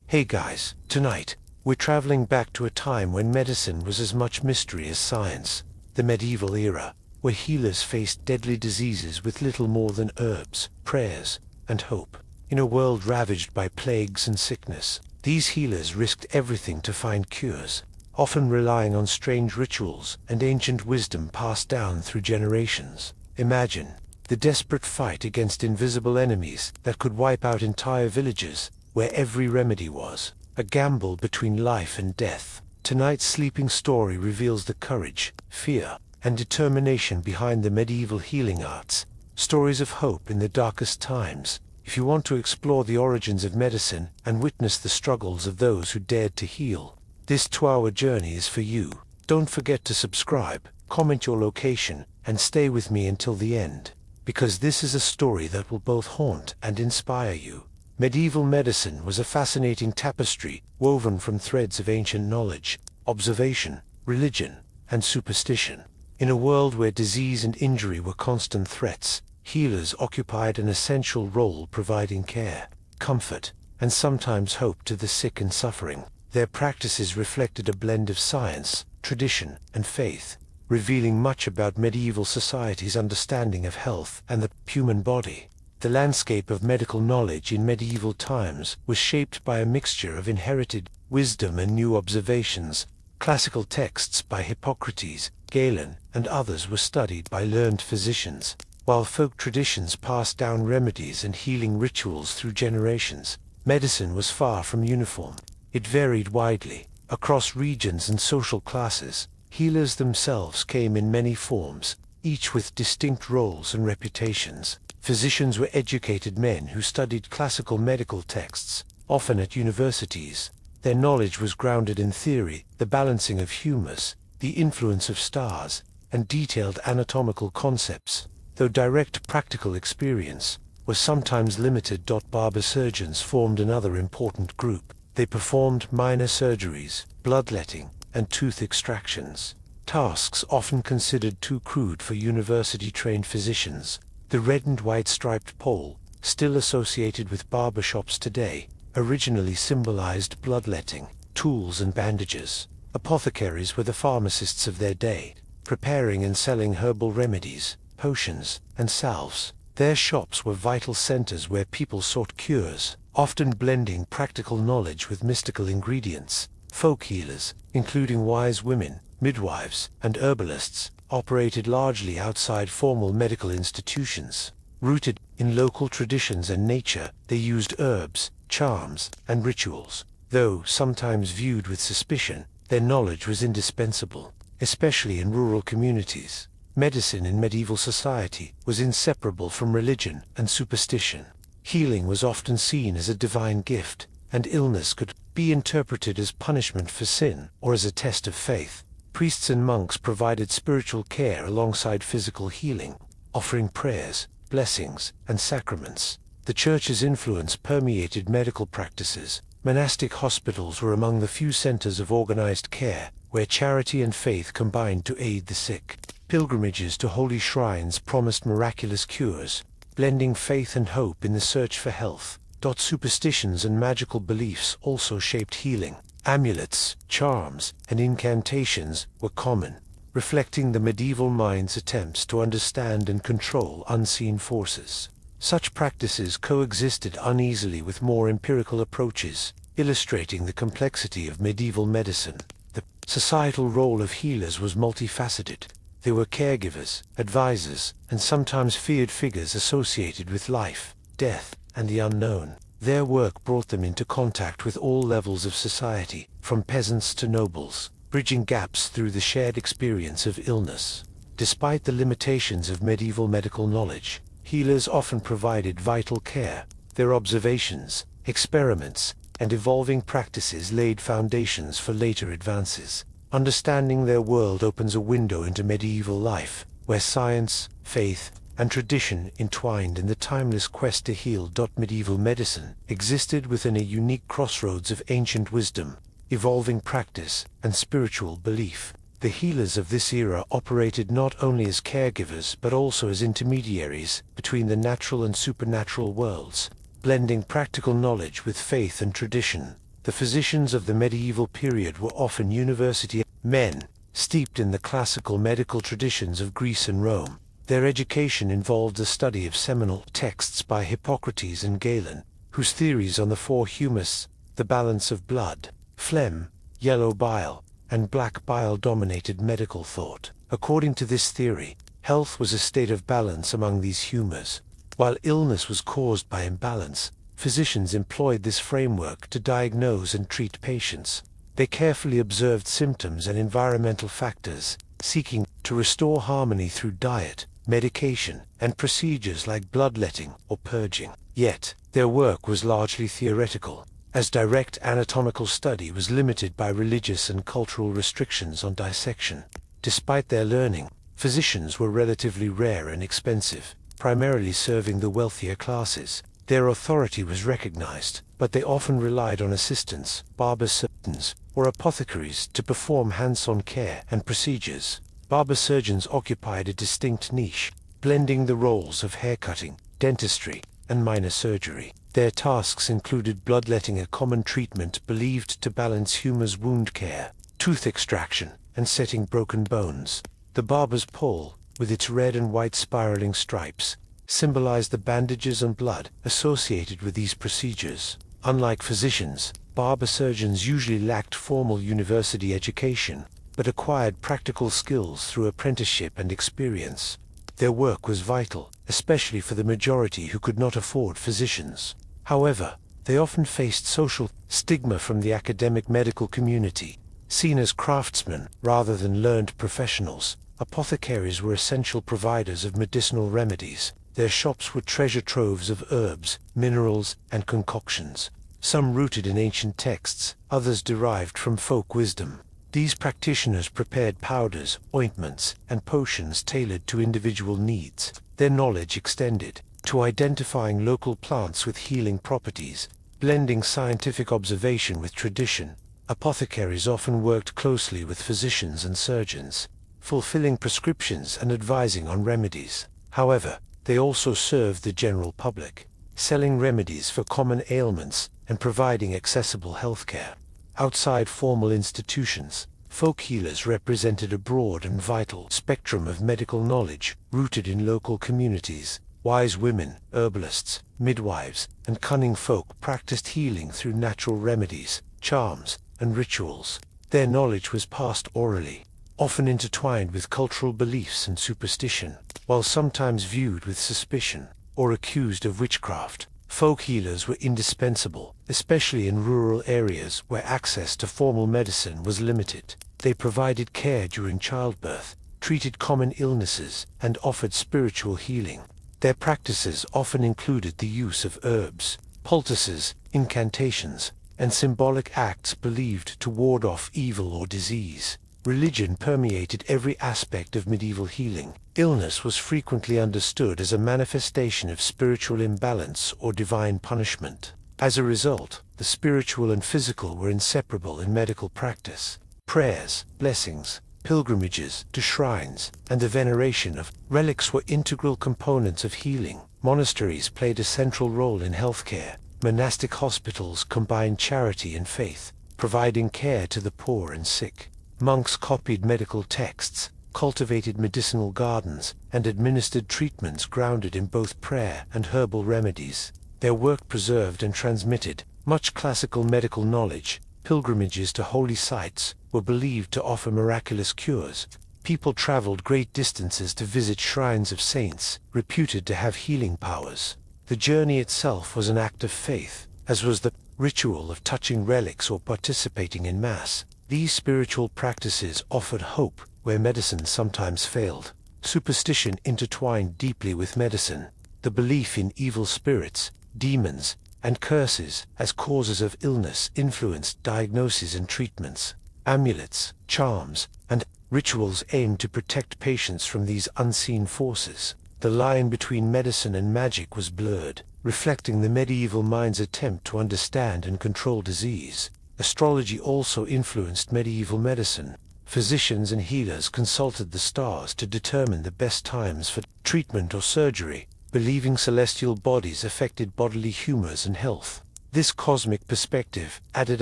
Hey guys, tonight, we're traveling back to a time when medicine was as much mystery as science, the medieval era, where healers faced deadly diseases with little more than herbs, prayers, and hope. In a world ravaged by plagues and sickness, these healers risked everything to find cures, often relying on strange rituals and ancient wisdom passed down through generations. Imagine the desperate fight against invisible enemies that could wipe out entire villages, where every remedy was a gamble between life and death. Tonight's sleeping story reveals the courage, fear, and determination behind the medieval healing arts, stories of hope in the darkest times. If you want to explore the origins of medicine and witness the struggles of those who dared to heal, this 2-hour journey is for you. Don't forget to subscribe, comment your location, and stay with me until the end, because this is a story that will both haunt and inspire you. Medieval medicine was a fascinating tapestry woven from threads of ancient knowledge, observation, religion, and superstition. In a world where disease and injury were constant threats, healers occupied an essential role providing care, comfort, and sometimes hope to the sick and suffering. Their practices reflected a blend of science, tradition, and faith, revealing much about medieval society's understanding of health and the human body. The landscape of medical knowledge in medieval times was shaped by a mixture of inherited wisdom and new observations. Classical texts by Hippocrates, Galen, and others were studied by learned physicians, while folk traditions passed down remedies and healing rituals through generations. Medicine was far from uniform. It varied widely across regions and social classes. Healers themselves came in many forms, each with distinct roles and reputations. Physicians were educated men who studied classical medical texts, often at universities. Their knowledge was grounded in theory, the balancing of humus, the influence of stars, and detailed anatomical concepts, though direct practical experience was sometimes limited. Barber surgeons formed another important group. They performed minor surgeries, bloodletting, and tooth extractions, tasks often considered too crude for university-trained physicians. The red and white striped pole, still associated with barbershops today, originally symbolized bloodletting, tools and bandages. Apothecaries were the pharmacists of their day, preparing and selling herbal remedies, potions, and salves. Their shops were vital centers where people sought cures, often blending practical knowledge with mystical ingredients. Folk healers, including wise women, midwives, and herbalists, operated largely outside formal medical institutions. Rooted in local traditions and nature, they used herbs, charms, and rituals. Though sometimes viewed with suspicion, their knowledge was indispensable, especially in rural communities. Medicine in medieval society was inseparable from religion and superstition. Healing was often seen as a divine gift, and illness could be interpreted as punishment for sin or as a test of faith. Priests and monks provided spiritual care alongside physical healing, offering prayers, blessings, and sacraments. The Church's influence permeated medical practices. Monastic hospitals were among the few centers of organized care, where charity and faith combined to aid the sick. Pilgrimages to holy shrines promised miraculous cures, blending faith and hope in the search for health. Superstitions and magical beliefs also shaped healing. Amulets, charms, and incantations were common, reflecting the medieval mind's attempts to understand and control unseen forces. Such practices coexisted uneasily with more empirical approaches, illustrating the complexity of medieval medicine. The societal role of healers was multifaceted. They were caregivers, advisors, and sometimes feared figures associated with life, death, and the unknown. Their work brought them into contact with all levels of society, from peasants to nobles, bridging gaps through the shared experience of illness. Despite the limitations of medieval medical knowledge, healers often provided vital care. Their observations, experiments, and evolving practices laid foundations for later advances. Understanding their world opens a window into medieval life, where science, faith, and tradition entwined in the timeless quest to heal. Medieval medicine existed within a unique crossroads of ancient wisdom, evolving practice, and spiritual belief. The healers of this era operated not only as caregivers but also as intermediaries between the natural and supernatural worlds, blending practical knowledge with faith and tradition. The physicians of the medieval period were often university men, steeped in the classical medical traditions of Greece and Rome. Their education involved the study of seminal texts by Hippocrates and Galen, whose theories on the four humus, the balance of blood, phlegm, yellow bile, and black bile dominated medical thought. According to this theory, health was a state of balance among these humours. While illness was caused by imbalance, physicians employed this framework to diagnose and treat patients. They carefully observed symptoms and environmental factors, seeking to restore harmony through diet, medication, and procedures like bloodletting or purging. Yet, their work was largely theoretical, as direct anatomical study was limited by religious and cultural restrictions on dissection. Despite their learning, physicians were relatively rare and expensive, primarily serving the wealthier classes. Their authority was recognized, but they often relied on assistants, barber surgeons, or apothecaries to perform hands-on care and procedures. Barber surgeons occupied a distinct niche, blending the roles of haircutting, dentistry, and minor surgery. Their tasks included bloodletting, a common treatment believed to balance humors, wound care, tooth extraction, and setting broken bones. The barber's pole, with its red and white spiraling stripes, symbolized the bandages and blood associated with these procedures. Unlike physicians, barber surgeons usually lacked formal university education, but acquired practical skills through apprenticeship and experience. Their work was vital, especially for the majority who could not afford physicians. However, they often faced social stigma from the academic medical community. Seen as craftsmen rather than learned professionals, apothecaries were essential providers of medicinal remedies. Their shops were treasure troves of herbs, minerals, and concoctions, some rooted in ancient texts, others derived from folk wisdom. These practitioners prepared powders, ointments, and potions tailored to individual needs. Their knowledge extended to identifying local plants with healing properties, blending scientific observation with tradition. Apothecaries often worked closely with physicians and surgeons, fulfilling prescriptions and advising on remedies. However, they also served the general public, selling remedies for common ailments and providing accessible healthcare. Outside formal institutions, folk healers represented a broad and vital spectrum of medical knowledge rooted in local communities. Wise women, herbalists, midwives, and cunning folk practiced healing through natural remedies, charms, and rituals. Their knowledge was passed orally, often intertwined with cultural beliefs and superstition. While sometimes viewed with suspicion or accused of witchcraft, folk healers were indispensable, especially in rural areas where access to formal medicine was limited. They provided care during childbirth, treated common illnesses, and offered spiritual healing. Their practices often included the use of herbs, poultices, incantations, and symbolic acts believed to ward off evil or disease. Religion permeated every aspect of medieval healing. Illness was frequently understood as a manifestation of spiritual imbalance or divine punishment. As a result, the spiritual and physical were inseparable in medical practice. Prayers, blessings, pilgrimages to shrines, and the veneration of relics were integral components of healing. Monasteries played a central role in healthcare. Monastic hospitals combined charity and faith, providing care to the poor and sick. Monks copied medical texts, cultivated medicinal gardens, and administered treatments grounded in both prayer and herbal remedies. Their work preserved and transmitted much classical medical knowledge. Pilgrimages to holy sites were believed to offer miraculous cures. People traveled great distances to visit shrines of saints, reputed to have healing powers. The journey itself was an act of faith, as was the ritual of touching relics or participating in Mass. These spiritual practices offered hope where medicine sometimes failed. Superstition intertwined deeply with medicine. The belief in evil spirits, demons, and curses as causes of illness influenced diagnoses and treatments. Amulets, charms, and rituals aimed to protect patients from these unseen forces. The line between medicine and magic was blurred, reflecting the medieval mind's attempt to understand and control disease. Astrology also influenced medieval medicine. Physicians and healers consulted the stars to determine the best times for treatment or surgery, believing celestial bodies affected bodily humors and health. This cosmic perspective added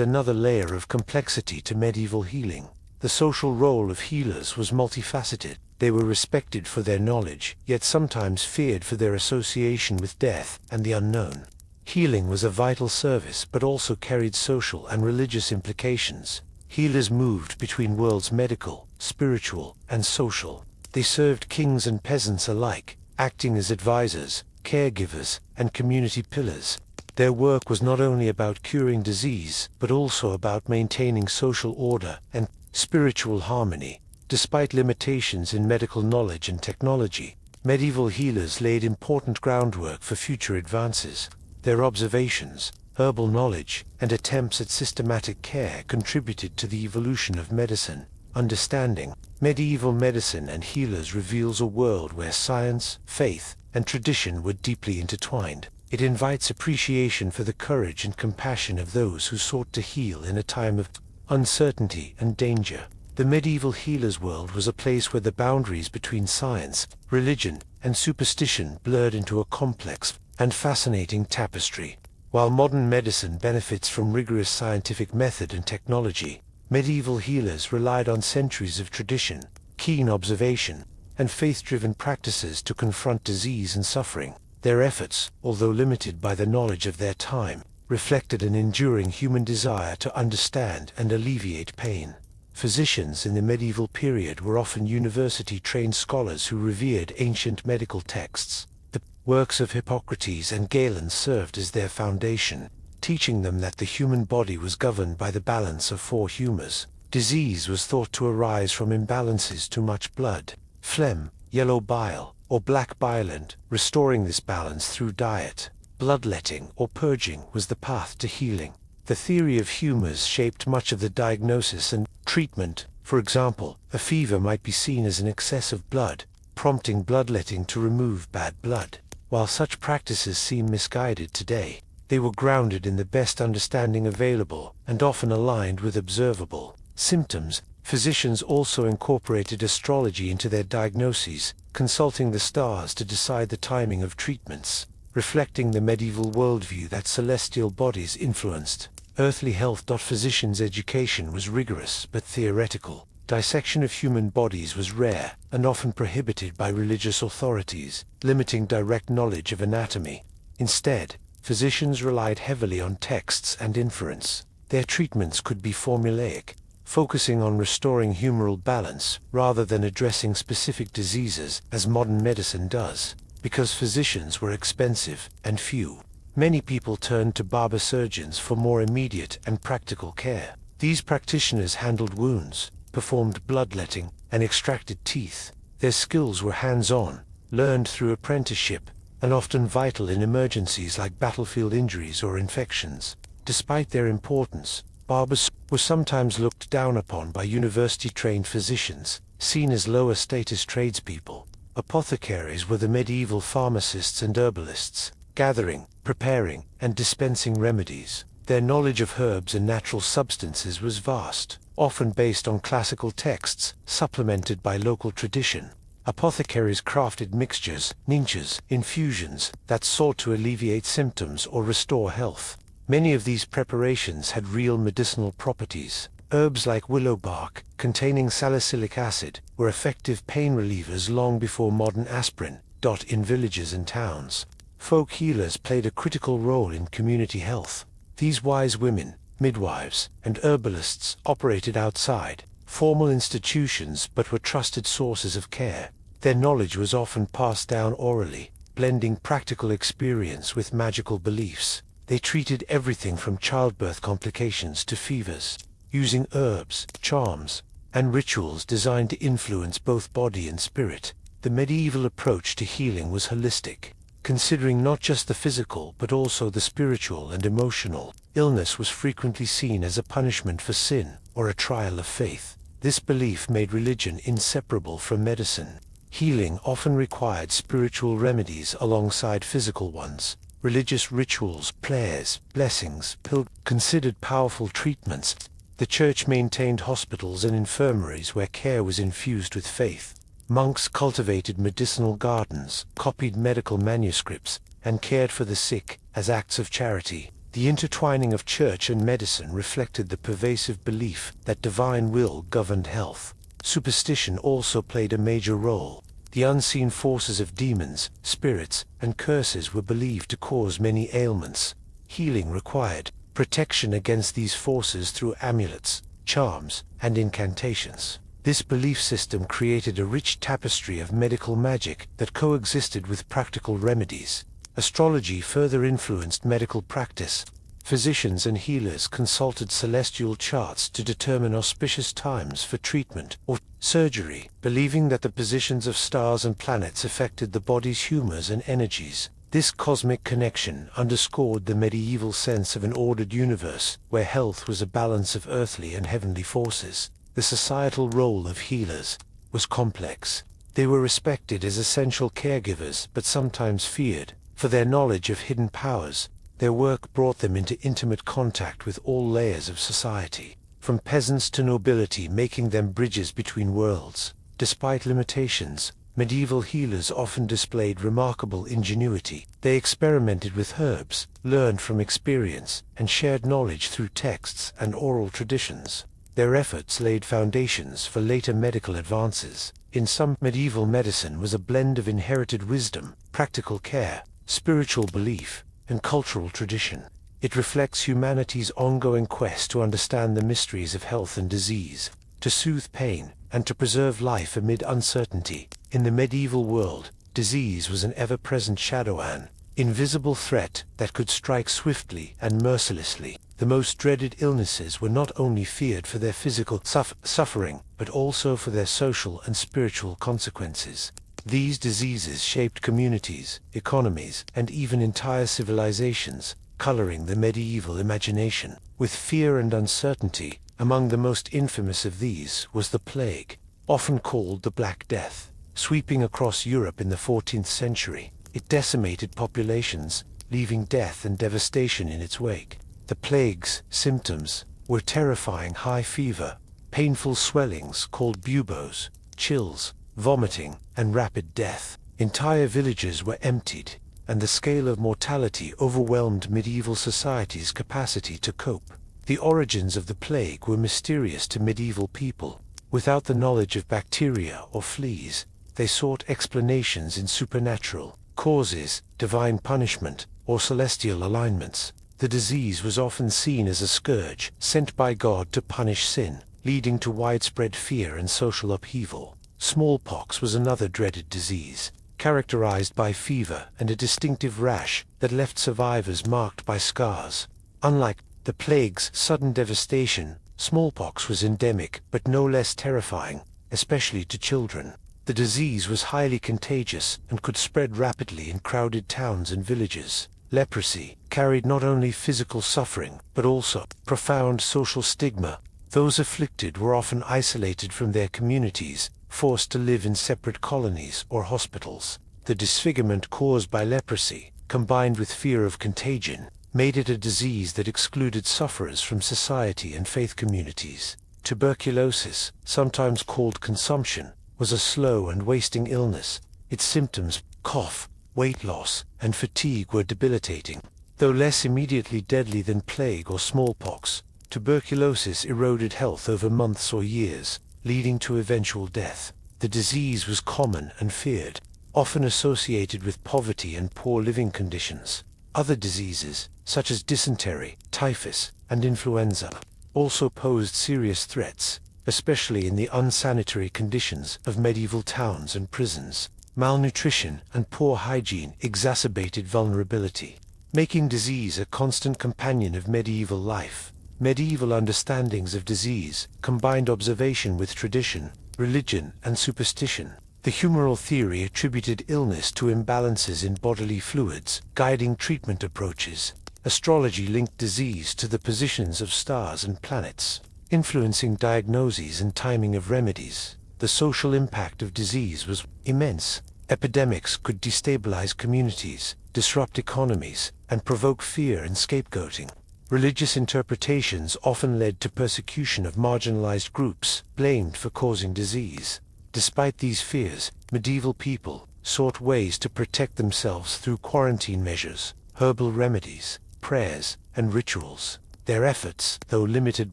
another layer of complexity to medieval healing. The social role of healers was multifaceted. They were respected for their knowledge, yet sometimes feared for their association with death and the unknown. Healing was a vital service but also carried social and religious implications. Healers moved between worlds: medical, spiritual, and social. They served kings and peasants alike, acting as advisors, caregivers, and community pillars. Their work was not only about curing disease, but also about maintaining social order and spiritual harmony. Despite limitations in medical knowledge and technology, medieval healers laid important groundwork for future advances. Their observations, herbal knowledge, and attempts at systematic care contributed to the evolution of medicine. Understanding medieval medicine and healers reveals a world where science, faith, and tradition were deeply intertwined. It invites appreciation for the courage and compassion of those who sought to heal in a time of uncertainty and danger. The medieval healer's world was a place where the boundaries between science, religion, and superstition blurred into a complex and fascinating tapestry. While modern medicine benefits from rigorous scientific method and technology, medieval healers relied on centuries of tradition, keen observation, and faith-driven practices to confront disease and suffering. Their efforts, although limited by the knowledge of their time, reflected an enduring human desire to understand and alleviate pain. Physicians in the medieval period were often university-trained scholars who revered ancient medical texts. The works of Hippocrates and Galen served as their foundation, teaching them that the human body was governed by the balance of four humors. Disease was thought to arise from imbalances: too much blood, phlegm, yellow bile, or black bile, and restoring this balance through diet. Bloodletting or purging was the path to healing. The theory of humors shaped much of the diagnosis and treatment. For example, a fever might be seen as an excess of blood, prompting bloodletting to remove bad blood. While such practices seem misguided today, they were grounded in the best understanding available and often aligned with observable symptoms. Physicians also incorporated astrology into their diagnoses, consulting the stars to decide the timing of treatments, reflecting the medieval worldview that celestial bodies influenced earthly health. Physicians' education was rigorous but theoretical. Dissection of human bodies was rare and often prohibited by religious authorities, limiting direct knowledge of anatomy. Instead, physicians relied heavily on texts and inference. Their treatments could be formulaic, focusing on restoring humoral balance rather than addressing specific diseases as modern medicine does. Because physicians were expensive and few, many people turned to barber surgeons for more immediate and practical care. These practitioners handled wounds, performed bloodletting, and extracted teeth. Their skills were hands-on, learned through apprenticeship, and often vital in emergencies like battlefield injuries or infections. Despite their importance, barbers were sometimes looked down upon by university-trained physicians, seen as lower-status tradespeople. Apothecaries were the medieval pharmacists and herbalists, gathering, preparing, and dispensing remedies. Their knowledge of herbs and natural substances was vast, often based on classical texts, supplemented by local tradition. Apothecaries crafted mixtures, niches, infusions that sought to alleviate symptoms or restore health. Many of these preparations had real medicinal properties. Herbs like willow bark, containing salicylic acid, were effective pain relievers long before modern aspirin. In villages and towns, folk healers played a critical role in community health. These wise women, midwives, and herbalists operated outside formal institutions but were trusted sources of care. Their knowledge was often passed down orally, blending practical experience with magical beliefs. They treated everything from childbirth complications to fevers, using herbs, charms, and rituals designed to influence both body and spirit. The medieval approach to healing was holistic, considering not just the physical but also the spiritual and emotional. Illness was frequently seen as a punishment for sin or a trial of faith. This belief made religion inseparable from medicine. Healing often required spiritual remedies alongside physical ones. Religious rituals, prayers, blessings, considered powerful treatments. The church maintained hospitals and infirmaries where care was infused with faith. Monks cultivated medicinal gardens, copied medical manuscripts, and cared for the sick as acts of charity. The intertwining of church and medicine reflected the pervasive belief that divine will governed health. Superstition also played a major role. The unseen forces of demons, spirits, and curses were believed to cause many ailments. Healing required protection against these forces through amulets, charms, and incantations. This belief system created a rich tapestry of medical magic that coexisted with practical remedies. Astrology further influenced medical practice. Physicians and healers consulted celestial charts to determine auspicious times for treatment or surgery, believing that the positions of stars and planets affected the body's humors and energies. This cosmic connection underscored the medieval sense of an ordered universe, where health was a balance of earthly and heavenly forces. The societal role of healers was complex. They were respected as essential caregivers, but sometimes feared for their knowledge of hidden powers. Their work brought them into intimate contact with all layers of society, from peasants to nobility, making them bridges between worlds. Despite limitations, medieval healers often displayed remarkable ingenuity. They experimented with herbs, learned from experience, and shared knowledge through texts and oral traditions. Their efforts laid foundations for later medical advances. In some, medieval medicine was a blend of inherited wisdom, practical care, spiritual belief, and cultural tradition. It reflects humanity's ongoing quest to understand the mysteries of health and disease, to soothe pain, and to preserve life amid uncertainty. In the medieval world, disease was an ever-present shadow, an invisible threat that could strike swiftly and mercilessly. The most dreaded illnesses were not only feared for their physical suffering, but also for their social and spiritual consequences. These diseases shaped communities, economies, and even entire civilizations, coloring the medieval imagination with fear and uncertainty. Among the most infamous of these was the plague, often called the Black Death. Sweeping across Europe in the 14th century, it decimated populations, leaving death and devastation in its wake. The plague's symptoms were terrifying high fever, painful swellings called buboes, chills, vomiting, and rapid death. Entire villages were emptied, and the scale of mortality overwhelmed medieval society's capacity to cope. The origins of the plague were mysterious to medieval people. Without the knowledge of bacteria or fleas, they sought explanations in supernatural causes, divine punishment, or celestial alignments. The disease was often seen as a scourge sent by God to punish sin, leading to widespread fear and social upheaval. Smallpox was another dreaded disease, characterized by fever and a distinctive rash that left survivors marked by scars. Unlike the plague's sudden devastation, smallpox was endemic but no less terrifying, especially to children. The disease was highly contagious and could spread rapidly in crowded towns and villages. Leprosy carried not only physical suffering but also profound social stigma. Those afflicted were often isolated from their communities, forced to live in separate colonies or hospitals. The disfigurement caused by leprosy, combined with fear of contagion, made it a disease that excluded sufferers from society and faith communities. Tuberculosis, sometimes called consumption, was a slow and wasting illness. Its symptoms, cough, weight loss, and fatigue, were debilitating. Though less immediately deadly than plague or smallpox, tuberculosis eroded health over months or years, leading to eventual death. The disease was common and feared, often associated with poverty and poor living conditions. Other diseases, such as dysentery, typhus, and influenza, also posed serious threats, especially in the unsanitary conditions of medieval towns and prisons. Malnutrition and poor hygiene exacerbated vulnerability, making disease a constant companion of medieval life. Medieval understandings of disease combined observation with tradition, religion, and superstition. The humoral theory attributed illness to imbalances in bodily fluids, guiding treatment approaches. Astrology linked disease to the positions of stars and planets, influencing diagnoses and timing of remedies. The social impact of disease was immense. Epidemics could destabilize communities, disrupt economies, and provoke fear and scapegoating. Religious interpretations often led to persecution of marginalized groups, blamed for causing disease. Despite these fears, medieval people sought ways to protect themselves through quarantine measures, herbal remedies, prayers, and rituals. Their efforts, though limited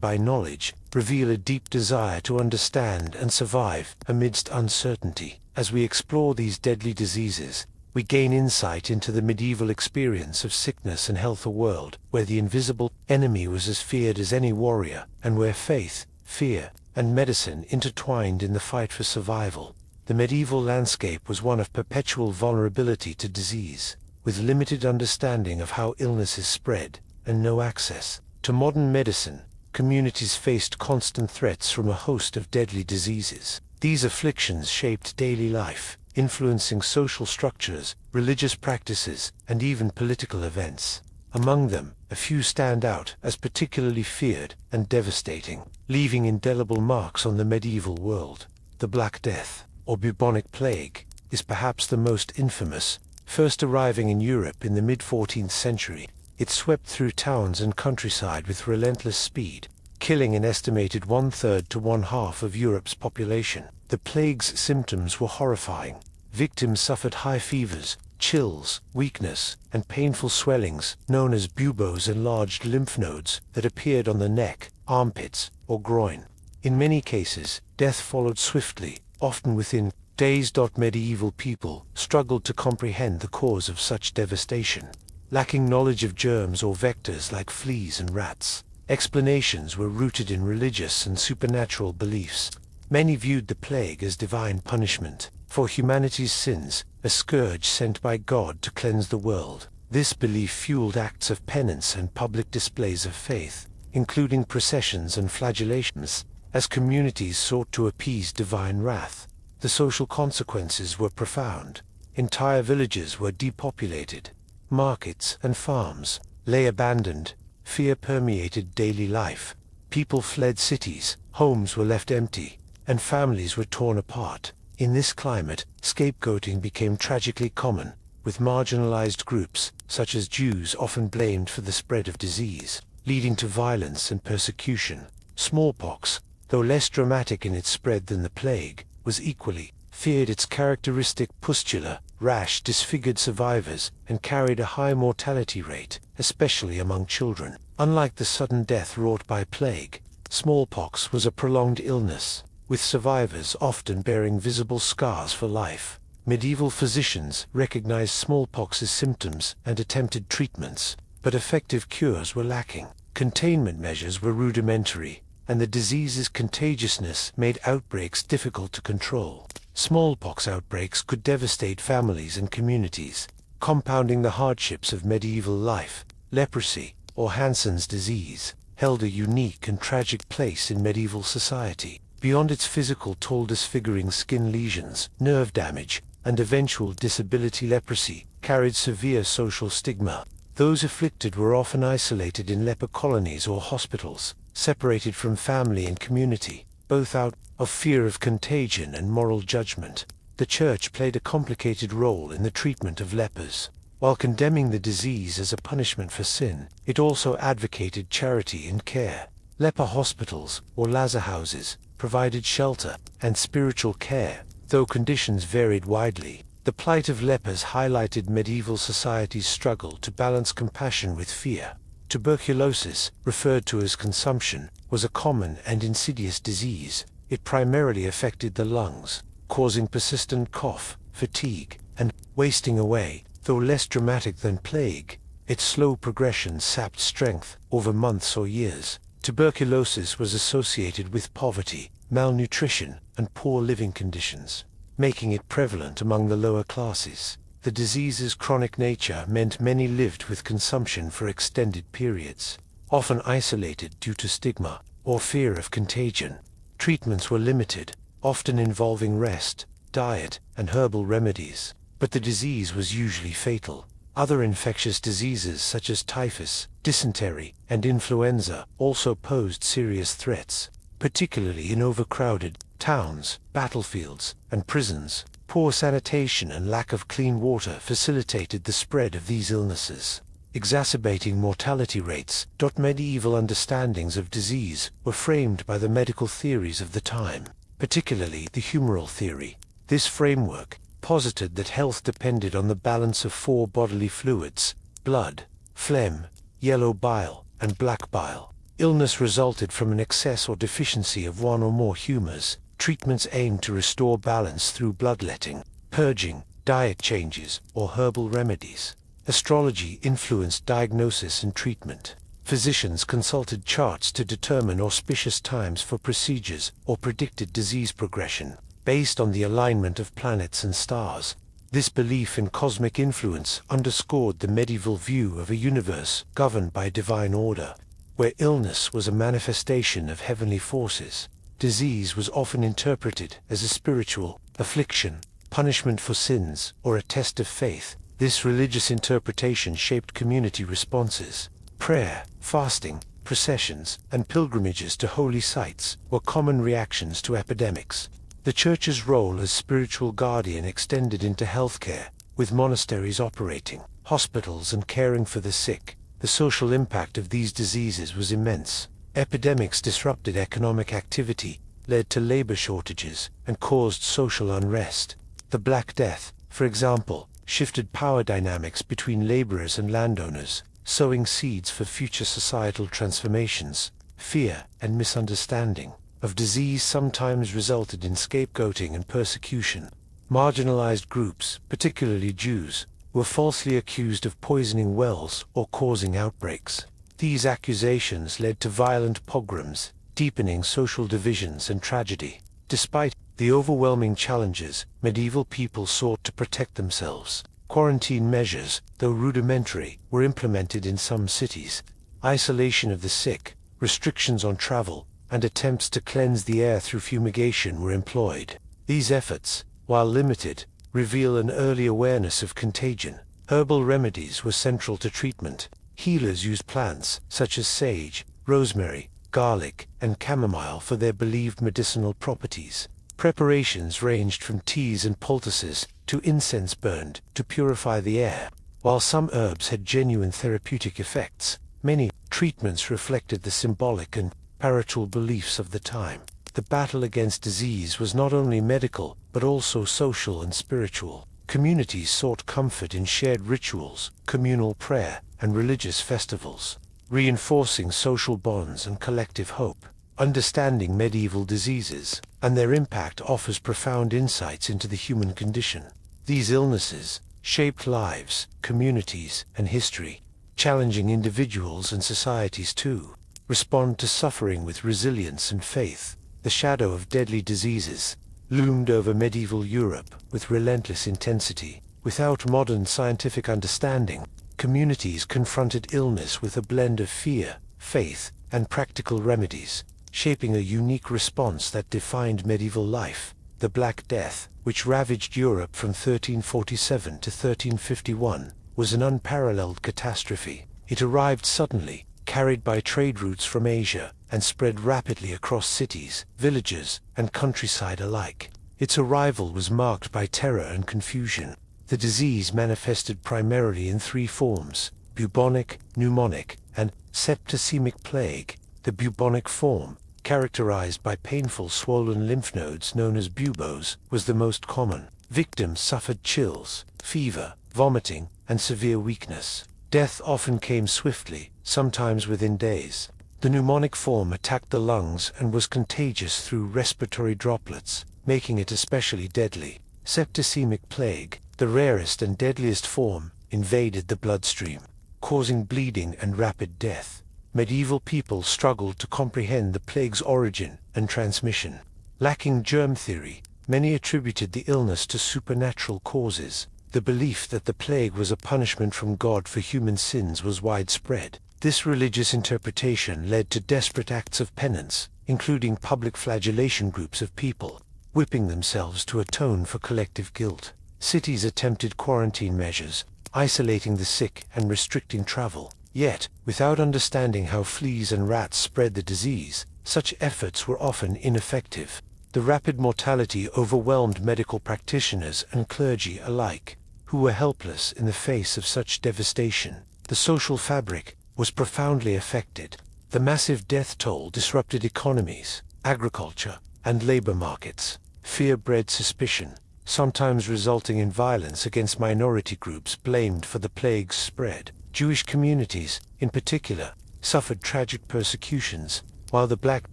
by knowledge, reveal a deep desire to understand and survive amidst uncertainty. As we explore these deadly diseases, we gain insight into the medieval experience of sickness and health, a world where the invisible enemy was as feared as any warrior, and where faith, fear, and medicine intertwined in the fight for survival. The medieval landscape was one of perpetual vulnerability to disease, with limited understanding of how illness is spread, and no access to modern medicine. Communities faced constant threats from a host of deadly diseases. These afflictions shaped daily life, influencing social structures, religious practices, and even political events. Among them, a few stand out as particularly feared and devastating, leaving indelible marks on the medieval world. The Black Death, or bubonic plague, is perhaps the most infamous. First arriving in Europe in the mid-14th century, it swept through towns and countryside with relentless speed, killing an estimated 1/3 to 1/2 of Europe's population. The plague's symptoms were horrifying. Victims suffered high fevers, chills, weakness, and painful swellings, known as buboes, enlarged lymph nodes that appeared on the neck, armpits, or groin. In many cases, death followed swiftly, often within days. Medieval people struggled to comprehend the cause of such devastation. Lacking knowledge of germs or vectors like fleas and rats, explanations were rooted in religious and supernatural beliefs. Many viewed the plague as divine punishment for humanity's sins, a scourge sent by God to cleanse the world. This belief fueled acts of penance and public displays of faith, including processions and flagellations, as communities sought to appease divine wrath. The social consequences were profound. Entire villages were depopulated. Markets and farms lay abandoned. Fear permeated daily life. People fled cities, homes were left empty, and families were torn apart. In this climate, scapegoating became tragically common, with marginalized groups, such as Jews, often blamed for the spread of disease, leading to violence and persecution. Smallpox, though less dramatic in its spread than the plague, was equally feared. Its characteristic pustula rash disfigured survivors and carried a high mortality rate, especially among children. Unlike the sudden death wrought by plague, smallpox was a prolonged illness, with survivors often bearing visible scars for life. Medieval physicians recognized smallpox's symptoms and attempted treatments, but effective cures were lacking. Containment measures were rudimentary, and the disease's contagiousness made outbreaks difficult to control. Smallpox outbreaks could devastate families and communities, compounding the hardships of medieval life. Leprosy, or Hansen's disease, held a unique and tragic place in medieval society. Beyond its physical toll, disfiguring skin lesions, nerve damage, and eventual disability, leprosy carried severe social stigma. Those afflicted were often isolated in leper colonies or hospitals, separated from family and community, both out of fear of contagion and moral judgment. The Church played a complicated role in the treatment of lepers. While condemning the disease as a punishment for sin, it also advocated charity and care. Leper hospitals, or lazar houses, provided shelter and spiritual care, though conditions varied widely. The plight of lepers highlighted medieval society's struggle to balance compassion with fear. Tuberculosis, referred to as consumption, was a common and insidious disease. It primarily affected the lungs, causing persistent cough, fatigue, and wasting away. Though less dramatic than plague, its slow progression sapped strength over months or years. Tuberculosis was associated with poverty, malnutrition, and poor living conditions, making it prevalent among the lower classes. The disease's chronic nature meant many lived with consumption for extended periods, often isolated due to stigma or fear of contagion. Treatments were limited, often involving rest, diet, and herbal remedies, but the disease was usually fatal. Other infectious diseases such as typhus, dysentery, and influenza also posed serious threats, particularly in overcrowded towns, battlefields, and prisons. Poor sanitation and lack of clean water facilitated the spread of these illnesses, exacerbating mortality rates. Medieval understandings of disease were framed by the medical theories of the time, particularly the humoral theory. This framework posited that health depended on the balance of four bodily fluids: blood, phlegm, yellow bile, and black bile. Illness resulted from an excess or deficiency of one or more humors. Treatments aimed to restore balance through bloodletting, purging, diet changes, or herbal remedies. Astrology influenced diagnosis and treatment. Physicians consulted charts to determine auspicious times for procedures or predicted disease progression, based on the alignment of planets and stars. This belief in cosmic influence underscored the medieval view of a universe governed by divine order, where illness was a manifestation of heavenly forces. Disease was often interpreted as a spiritual affliction, punishment for sins, or a test of faith. This religious interpretation shaped community responses. Prayer, fasting, processions, and pilgrimages to holy sites were common reactions to epidemics. The Church's role as spiritual guardian extended into healthcare, with monasteries operating hospitals and caring for the sick. The social impact of these diseases was immense. Epidemics disrupted economic activity, led to labor shortages, and caused social unrest. The Black Death, for example, shifted power dynamics between laborers and landowners, sowing seeds for future societal transformations. Fear and misunderstanding of disease sometimes resulted in scapegoating and persecution. Marginalized groups, particularly Jews, were falsely accused of poisoning wells or causing outbreaks. These accusations led to violent pogroms, deepening social divisions and tragedy. Despite the overwhelming challenges, medieval people sought to protect themselves. Quarantine measures, though rudimentary, were implemented in some cities. Isolation of the sick, restrictions on travel, and attempts to cleanse the air through fumigation were employed. These efforts, while limited, reveal an early awareness of contagion. Herbal remedies were central to treatment. Healers used plants such as sage, rosemary, garlic, and chamomile for their believed medicinal properties. Preparations ranged from teas and poultices to incense burned to purify the air. While some herbs had genuine therapeutic effects, many treatments reflected the symbolic and spiritual beliefs of the time. The battle against disease was not only medical, but also social and spiritual. Communities sought comfort in shared rituals, communal prayer, and religious festivals, reinforcing social bonds and collective hope. Understanding medieval diseases and their impact offers profound insights into the human condition. These illnesses shaped lives, communities, and history, challenging individuals and societies to respond to suffering with resilience and faith. The shadow of deadly diseases loomed over medieval Europe with relentless intensity. Without modern scientific understanding, communities confronted illness with a blend of fear, faith, and practical remedies, shaping a unique response that defined medieval life. The Black Death, which ravaged Europe from 1347 to 1351, was an unparalleled catastrophe. It arrived suddenly, carried by trade routes from Asia, and spread rapidly across cities, villages, and countryside alike. Its arrival was marked by terror and confusion. The disease manifested primarily in three forms: bubonic, pneumonic, and septicemic plague. The bubonic form, characterized by painful swollen lymph nodes known as buboes, was the most common. Victims suffered chills, fever, vomiting, and severe weakness. Death often came swiftly, sometimes within days. The pneumonic form attacked the lungs and was contagious through respiratory droplets, making it especially deadly. Septicemic plague, the rarest and deadliest form, invaded the bloodstream, causing bleeding and rapid death. Medieval people struggled to comprehend the plague's origin and transmission. Lacking germ theory, many attributed the illness to supernatural causes. The belief that the plague was a punishment from God for human sins was widespread. This religious interpretation led to desperate acts of penance, including public flagellation groups of people, whipping themselves to atone for collective guilt. Cities attempted quarantine measures, isolating the sick and restricting travel. Yet, without understanding how fleas and rats spread the disease, such efforts were often ineffective. The rapid mortality overwhelmed medical practitioners and clergy alike, who were helpless in the face of such devastation. The social fabric was profoundly affected. The massive death toll disrupted economies, agriculture, and labor markets. Fear bred suspicion, sometimes resulting in violence against minority groups blamed for the plague's spread. Jewish communities, in particular, suffered tragic persecutions, while the Black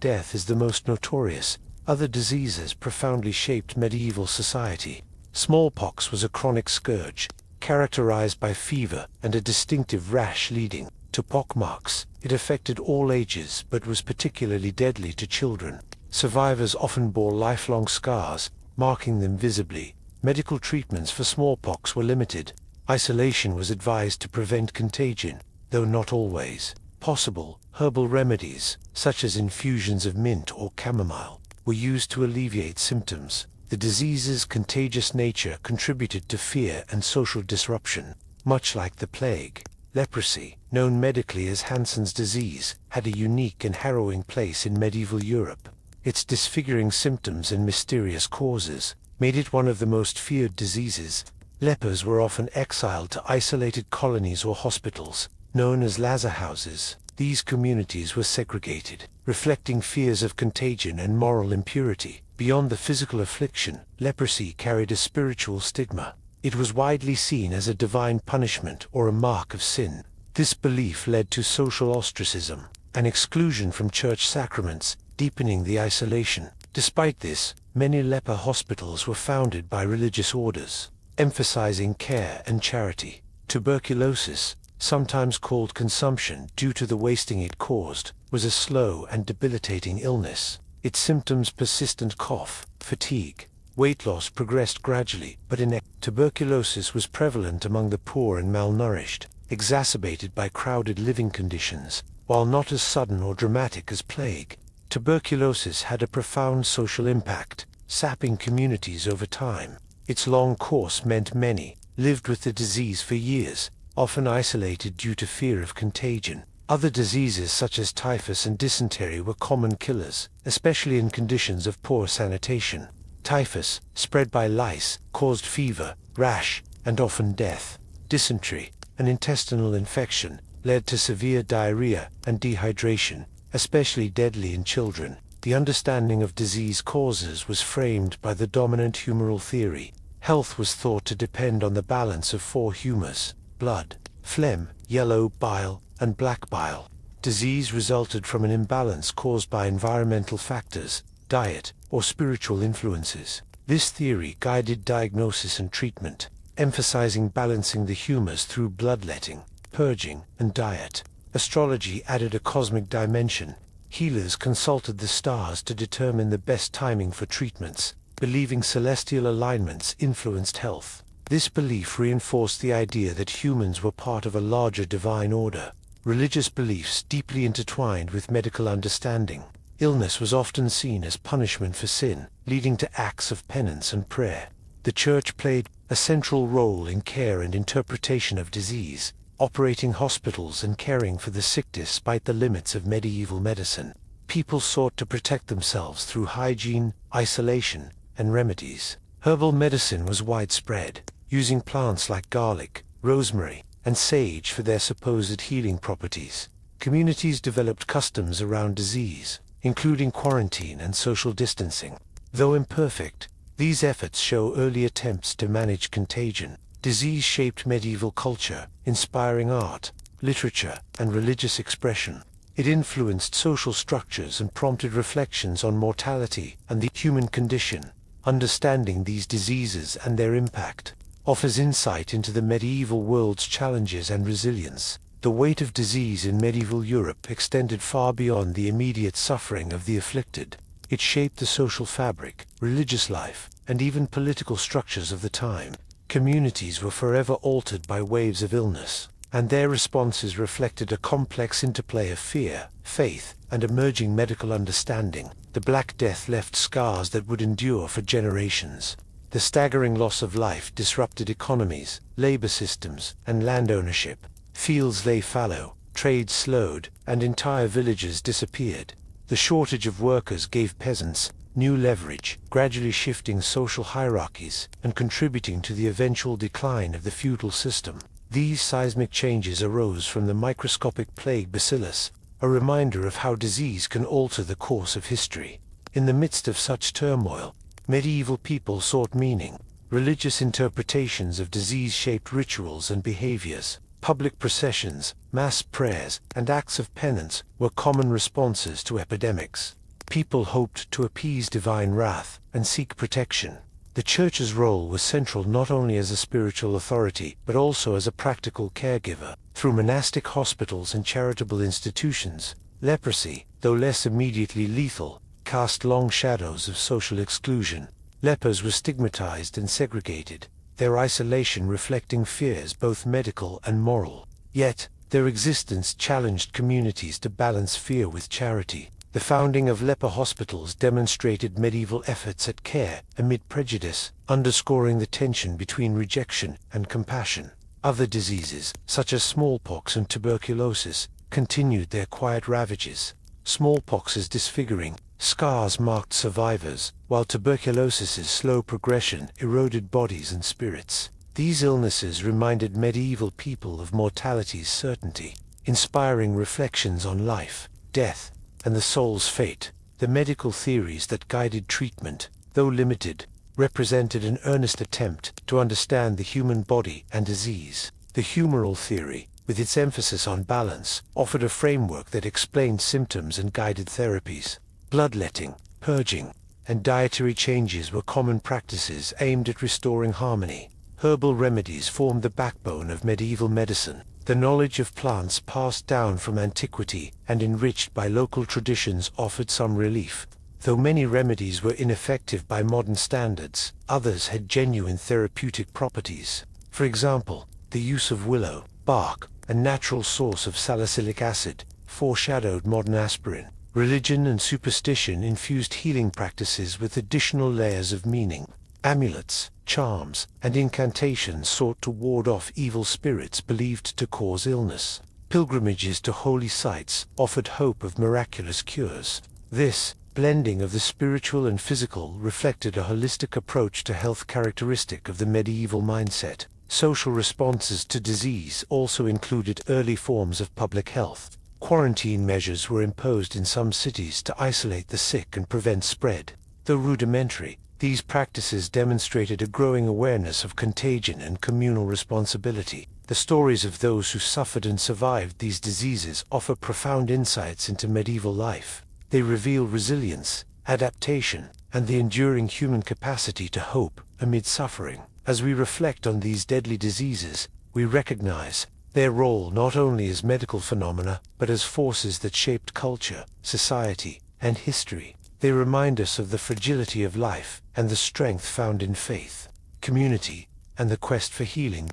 Death is the most notorious. Other diseases profoundly shaped medieval society. Smallpox was a chronic scourge, characterized by fever and a distinctive rash leading to pockmarks. It affected all ages but was particularly deadly to children. Survivors often bore lifelong scars, marking them visibly. Medical treatments for smallpox were limited. Isolation was advised to prevent contagion, though not always possible. Herbal remedies, such as infusions of mint or chamomile, were used to alleviate symptoms. The disease's contagious nature contributed to fear and social disruption, much like the plague. Leprosy, known medically as Hansen's disease, had a unique and harrowing place in medieval Europe. Its disfiguring symptoms and mysterious causes made it one of the most feared diseases. Lepers were often exiled to isolated colonies or hospitals, known as lazar houses. These communities were segregated, reflecting fears of contagion and moral impurity. Beyond the physical affliction, leprosy carried a spiritual stigma. It was widely seen as a divine punishment or a mark of sin. This belief led to social ostracism and exclusion from church sacraments, deepening the isolation. Despite this, many leper hospitals were founded by religious orders, emphasizing care and charity. Tuberculosis, sometimes called consumption due to the wasting it caused, was a slow and debilitating illness. Its symptoms, persistent cough, fatigue, weight loss, progressed gradually, but tuberculosis was prevalent among the poor and malnourished, exacerbated by crowded living conditions. While not as sudden or dramatic as plague, tuberculosis had a profound social impact, sapping communities over time. Its long course meant many lived with the disease for years, often isolated due to fear of contagion. Other diseases such as typhus and dysentery were common killers, especially in conditions of poor sanitation. Typhus, spread by lice, caused fever, rash, and often death. Dysentery, an intestinal infection, led to severe diarrhea and dehydration, especially deadly in children. The understanding of disease causes was framed by the dominant humoral theory. Health was thought to depend on the balance of four humors: blood, phlegm, yellow bile, and black bile. Disease resulted from an imbalance caused by environmental factors, diet, or spiritual influences. This theory guided diagnosis and treatment, emphasizing balancing the humors through bloodletting, purging, and diet. Astrology added a cosmic dimension. Healers consulted the stars to determine the best timing for treatments, believing celestial alignments influenced health. This belief reinforced the idea that humans were part of a larger divine order. Religious beliefs deeply intertwined with medical understanding. Illness was often seen as punishment for sin, leading to acts of penance and prayer. The Church played a central role in care and interpretation of disease, operating hospitals and caring for the sick despite the limits of medieval medicine. People sought to protect themselves through hygiene, isolation, and remedies. Herbal medicine was widespread, using plants like garlic, rosemary, and sage for their supposed healing properties. Communities developed customs around disease, including quarantine and social distancing. Though imperfect, these efforts show early attempts to manage contagion. Disease shaped medieval culture, inspiring art, literature, and religious expression. It influenced social structures and prompted reflections on mortality and the human condition. Understanding these diseases and their impact offers insight into the medieval world's challenges and resilience. The weight of disease in medieval Europe extended far beyond the immediate suffering of the afflicted. It shaped the social fabric, religious life, and even political structures of the time. Communities were forever altered by waves of illness, and their responses reflected a complex interplay of fear, faith, and emerging medical understanding. The Black Death left scars that would endure for generations. The staggering loss of life disrupted economies, labor systems, and land ownership. Fields lay fallow, trade slowed, and entire villages disappeared. The shortage of workers gave peasants new leverage, gradually shifting social hierarchies and contributing to the eventual decline of the feudal system. These seismic changes arose from the microscopic plague bacillus, a reminder of how disease can alter the course of history. In the midst of such turmoil, medieval people sought meaning. Religious interpretations of disease shaped rituals and behaviors. Public processions, mass prayers, and acts of penance were common responses to epidemics. People hoped to appease divine wrath and seek protection. The Church's role was central not only as a spiritual authority, but also as a practical caregiver. Through monastic hospitals and charitable institutions, leprosy, though less immediately lethal, cast long shadows of social exclusion. Lepers were stigmatized and segregated, their isolation reflecting fears both medical and moral. Yet, their existence challenged communities to balance fear with charity. The founding of leper hospitals demonstrated medieval efforts at care amid prejudice, underscoring the tension between rejection and compassion. Other diseases, such as smallpox and tuberculosis, continued their quiet ravages. Smallpox's disfiguring scars marked survivors, while tuberculosis's slow progression eroded bodies and spirits. These illnesses reminded medieval people of mortality's certainty, inspiring reflections on life, death, and the soul's fate. The medical theories that guided treatment, though limited, represented an earnest attempt to understand the human body and disease. The humoral theory, with its emphasis on balance, offered a framework that explained symptoms and guided therapies. Bloodletting, purging, and dietary changes were common practices aimed at restoring harmony. Herbal remedies formed the backbone of medieval medicine. The knowledge of plants passed down from antiquity and enriched by local traditions offered some relief. Though many remedies were ineffective by modern standards, others had genuine therapeutic properties. For example, the use of willow bark, a natural source of salicylic acid, foreshadowed modern aspirin. Religion and superstition infused healing practices with additional layers of meaning. Amulets, charms, and incantations sought to ward off evil spirits believed to cause illness. Pilgrimages to holy sites offered hope of miraculous cures. This blending of the spiritual and physical reflected a holistic approach to health characteristic of the medieval mindset. Social responses to disease also included early forms of public health. Quarantine measures were imposed in some cities to isolate the sick and prevent spread. Though rudimentary, these practices demonstrated a growing awareness of contagion and communal responsibility. The stories of those who suffered and survived these diseases offer profound insights into medieval life. They reveal resilience, adaptation, and the enduring human capacity to hope amid suffering. As we reflect on these deadly diseases, we recognize their role not only as medical phenomena, but as forces that shaped culture, society, and history. They remind us of the fragility of life and the strength found in faith, community, and the quest for healing.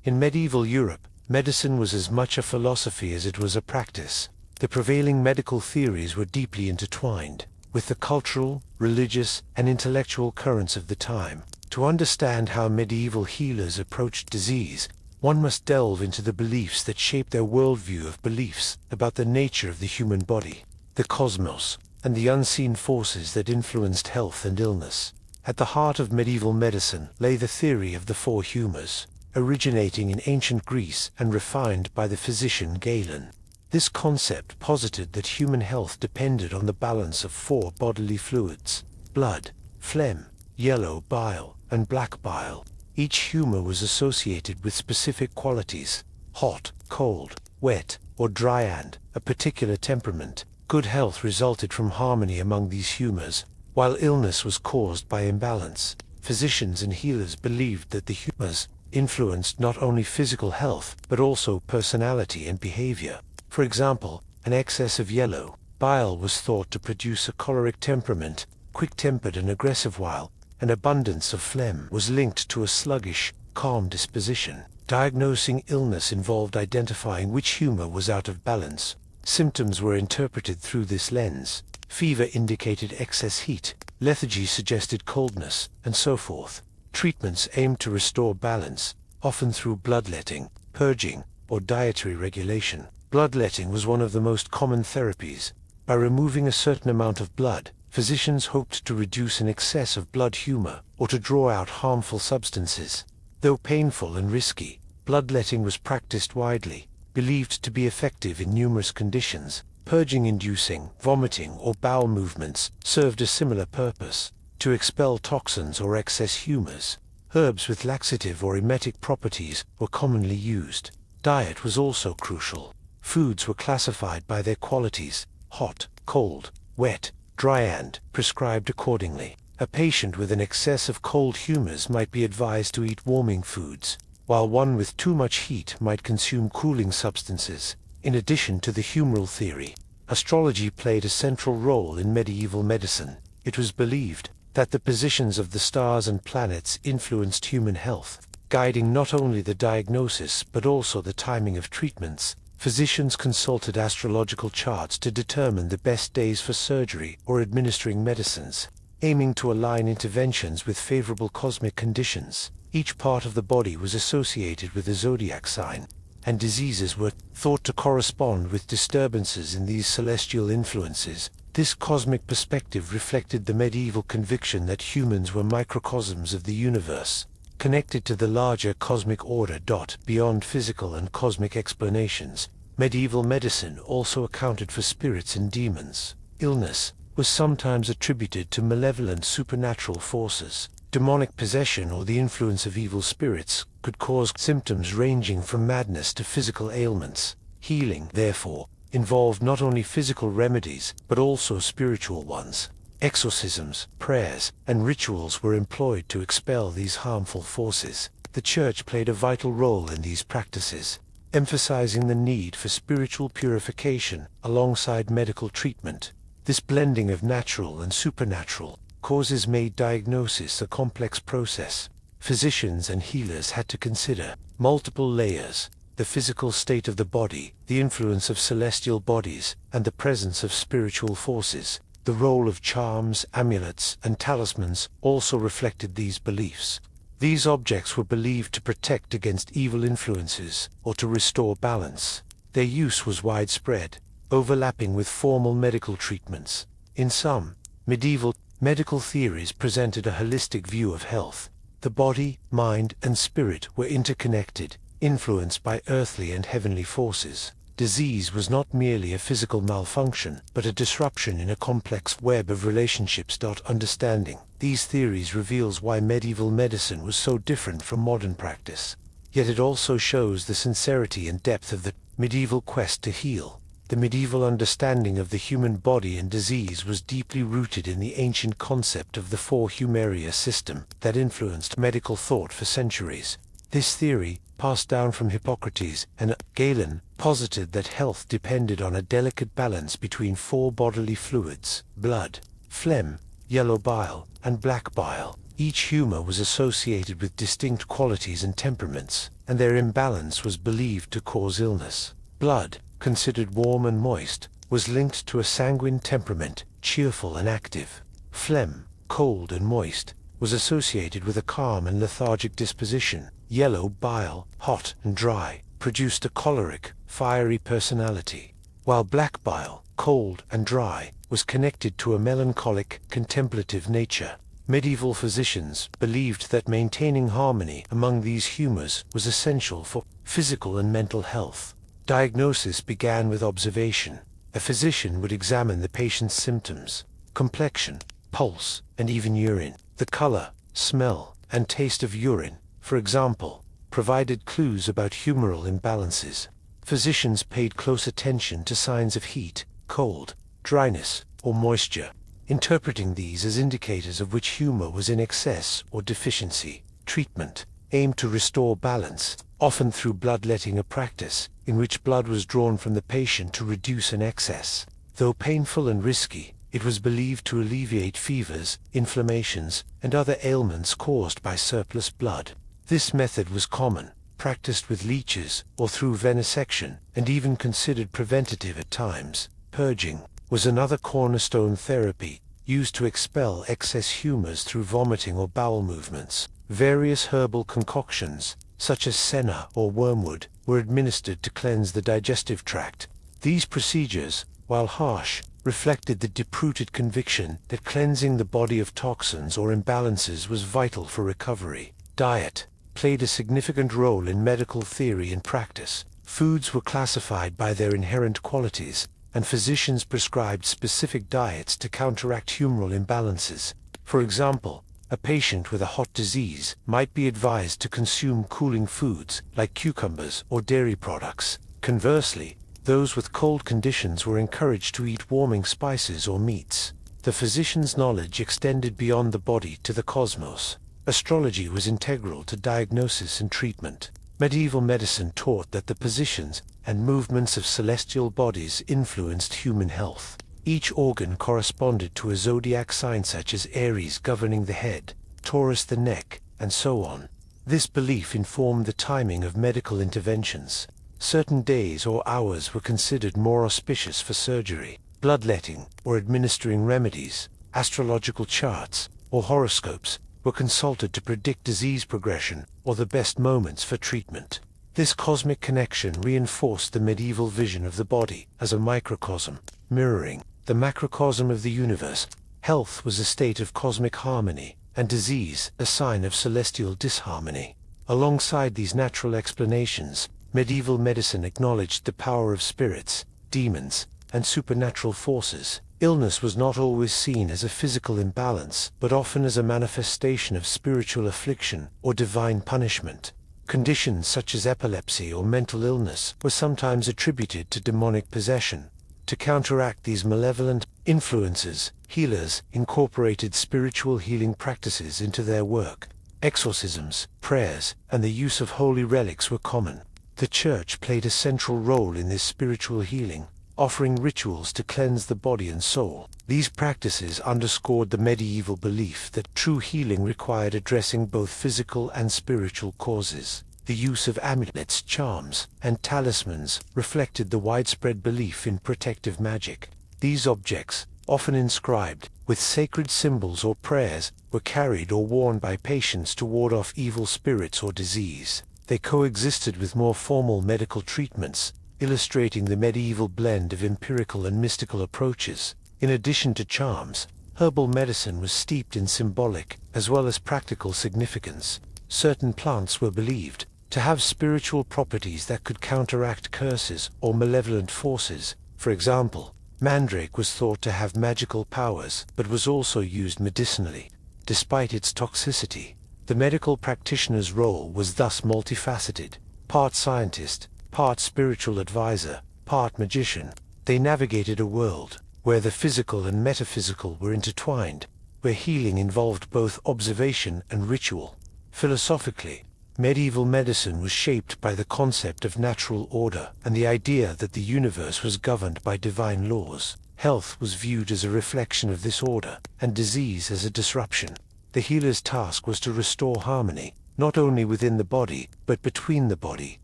In medieval Europe, medicine was as much a philosophy as it was a practice. The prevailing medical theories were deeply intertwined with the cultural, religious, and intellectual currents of the time. To understand how medieval healers approached disease, one must delve into the beliefs that shaped their worldview of beliefs about the nature of the human body, the cosmos, and the unseen forces that influenced health and illness. At the heart of medieval medicine lay the theory of the four humors, originating in ancient Greece and refined by the physician Galen. This concept posited that human health depended on the balance of four bodily fluids: blood, phlegm, yellow bile, and black bile. Each humor was associated with specific qualities: hot, cold, wet, or dry, and a particular temperament. Good health resulted from harmony among these humors, while illness was caused by imbalance. Physicians and healers believed that the humors influenced not only physical health, but also personality and behavior. For example, an excess of yellow bile was thought to produce a choleric temperament, quick-tempered and aggressive, while an abundance of phlegm was linked to a sluggish, calm disposition. Diagnosing illness involved identifying which humor was out of balance. Symptoms were interpreted through this lens. Fever indicated excess heat, lethargy suggested coldness, and so forth. Treatments aimed to restore balance, often through bloodletting, purging, or dietary regulation. Bloodletting was one of the most common therapies. By removing a certain amount of blood, physicians hoped to reduce an excess of blood humor or to draw out harmful substances. Though painful and risky, bloodletting was practiced widely, believed to be effective in numerous conditions. Purging-inducing, vomiting, or bowel movements served a similar purpose, to expel toxins or excess humors. Herbs with laxative or emetic properties were commonly used. Diet was also crucial. Foods were classified by their qualities: hot, cold, wet, dry, and prescribed accordingly. A patient with an excess of cold humors might be advised to eat warming foods, while one with too much heat might consume cooling substances. In addition to the humoral theory, astrology played a central role in medieval medicine. It was believed that the positions of the stars and planets influenced human health, guiding not only the diagnosis but also the timing of treatments. Physicians consulted astrological charts to determine the best days for surgery or administering medicines, aiming to align interventions with favorable cosmic conditions. Each part of the body was associated with a zodiac sign, and diseases were thought to correspond with disturbances in these celestial influences. This cosmic perspective reflected the medieval conviction that humans were microcosms of the universe, connected to the larger cosmic order. Beyond physical and cosmic explanations, medieval medicine also accounted for spirits and demons. Illness was sometimes attributed to malevolent supernatural forces. Demonic possession or the influence of evil spirits could cause symptoms ranging from madness to physical ailments. Healing, therefore, involved not only physical remedies but also spiritual ones. Exorcisms, prayers, and rituals were employed to expel these harmful forces. The Church played a vital role in these practices, emphasizing the need for spiritual purification alongside medical treatment. This blending of natural and supernatural causes made diagnosis a complex process. Physicians and healers had to consider multiple layers: the physical state of the body, the influence of celestial bodies, and the presence of spiritual forces. The role of charms, amulets, and talismans also reflected these beliefs. These objects were believed to protect against evil influences or to restore balance. Their use was widespread, overlapping with formal medical treatments. In some medieval medical theories presented a holistic view of health. The body, mind, and spirit were interconnected, influenced by earthly and heavenly forces. Disease was not merely a physical malfunction, but a disruption in a complex web of relationships. Understanding these theories reveals why medieval medicine was so different from modern practice. Yet it also shows the sincerity and depth of the medieval quest to heal. The medieval understanding of the human body and disease was deeply rooted in the ancient concept of the four humeria system that influenced medical thought for centuries. This theory, passed down from Hippocrates and Galen, posited that health depended on a delicate balance between four bodily fluids: blood, phlegm, yellow bile, and black bile. Each humor was associated with distinct qualities and temperaments, and their imbalance was believed to cause illness. Blood, considered warm and moist, was linked to a sanguine temperament, cheerful and active. Phlegm, cold and moist, was associated with a calm and lethargic disposition. Yellow bile, hot and dry, produced a choleric, fiery personality, while black bile, cold and dry, was connected to a melancholic, contemplative nature. Medieval physicians believed that maintaining harmony among these humors was essential for physical and mental health. Diagnosis began with observation. A physician would examine the patient's symptoms, complexion, pulse, and even urine. The color, smell, and taste of urine, for example, provided clues about humoral imbalances. Physicians paid close attention to signs of heat, cold, dryness, or moisture, interpreting these as indicators of which humor was in excess or deficiency. Treatment aimed to restore balance, often through bloodletting, a practice in which blood was drawn from the patient to reduce an excess. Though painful and risky, it was believed to alleviate fevers, inflammations, and other ailments caused by surplus blood. This method was common, practiced with leeches or through venesection, and even considered preventative at times. Purging was another cornerstone therapy, used to expel excess humors through vomiting or bowel movements. Various herbal concoctions, such as senna or wormwood, were administered to cleanse the digestive tract. These procedures, while harsh, reflected the deep-rooted conviction that cleansing the body of toxins or imbalances was vital for recovery. Diet played a significant role in medical theory and practice. Foods were classified by their inherent qualities, and physicians prescribed specific diets to counteract humoral imbalances. For example, A patient with a hot disease might be advised to consume cooling foods like cucumbers or dairy products. Conversely, those with cold conditions were encouraged to eat warming spices or meats. The physician's knowledge extended beyond the body to the cosmos. Astrology was integral to diagnosis and treatment. Medieval medicine taught that the positions and movements of celestial bodies influenced human health. Each organ corresponded to a zodiac sign, such as Aries governing the head, Taurus the neck, and so on. This belief informed the timing of medical interventions. Certain days or hours were considered more auspicious for surgery, bloodletting, or administering remedies. Astrological charts, or horoscopes, were consulted to predict disease progression or the best moments for treatment. This cosmic connection reinforced the medieval vision of the body as a microcosm, mirroring the macrocosm of the universe. Health was a state of cosmic harmony, and disease a sign of celestial disharmony. Alongside these natural explanations, medieval medicine acknowledged the power of spirits, demons, and supernatural forces. Illness was not always seen as a physical imbalance, but often as a manifestation of spiritual affliction or divine punishment. Conditions such as epilepsy or mental illness were sometimes attributed to demonic possession. To counteract these malevolent influences, healers incorporated spiritual healing practices into their work. Exorcisms, prayers, and the use of holy relics were common. The Church played a central role in this spiritual healing, offering rituals to cleanse the body and soul. These practices underscored the medieval belief that true healing required addressing both physical and spiritual causes. The use of amulets, charms, and talismans reflected the widespread belief in protective magic. These objects, often inscribed with sacred symbols or prayers, were carried or worn by patients to ward off evil spirits or disease. They coexisted with more formal medical treatments, illustrating the medieval blend of empirical and mystical approaches. In addition to charms, herbal medicine was steeped in symbolic as well as practical significance. Certain plants were believed to have spiritual properties that could counteract curses or malevolent forces. For example, mandrake was thought to have magical powers, but was also used medicinally. Despite its toxicity, the medical practitioner's role was thus multifaceted. Part scientist, part spiritual advisor, part magician. They navigated a world where the physical and metaphysical were intertwined, where healing involved both observation and ritual. Philosophically, medieval medicine was shaped by the concept of natural order and the idea that the universe was governed by divine laws. Health was viewed as a reflection of this order, and disease as a disruption. The healer's task was to restore harmony, not only within the body, but between the body,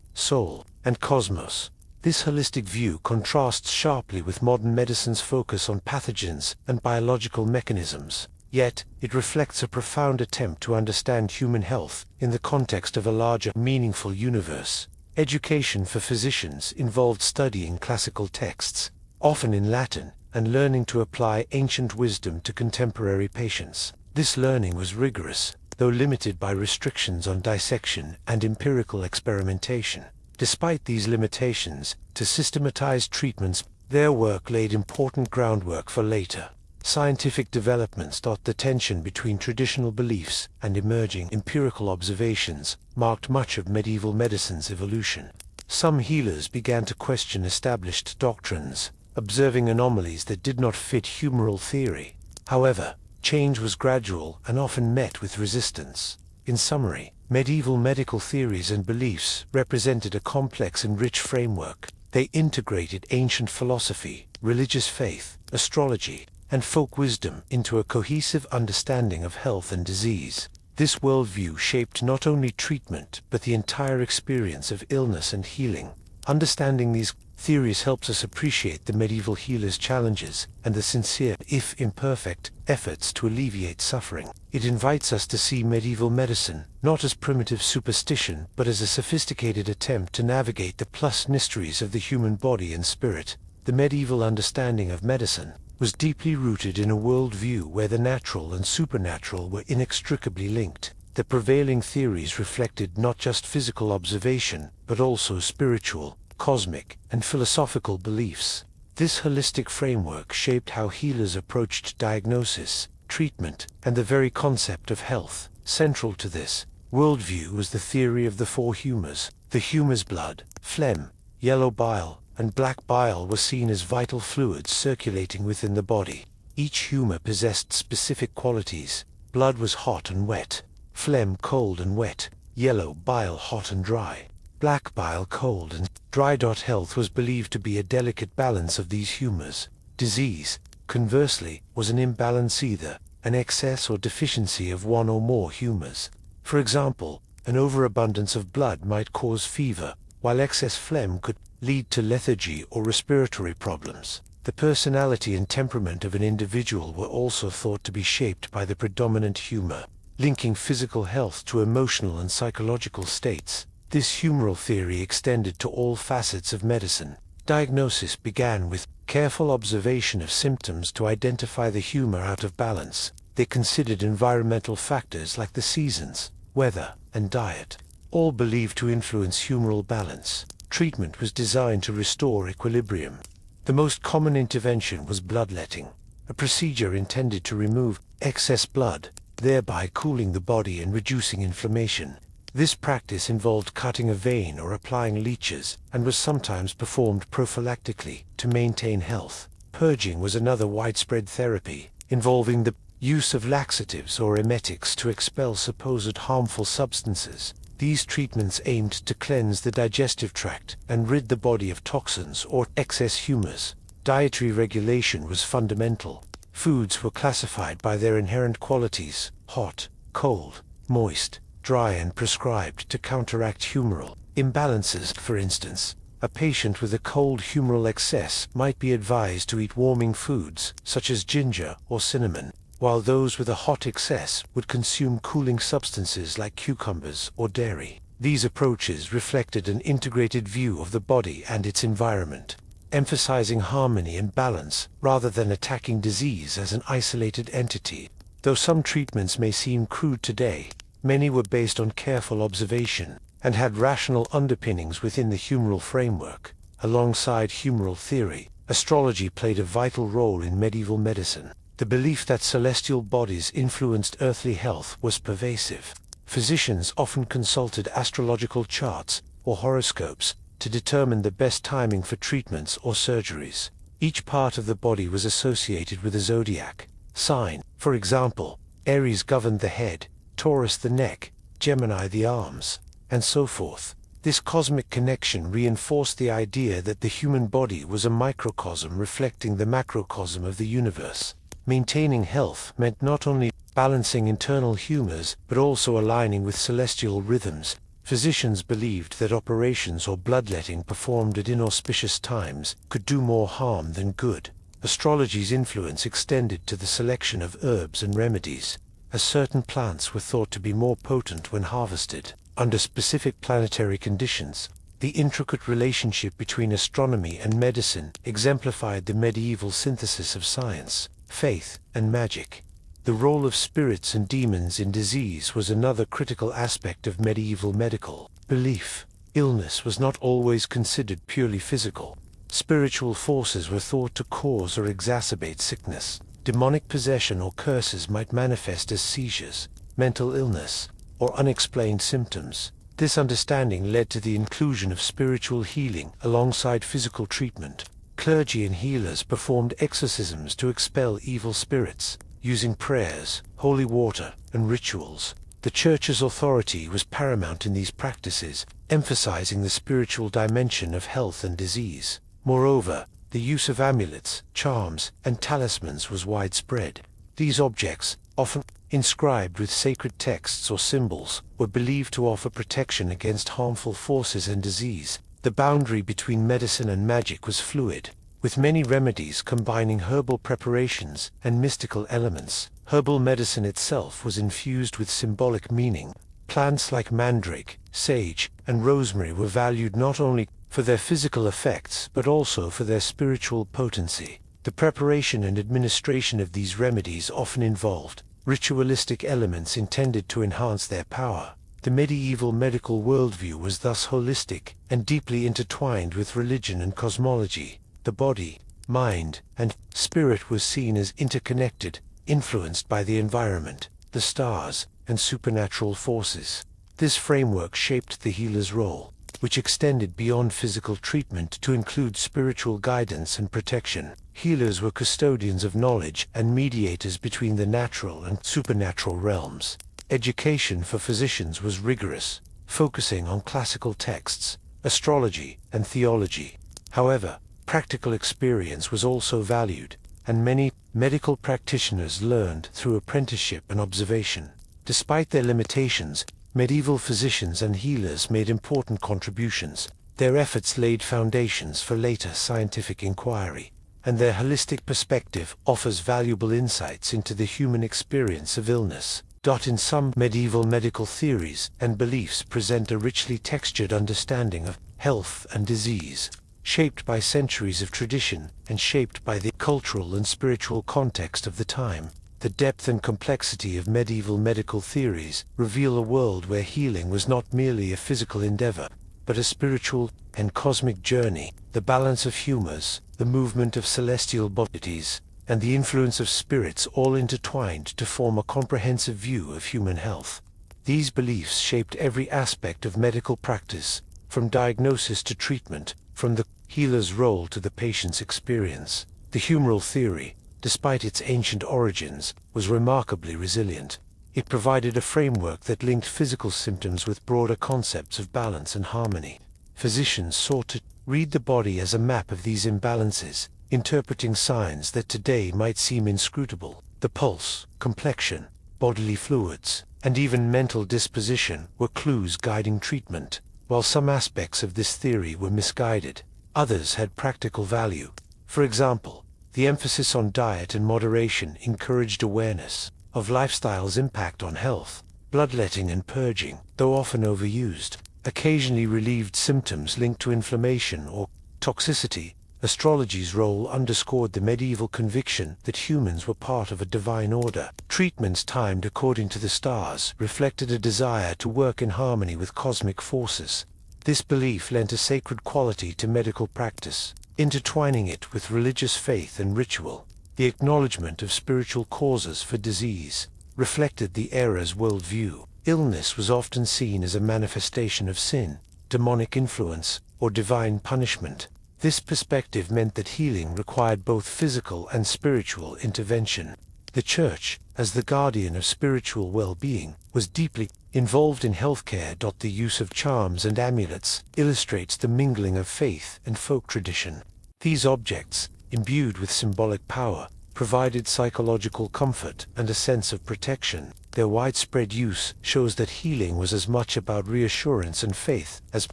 soul, and cosmos. This holistic view contrasts sharply with modern medicine's focus on pathogens and biological mechanisms. Yet, it reflects a profound attempt to understand human health in the context of a larger, meaningful universe. Education for physicians involved studying classical texts, often in Latin, and learning to apply ancient wisdom to contemporary patients. This learning was rigorous, though limited by restrictions on dissection and empirical experimentation. Despite these limitations, to systematize treatments, their work laid important groundwork for later scientific developments. The tension between traditional beliefs and emerging empirical observations marked much of medieval medicine's evolution. Some healers began to question established doctrines, observing anomalies that did not fit humoral theory. However, change was gradual and often met with resistance. In summary, medieval medical theories and beliefs represented a complex and rich framework. They integrated ancient philosophy, religious faith, astrology, and folk wisdom into a cohesive understanding of health and disease. This worldview shaped not only treatment but the entire experience of illness and healing. Understanding these theories helps us appreciate the medieval healers' challenges and the sincere, if imperfect, efforts to alleviate suffering. It invites us to see medieval medicine not as primitive superstition but as a sophisticated attempt to navigate the mysteries of the human body and spirit. The medieval understanding of medicine was deeply rooted in a worldview where the natural and supernatural were inextricably linked. The prevailing theories reflected not just physical observation, but also spiritual, cosmic, and philosophical beliefs. This holistic framework shaped how healers approached diagnosis, treatment, and the very concept of health. Central to this worldview was the theory of the four humours. The humours blood, phlegm, yellow bile, and black bile were seen as vital fluids circulating within the body. Each humour possessed specific qualities. Blood was hot and wet, phlegm cold and wet, yellow bile hot and dry, black bile cold and dry. Health was believed to be a delicate balance of these humours. Disease, conversely, was an imbalance, either an excess or deficiency of one or more humours. For example, an overabundance of blood might cause fever, while excess phlegm could lead to lethargy or respiratory problems. The personality and temperament of an individual were also thought to be shaped by the predominant humour, linking physical health to emotional and psychological states. This humoral theory extended to all facets of medicine. Diagnosis began with careful observation of symptoms to identify the humour out of balance. They considered environmental factors like the seasons, weather, and diet, all believed to influence humoral balance. Treatment was designed to restore equilibrium. The most common intervention was bloodletting, a procedure intended to remove excess blood, thereby cooling the body and reducing inflammation. This practice involved cutting a vein or applying leeches, and was sometimes performed prophylactically to maintain health. Purging was another widespread therapy, involving the use of laxatives or emetics to expel supposed harmful substances. These treatments aimed to cleanse the digestive tract and rid the body of toxins or excess humours. Dietary regulation was fundamental. Foods were classified by their inherent qualities: hot, cold, moist, dry, and prescribed to counteract humoral imbalances. For instance, a patient with a cold humoral excess might be advised to eat warming foods, such as ginger or cinnamon, while those with a hot excess would consume cooling substances like cucumbers or dairy. These approaches reflected an integrated view of the body and its environment, emphasizing harmony and balance rather than attacking disease as an isolated entity. Though some treatments may seem crude today, many were based on careful observation and had rational underpinnings within the humoral framework. Alongside humoral theory, astrology played a vital role in medieval medicine. The belief that celestial bodies influenced earthly health was pervasive. Physicians often consulted astrological charts or horoscopes to determine the best timing for treatments or surgeries. Each part of the body was associated with a zodiac sign. For example, Aries governed the head, Taurus the neck, Gemini the arms, and so forth. This cosmic connection reinforced the idea that the human body was a microcosm reflecting the macrocosm of the universe. Maintaining health meant not only balancing internal humours, but also aligning with celestial rhythms. Physicians believed that operations or bloodletting performed at inauspicious times could do more harm than good. Astrology's influence extended to the selection of herbs and remedies, as certain plants were thought to be more potent when harvested under specific planetary conditions. The intricate relationship between astronomy and medicine exemplified the medieval synthesis of science, faith, and magic. The role of spirits and demons in disease was another critical aspect of medieval medical belief. Illness was not always considered purely physical. Spiritual forces were thought to cause or exacerbate sickness. Demonic possession or curses might manifest as seizures, mental illness, or unexplained symptoms. This understanding led to the inclusion of spiritual healing alongside physical treatment. Clergy and healers performed exorcisms to expel evil spirits, using prayers, holy water, and rituals. The Church's authority was paramount in these practices, emphasizing the spiritual dimension of health and disease. Moreover, the use of amulets, charms, and talismans was widespread. These objects, often inscribed with sacred texts or symbols, were believed to offer protection against harmful forces and disease. The boundary between medicine and magic was fluid, with many remedies combining herbal preparations and mystical elements. Herbal medicine itself was infused with symbolic meaning. Plants like mandrake, sage, and rosemary were valued not only for their physical effects but also for their spiritual potency. The preparation and administration of these remedies often involved ritualistic elements intended to enhance their power. The medieval medical worldview was thus holistic and deeply intertwined with religion and cosmology. The body, mind, and spirit was seen as interconnected, influenced by the environment, the stars, and supernatural forces. This framework shaped the healer's role, which extended beyond physical treatment to include spiritual guidance and protection. Healers were custodians of knowledge and mediators between the natural and supernatural realms. Education for physicians was rigorous, focusing on classical texts, astrology, and theology. However, practical experience was also valued, and many medical practitioners learned through apprenticeship and observation. Despite their limitations, medieval physicians and healers made important contributions. Their efforts laid foundations for later scientific inquiry, and their holistic perspective offers valuable insights into the human experience of illness. In some medieval medical theories and beliefs present a richly textured understanding of health and disease, shaped by centuries of tradition and shaped by the cultural and spiritual context of the time. The depth and complexity of medieval medical theories reveal a world where healing was not merely a physical endeavor, but a spiritual and cosmic journey. The balance of humors, the movement of celestial bodies, and the influence of spirits all intertwined to form a comprehensive view of human health. These beliefs shaped every aspect of medical practice, from diagnosis to treatment, from the healer's role to the patient's experience. The humoral theory, despite its ancient origins, was remarkably resilient. It provided a framework that linked physical symptoms with broader concepts of balance and harmony. Physicians sought to read the body as a map of these imbalances, interpreting signs that today might seem inscrutable. The pulse, complexion, bodily fluids, and even mental disposition were clues guiding treatment. While some aspects of this theory were misguided, others had practical value. For example, the emphasis on diet and moderation encouraged awareness of lifestyle's impact on health. Bloodletting and purging, though often overused, occasionally relieved symptoms linked to inflammation or toxicity. Astrology's role underscored the medieval conviction that humans were part of a divine order. Treatments timed according to the stars reflected a desire to work in harmony with cosmic forces. This belief lent a sacred quality to medical practice, intertwining it with religious faith and ritual. The acknowledgement of spiritual causes for disease reflected the era's worldview. Illness was often seen as a manifestation of sin, demonic influence, or divine punishment. This perspective meant that healing required both physical and spiritual intervention. The Church, as the guardian of spiritual well-being, was deeply involved in healthcare. The use of charms and amulets illustrates the mingling of faith and folk tradition. These objects, imbued with symbolic power, provided psychological comfort and a sense of protection. Their widespread use shows that healing was as much about reassurance and faith as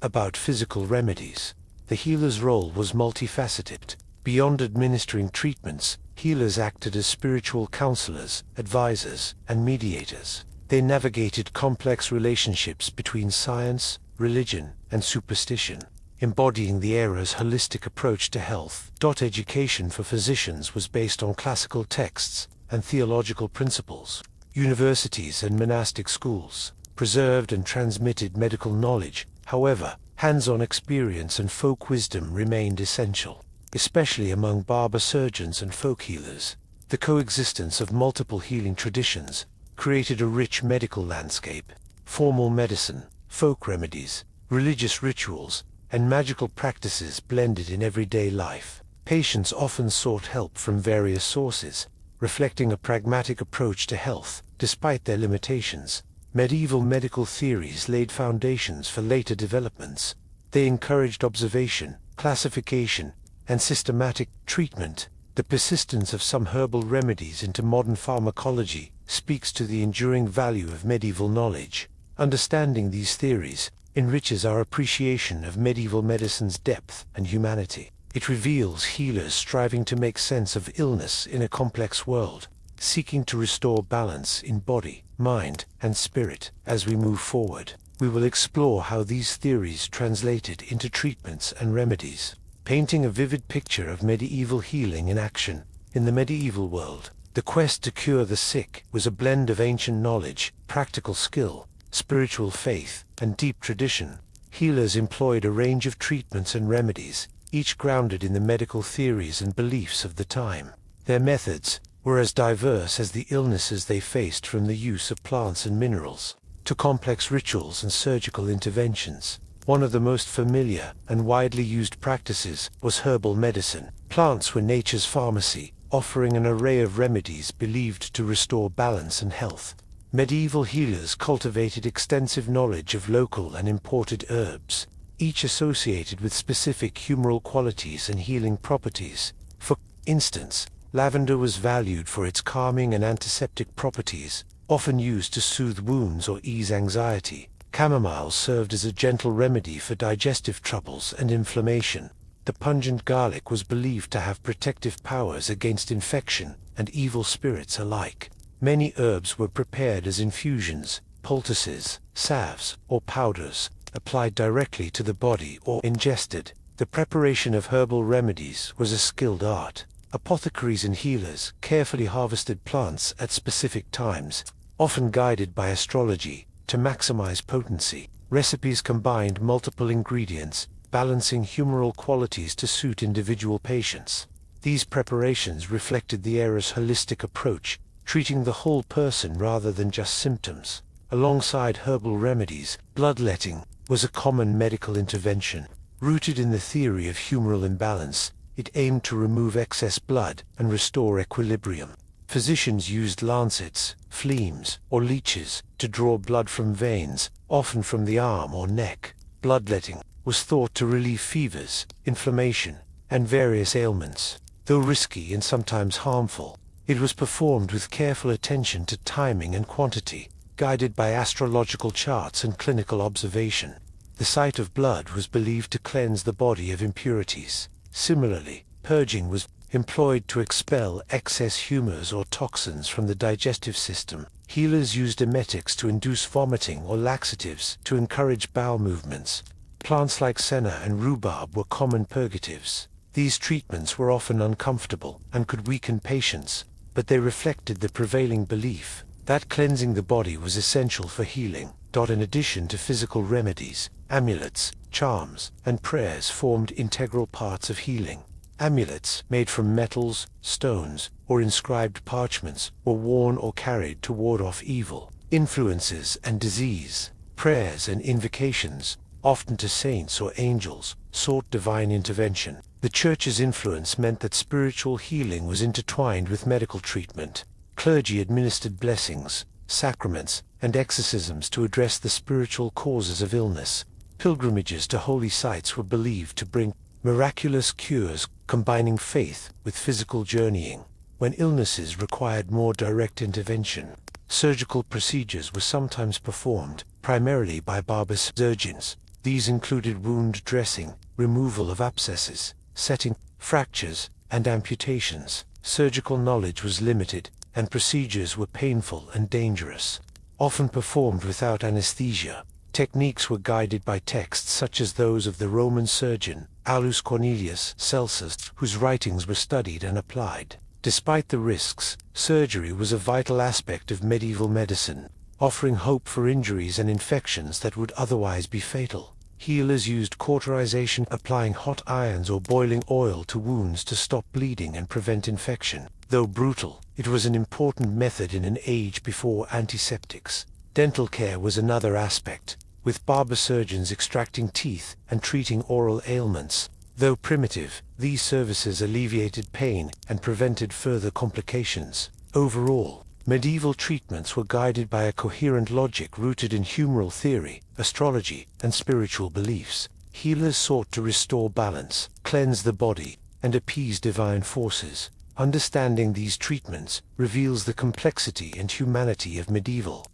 about physical remedies. The healer's role was multifaceted. Beyond administering treatments, healers acted as spiritual counselors, advisors, and mediators. They navigated complex relationships between science, religion, and superstition, embodying the era's holistic approach to health. Education for physicians was based on classical texts and theological principles. Universities and monastic schools preserved and transmitted medical knowledge. However, hands-on experience and folk wisdom remained essential, especially among barber surgeons and folk healers. The coexistence of multiple healing traditions created a rich medical landscape. Formal medicine, folk remedies, religious rituals, and magical practices blended in everyday life. Patients often sought help from various sources, reflecting a pragmatic approach to health, despite their limitations. Medieval medical theories laid foundations for later developments. They encouraged observation, classification, and systematic treatment. The persistence of some herbal remedies into modern pharmacology speaks to the enduring value of medieval knowledge. Understanding these theories enriches our appreciation of medieval medicine's depth and humanity. It reveals healers striving to make sense of illness in a complex world, seeking to restore balance in body, mind, and spirit. As we move forward, we will explore how these theories translated into treatments and remedies, painting a vivid picture of medieval healing in action. In the medieval world, the quest to cure the sick was a blend of ancient knowledge, practical skill, spiritual faith, and deep tradition. Healers employed a range of treatments and remedies, each grounded in the medical theories and beliefs of the time. Their methods were as diverse as the illnesses they faced, from the use of plants and minerals to complex rituals and surgical interventions. One of the most familiar and widely used practices was herbal medicine. Plants were nature's pharmacy, offering an array of remedies believed to restore balance and health. Medieval healers cultivated extensive knowledge of local and imported herbs, each associated with specific humoral qualities and healing properties. For instance, lavender was valued for its calming and antiseptic properties, often used to soothe wounds or ease anxiety. Chamomile served as a gentle remedy for digestive troubles and inflammation. The pungent garlic was believed to have protective powers against infection and evil spirits alike. Many herbs were prepared as infusions, poultices, salves, or powders, applied directly to the body or ingested. The preparation of herbal remedies was a skilled art. Apothecaries and healers carefully harvested plants at specific times, often guided by astrology, to maximize potency. Recipes combined multiple ingredients, balancing humoral qualities to suit individual patients. These preparations reflected the era's holistic approach, treating the whole person rather than just symptoms. Alongside herbal remedies, bloodletting was a common medical intervention. Rooted in the theory of humoral imbalance, it aimed to remove excess blood and restore equilibrium. Physicians used lancets, fleams, or leeches to draw blood from veins, often from the arm or neck. Bloodletting was thought to relieve fevers, inflammation, and various ailments. Though risky and sometimes harmful, it was performed with careful attention to timing and quantity, guided by astrological charts and clinical observation. The sight of blood was believed to cleanse the body of impurities. Similarly, purging was employed to expel excess humors or toxins from the digestive system. Healers used emetics to induce vomiting or laxatives to encourage bowel movements. Plants like senna and rhubarb were common purgatives. These treatments were often uncomfortable and could weaken patients, but they reflected the prevailing belief that cleansing the body was essential for healing. In addition to physical remedies, amulets, charms, and prayers formed integral parts of healing. Amulets, made from metals, stones, or inscribed parchments, were worn or carried to ward off evil influences and disease. Prayers and invocations, often to saints or angels, sought divine intervention. The Church's influence meant that spiritual healing was intertwined with medical treatment. Clergy administered blessings, sacraments, and exorcisms to address the spiritual causes of illness. Pilgrimages to holy sites were believed to bring miraculous cures, combining faith with physical journeying. When illnesses required more direct intervention, surgical procedures were sometimes performed, primarily by barber surgeons. These included wound dressing, removal of abscesses, setting, fractures, and amputations. Surgical knowledge was limited, and procedures were painful and dangerous, often performed without anesthesia. Techniques were guided by texts such as those of the Roman surgeon, Aulus Cornelius Celsus, whose writings were studied and applied. Despite the risks, surgery was a vital aspect of medieval medicine, offering hope for injuries and infections that would otherwise be fatal. Healers used cauterization, applying hot irons or boiling oil to wounds to stop bleeding and prevent infection. Though brutal, it was an important method in an age before antiseptics. Dental care was another aspect, with barber surgeons extracting teeth and treating oral ailments. Though primitive, these services alleviated pain and prevented further complications. Overall, medieval treatments were guided by a coherent logic rooted in humoral theory, astrology, and spiritual beliefs. Healers sought to restore balance, cleanse the body, and appease divine forces. Understanding these treatments reveals the complexity and humanity of medieval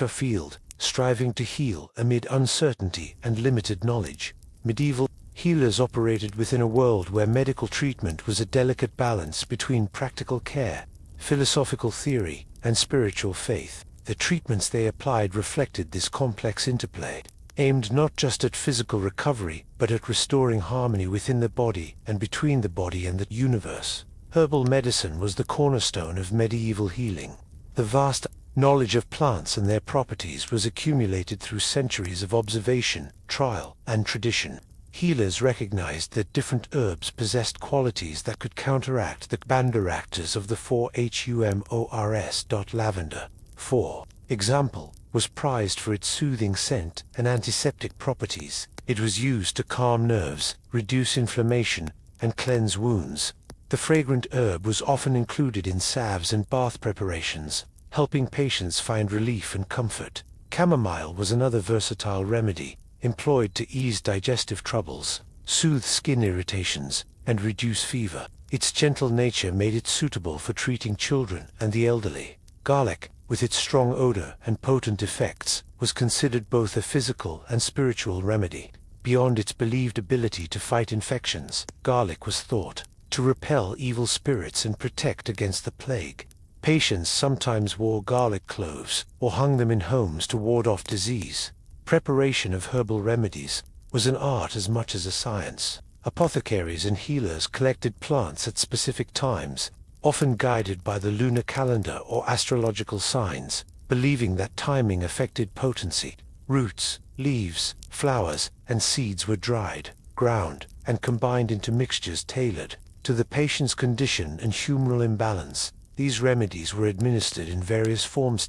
field, striving to heal amid uncertainty and limited knowledge. Medieval healers operated within a world where medical treatment was a delicate balance between practical care, philosophical theory, and spiritual faith. The treatments they applied reflected this complex interplay, aimed not just at physical recovery, but at restoring harmony within the body and between the body and the universe. Herbal medicine was the cornerstone of medieval healing. The vast knowledge of plants and their properties was accumulated through centuries of observation, trial, and tradition. Healers recognized that different herbs possessed qualities that could counteract the banderactors of the 4-HUMORS. Lavender, for example, was prized for its soothing scent and antiseptic properties. It was used to calm nerves, reduce inflammation, and cleanse wounds. The fragrant herb was often included in salves and bath preparations, helping patients find relief and comfort. Chamomile was another versatile remedy, employed to ease digestive troubles, soothe skin irritations, and reduce fever. Its gentle nature made it suitable for treating children and the elderly. Garlic, with its strong odor and potent effects, was considered both a physical and spiritual remedy. Beyond its believed ability to fight infections, garlic was thought to repel evil spirits and protect against the plague. Patients sometimes wore garlic cloves or hung them in homes to ward off disease. Preparation of herbal remedies was an art as much as a science. Apothecaries and healers collected plants at specific times, often guided by the lunar calendar or astrological signs, believing that timing affected potency. Roots, leaves, flowers, and seeds were dried, ground, and combined into mixtures tailored to the patient's condition and humoral imbalance. These remedies were administered in various forms: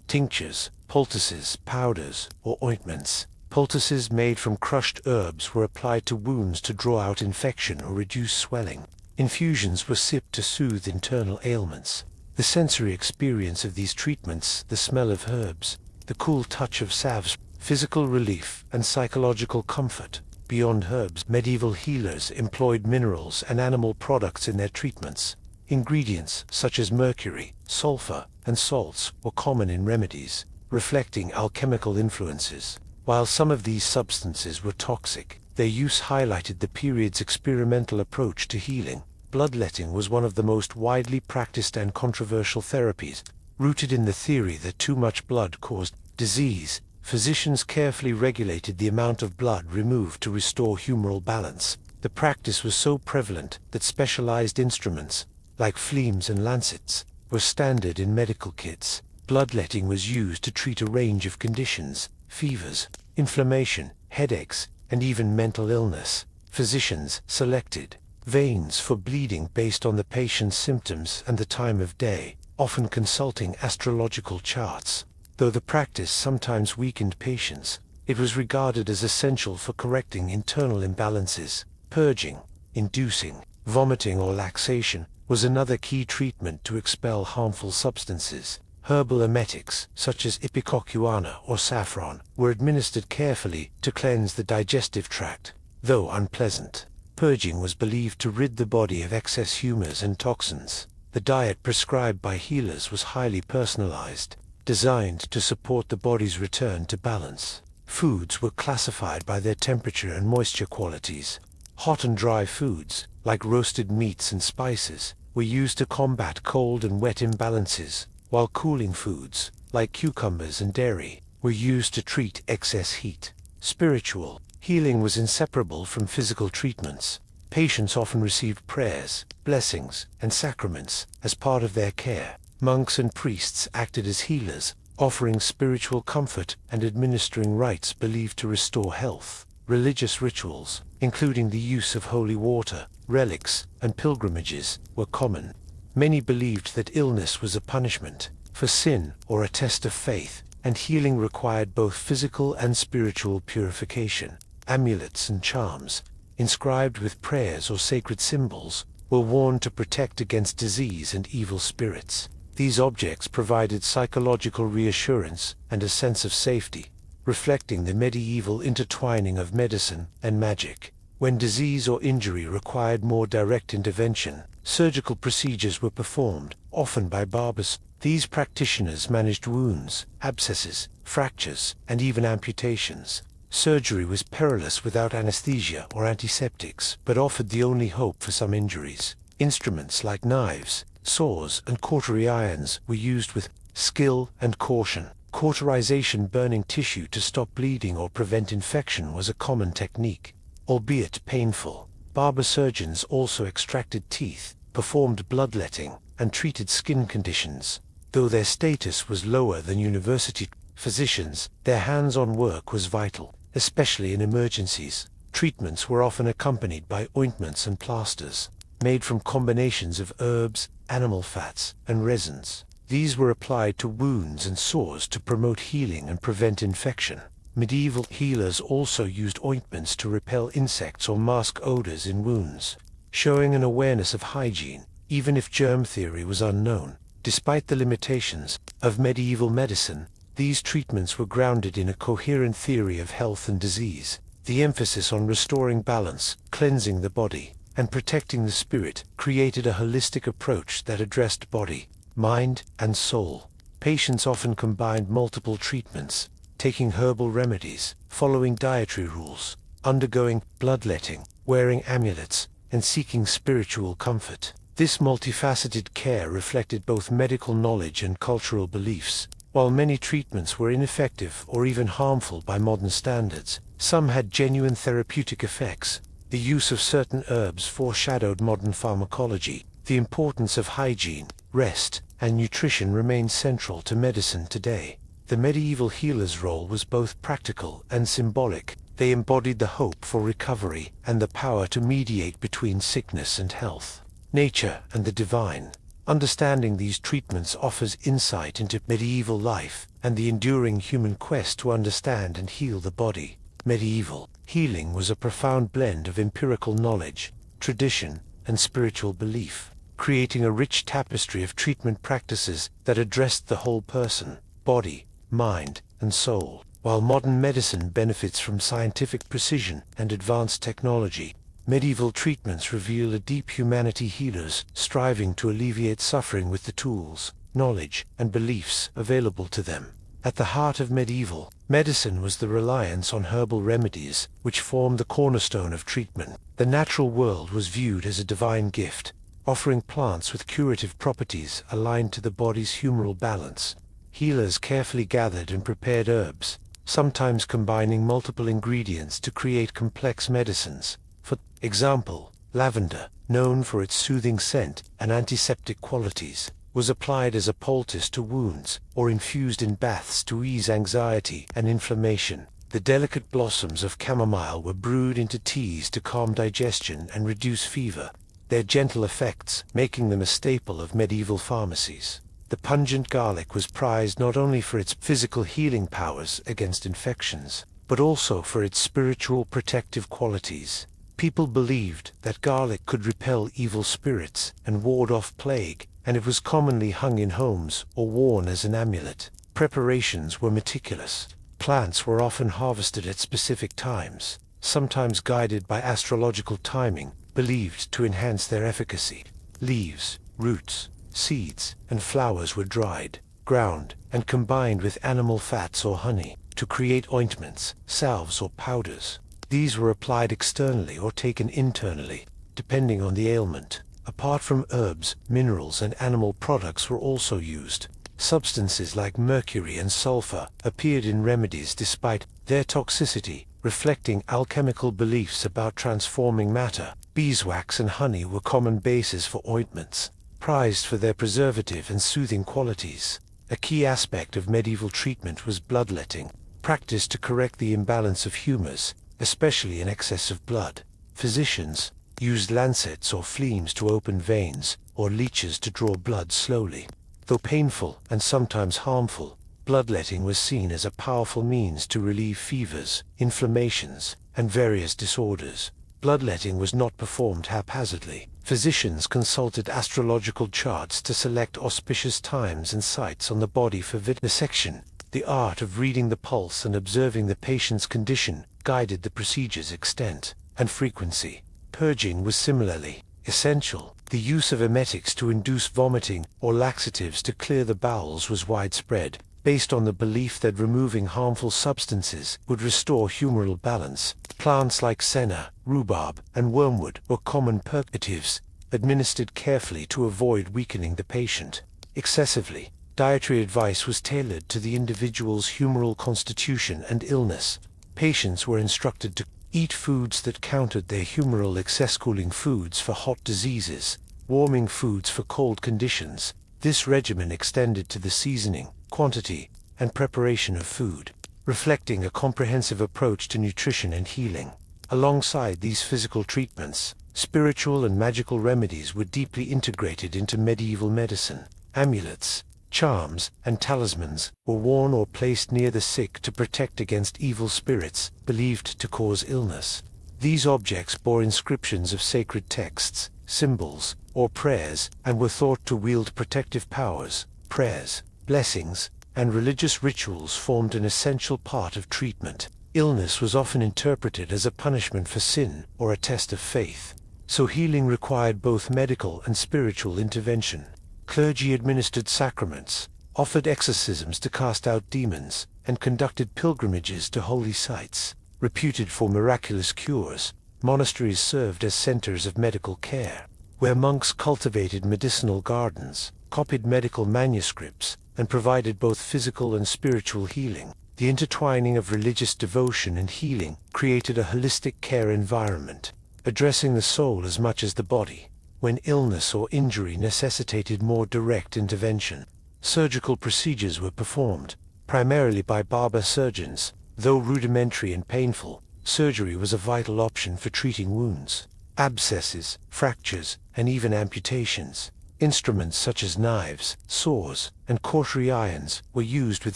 tinctures, poultices, powders, or ointments. Poultices made from crushed herbs were applied to wounds to draw out infection or reduce swelling. Infusions were sipped to soothe internal ailments. The sensory experience of these treatments, the smell of herbs, the cool touch of salves, physical relief and psychological comfort. Beyond herbs, medieval healers employed minerals and animal products in their treatments. Ingredients such as mercury, sulfur, and salts were common in remedies, reflecting alchemical influences. While some of these substances were toxic, their use highlighted the period's experimental approach to healing. Bloodletting was one of the most widely practiced and controversial therapies, rooted in the theory that too much blood caused disease. Physicians carefully regulated the amount of blood removed to restore humoral balance. The practice was so prevalent that specialized instruments, like phlemes and lancets, were standard in medical kits. Bloodletting was used to treat a range of conditions: fevers, inflammation, headaches, and even mental illness. Physicians selected veins for bleeding based on the patient's symptoms and the time of day, often consulting astrological charts. Though the practice sometimes weakened patients, it was regarded as essential for correcting internal imbalances. Purging, inducing, vomiting or laxation was another key treatment to expel harmful substances. Herbal emetics, such as ipecacuanha or saffron, were administered carefully to cleanse the digestive tract. Though unpleasant, purging was believed to rid the body of excess humors and toxins. The diet prescribed by healers was highly personalized, designed to support the body's return to balance. Foods were classified by their temperature and moisture qualities. Hot and dry foods, like roasted meats and spices, were used to combat cold and wet imbalances, while cooling foods, like cucumbers and dairy, were used to treat excess heat. Spiritual healing was inseparable from physical treatments. Patients often received prayers, blessings, and sacraments as part of their care. Monks and priests acted as healers, offering spiritual comfort and administering rites believed to restore health. Religious rituals, including the use of holy water, relics, and pilgrimages, were common. Many believed that illness was a punishment for sin or a test of faith, and healing required both physical and spiritual purification. Amulets and charms, inscribed with prayers or sacred symbols, were worn to protect against disease and evil spirits. These objects provided psychological reassurance and a sense of safety, reflecting the medieval intertwining of medicine and magic. When disease or injury required more direct intervention, surgical procedures were performed, often by barbers. These practitioners managed wounds, abscesses, fractures, and even amputations. Surgery was perilous without anesthesia or antiseptics, but offered the only hope for some injuries. Instruments like knives, saws, and cautery irons were used with skill and caution. Cauterization, burning tissue to stop bleeding or prevent infection, was a common technique, albeit painful. Barber surgeons also extracted teeth, performed bloodletting, and treated skin conditions. Though their status was lower than university physicians, their hands-on work was vital, especially in emergencies. Treatments were often accompanied by ointments and plasters, made from combinations of herbs, animal fats, and resins. These were applied to wounds and sores to promote healing and prevent infection. Medieval healers also used ointments to repel insects or mask odors in wounds, showing an awareness of hygiene, even if germ theory was unknown. Despite the limitations of medieval medicine, these treatments were grounded in a coherent theory of health and disease. The emphasis on restoring balance, cleansing the body, and protecting the spirit created a holistic approach that addressed body, mind, and soul. Patients often combined multiple treatments, taking herbal remedies, following dietary rules, undergoing bloodletting, wearing amulets, and seeking spiritual comfort. This multifaceted care reflected both medical knowledge and cultural beliefs. While many treatments were ineffective or even harmful by modern standards, some had genuine therapeutic effects. The use of certain herbs foreshadowed modern pharmacology. The importance of hygiene, rest, and nutrition remains central to medicine today. The medieval healer's role was both practical and symbolic. They embodied the hope for recovery and the power to mediate between sickness and health, nature and the divine. Understanding these treatments offers insight into medieval life and the enduring human quest to understand and heal the body. Medieval healing was a profound blend of empirical knowledge, tradition, and spiritual belief, creating a rich tapestry of treatment practices that addressed the whole person, body, mind, and soul. While modern medicine benefits from scientific precision and advanced technology, medieval treatments reveal a deep humanity, healers striving to alleviate suffering with the tools, knowledge, and beliefs available to them. At the heart of medieval medicine was the reliance on herbal remedies, which formed the cornerstone of treatment. The natural world was viewed as a divine gift, offering plants with curative properties aligned to the body's humoral balance. Healers carefully gathered and prepared herbs, sometimes combining multiple ingredients to create complex medicines. For example, lavender, known for its soothing scent and antiseptic qualities, was applied as a poultice to wounds, or infused in baths to ease anxiety and inflammation. The delicate blossoms of chamomile were brewed into teas to calm digestion and reduce fever, their gentle effects making them a staple of medieval pharmacies. The pungent garlic was prized not only for its physical healing powers against infections, but also for its spiritual protective qualities. People believed that garlic could repel evil spirits and ward off plague, and it was commonly hung in homes or worn as an amulet. Preparations were meticulous. Plants were often harvested at specific times, sometimes guided by astrological timing, believed to enhance their efficacy. Leaves, roots, seeds, and flowers were dried, ground, and combined with animal fats or honey to create ointments, salves, or powders. These were applied externally or taken internally, depending on the ailment. Apart from herbs, minerals and animal products were also used. Substances like mercury and sulfur appeared in remedies despite their toxicity, reflecting alchemical beliefs about transforming matter. Beeswax and honey were common bases for ointments, prized for their preservative and soothing qualities. A key aspect of medieval treatment was bloodletting, practiced to correct the imbalance of humors, especially in excess of blood. Physicians used lancets or fleams to open veins, or leeches to draw blood slowly. Though painful and sometimes harmful, bloodletting was seen as a powerful means to relieve fevers, inflammations, and various disorders. Bloodletting was not performed haphazardly. Physicians consulted astrological charts to select auspicious times and sites on the body for vivisection. The art of reading the pulse and observing the patient's condition guided the procedure's extent and frequency. Purging was similarly essential. The use of emetics to induce vomiting or laxatives to clear the bowels was widespread, based on the belief that removing harmful substances would restore humoral balance. Plants like senna, rhubarb, and wormwood were common purgatives, administered carefully to avoid weakening the patient excessively. Dietary advice was tailored to the individual's humoral constitution and illness. Patients were instructed to eat foods that countered their humoral excess, cooling foods for hot diseases, warming foods for cold conditions. This regimen extended to the seasoning, quantity, and preparation of food, reflecting a comprehensive approach to nutrition and healing. Alongside these physical treatments, spiritual and magical remedies were deeply integrated into medieval medicine. Amulets, charms, and talismans were worn or placed near the sick to protect against evil spirits believed to cause illness. These objects bore inscriptions of sacred texts, symbols, or prayers, and were thought to wield protective powers. Prayers, blessings, and religious rituals formed an essential part of treatment. Illness was often interpreted as a punishment for sin or a test of faith, so healing required both medical and spiritual intervention. Clergy administered sacraments, offered exorcisms to cast out demons, and conducted pilgrimages to holy sites. Reputed for miraculous cures, monasteries served as centers of medical care, where monks cultivated medicinal gardens, copied medical manuscripts, and provided both physical and spiritual healing. The intertwining of religious devotion and healing created a holistic care environment, addressing the soul as much as the body. When illness or injury necessitated more direct intervention, surgical procedures were performed, primarily by barber surgeons. Though rudimentary and painful, surgery was a vital option for treating wounds, abscesses, fractures, and even amputations. Instruments such as knives, saws, and cautery irons were used with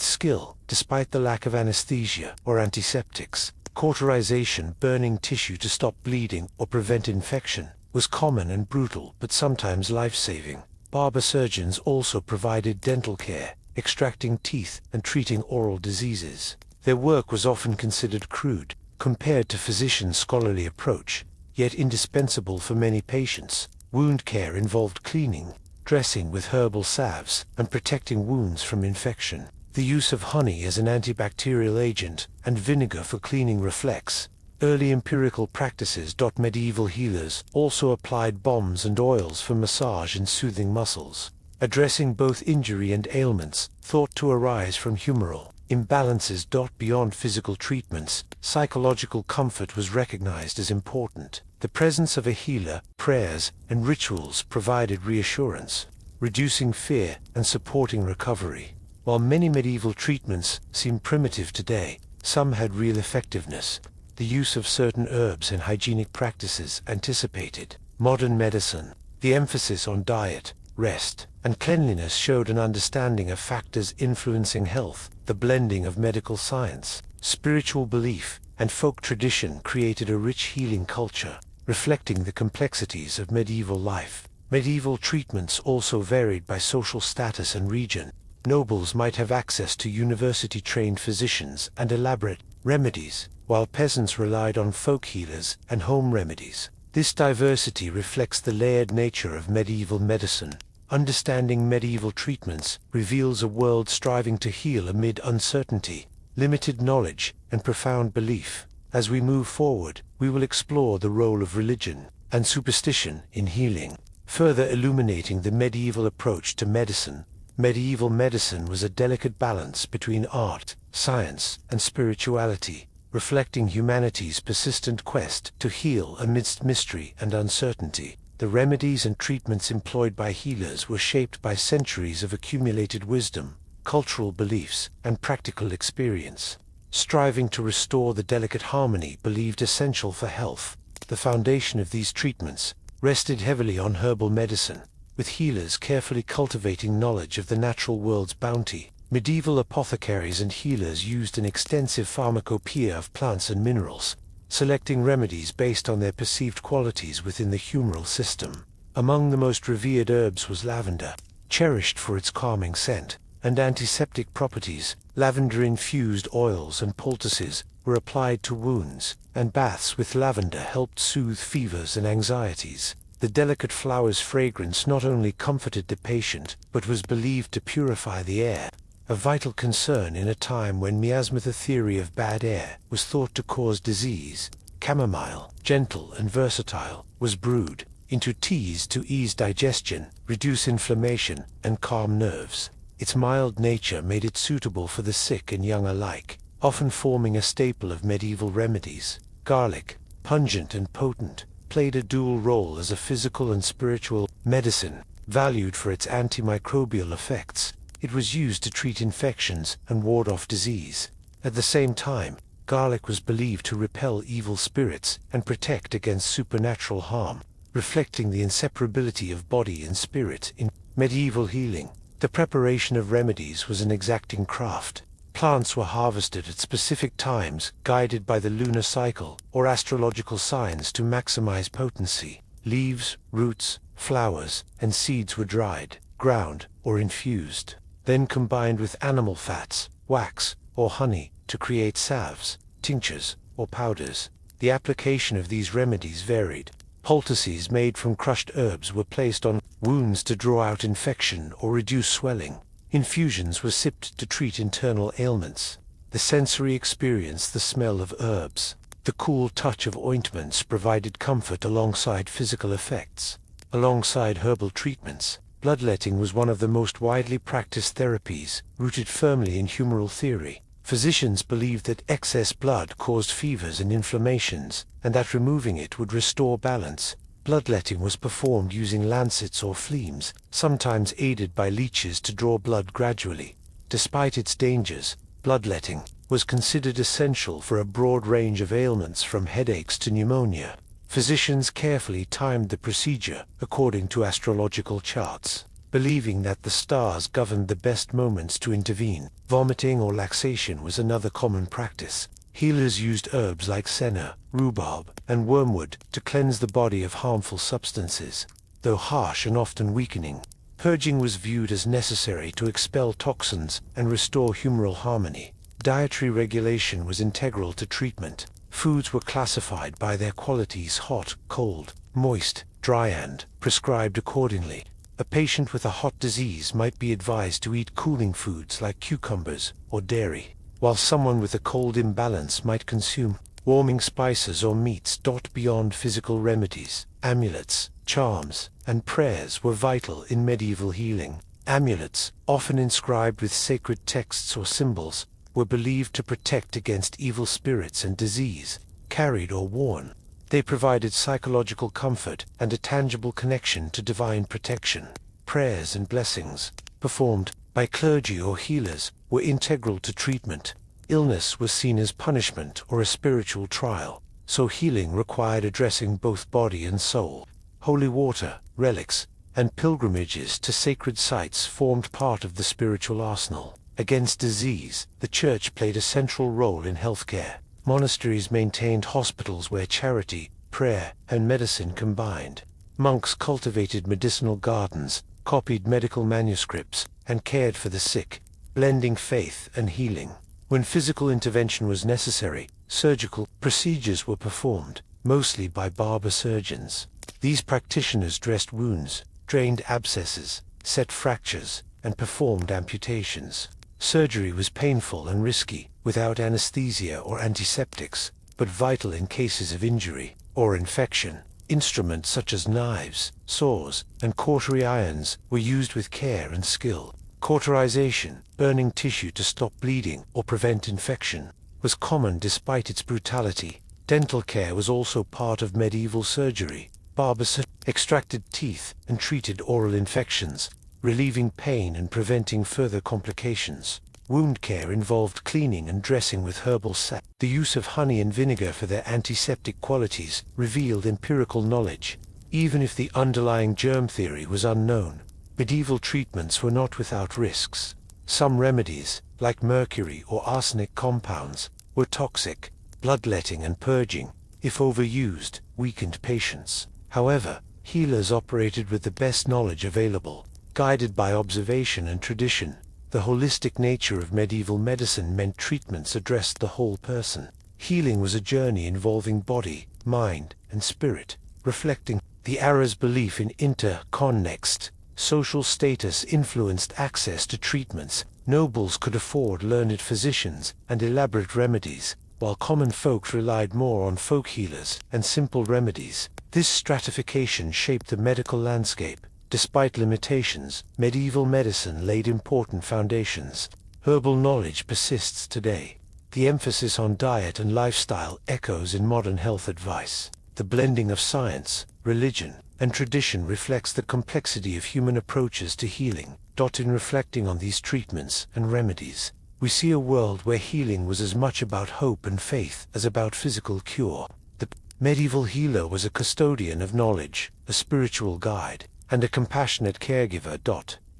skill, despite the lack of anesthesia or antiseptics. Cauterization, burning tissue to stop bleeding or prevent infection, was common and brutal but sometimes life-saving. Barber surgeons also provided dental care, extracting teeth and treating oral diseases. Their work was often considered crude, compared to physicians' scholarly approach, yet indispensable for many patients. Wound care involved cleaning, dressing with herbal salves, and protecting wounds from infection. The use of honey as an antibacterial agent and vinegar for cleaning reflects early empirical practices. Medieval healers also applied balms and oils for massage and soothing muscles, addressing both injury and ailments thought to arise from humoral imbalances. Beyond physical treatments, psychological comfort was recognized as important. The presence of a healer, prayers, and rituals provided reassurance, reducing fear and supporting recovery. While many medieval treatments seem primitive today, some had real effectiveness. The use of certain herbs and hygienic practices anticipated modern medicine. The emphasis on diet, rest, and cleanliness showed an understanding of factors influencing health. The blending of medical science, spiritual belief, and folk tradition created a rich healing culture, reflecting the complexities of medieval life. Medieval treatments also varied by social status and region. Nobles might have access to university-trained physicians and elaborate remedies, while peasants relied on folk healers and home remedies. This diversity reflects the layered nature of medieval medicine. Understanding medieval treatments reveals a world striving to heal amid uncertainty, limited knowledge, and profound belief. As we move forward, we will explore the role of religion and superstition in healing, further illuminating the medieval approach to medicine. Medieval medicine was a delicate balance between art, science, and spirituality, reflecting humanity's persistent quest to heal amidst mystery and uncertainty. The remedies and treatments employed by healers were shaped by centuries of accumulated wisdom, cultural beliefs, and practical experience, striving to restore the delicate harmony believed essential for health. The foundation of these treatments rested heavily on herbal medicine, with healers carefully cultivating knowledge of the natural world's bounty. Medieval apothecaries and healers used an extensive pharmacopoeia of plants and minerals, selecting remedies based on their perceived qualities within the humoral system. Among the most revered herbs was lavender, cherished for its calming scent and antiseptic properties. Lavender-infused oils and poultices were applied to wounds, and baths with lavender helped soothe fevers and anxieties. The delicate flower's fragrance not only comforted the patient, but was believed to purify the air, a vital concern in a time when miasma, the theory of bad air, was thought to cause disease. Chamomile, gentle and versatile, was brewed into teas to ease digestion, reduce inflammation, and calm nerves. Its mild nature made it suitable for the sick and young alike, often forming a staple of medieval remedies. Garlic, pungent and potent, played a dual role as a physical and spiritual medicine. Valued for its antimicrobial effects, it was used to treat infections and ward off disease. At the same time, Garlic was believed to repel evil spirits and protect against supernatural harm, reflecting the inseparability of body and spirit. In medieval healing, the preparation of remedies was an exacting craft. Plants were harvested at specific times, guided by the lunar cycle or astrological signs to maximize potency. Leaves, roots, flowers, and seeds were dried, ground, or infused, then combined with animal fats, wax, or honey to create salves, tinctures, or powders. The application of these remedies varied. Poultices made from crushed herbs were placed on wounds to draw out infection or reduce swelling. Infusions were sipped to treat internal ailments. The sensory experience, the smell of herbs, the cool touch of ointments provided comfort alongside physical effects. Alongside herbal treatments, bloodletting was one of the most widely practiced therapies, rooted firmly in humoral theory. Physicians believed that excess blood caused fevers and inflammations, and that removing it would restore balance. Bloodletting was performed using lancets or fleams, sometimes aided by leeches to draw blood gradually. Despite its dangers, bloodletting was considered essential for a broad range of ailments from headaches to pneumonia. Physicians carefully timed the procedure according to astrological charts, believing that the stars governed the best moments to intervene. Vomiting or laxation was another common practice. Healers used herbs like senna, rhubarb, and wormwood to cleanse the body of harmful substances. Though harsh and often weakening, purging was viewed as necessary to expel toxins and restore humoral harmony. Dietary regulation was integral to treatment. Foods were classified by their qualities: hot, cold, moist, dry, and prescribed accordingly. A patient with a hot disease might be advised to eat cooling foods like cucumbers or dairy, while someone with a cold imbalance might consume warming spices or meats. Beyond physical remedies, amulets, charms, and prayers were vital in medieval healing. Amulets, often inscribed with sacred texts or symbols, were believed to protect against evil spirits and disease. Carried or worn, they provided psychological comfort and a tangible connection to divine protection. Prayers and blessings, performed by clergy or healers, were integral to treatment. Illness was seen as punishment or a spiritual trial, so healing required addressing both body and soul. Holy water, relics, and pilgrimages to sacred sites formed part of the spiritual arsenal. Against disease, the Church played a central role in healthcare. Monasteries maintained hospitals where charity, prayer, and medicine combined. Monks cultivated medicinal gardens, copied medical manuscripts, and cared for the sick, blending faith and healing. When physical intervention was necessary, surgical procedures were performed, mostly by barber surgeons. These practitioners dressed wounds, drained abscesses, set fractures, and performed amputations. Surgery was painful and risky, without anesthesia or antiseptics, but vital in cases of injury or infection. Instruments such as knives, saws, and cautery irons were used with care and skill. Cauterization, burning tissue to stop bleeding or prevent infection, was common despite its brutality. Dental care was also part of medieval surgery. Barbers extracted teeth and treated oral infections, relieving pain and preventing further complications. Wound care involved cleaning and dressing with herbal sap. The use of honey and vinegar for their antiseptic qualities revealed empirical knowledge. Even if the underlying germ theory was unknown, medieval treatments were not without risks. Some remedies, like mercury or arsenic compounds, were toxic. Bloodletting and purging, if overused, weakened patients. However, healers operated with the best knowledge available, guided by observation and tradition. The holistic nature of medieval medicine meant treatments addressed the whole person. Healing was a journey involving body, mind, and spirit, reflecting the era's belief in interconnext. Social status influenced access to treatments. Nobles could afford learned physicians and elaborate remedies, while common folk relied more on folk healers and simple remedies. This stratification shaped the medical landscape. Despite limitations, medieval medicine laid important foundations. Herbal knowledge persists today. The emphasis on diet and lifestyle echoes in modern health advice. The blending of science, religion, and tradition reflects the complexity of human approaches to healing. In reflecting on these treatments and remedies, we see a world where healing was as much about hope and faith as about physical cure. The medieval healer was a custodian of knowledge, a spiritual guide, and a compassionate caregiver.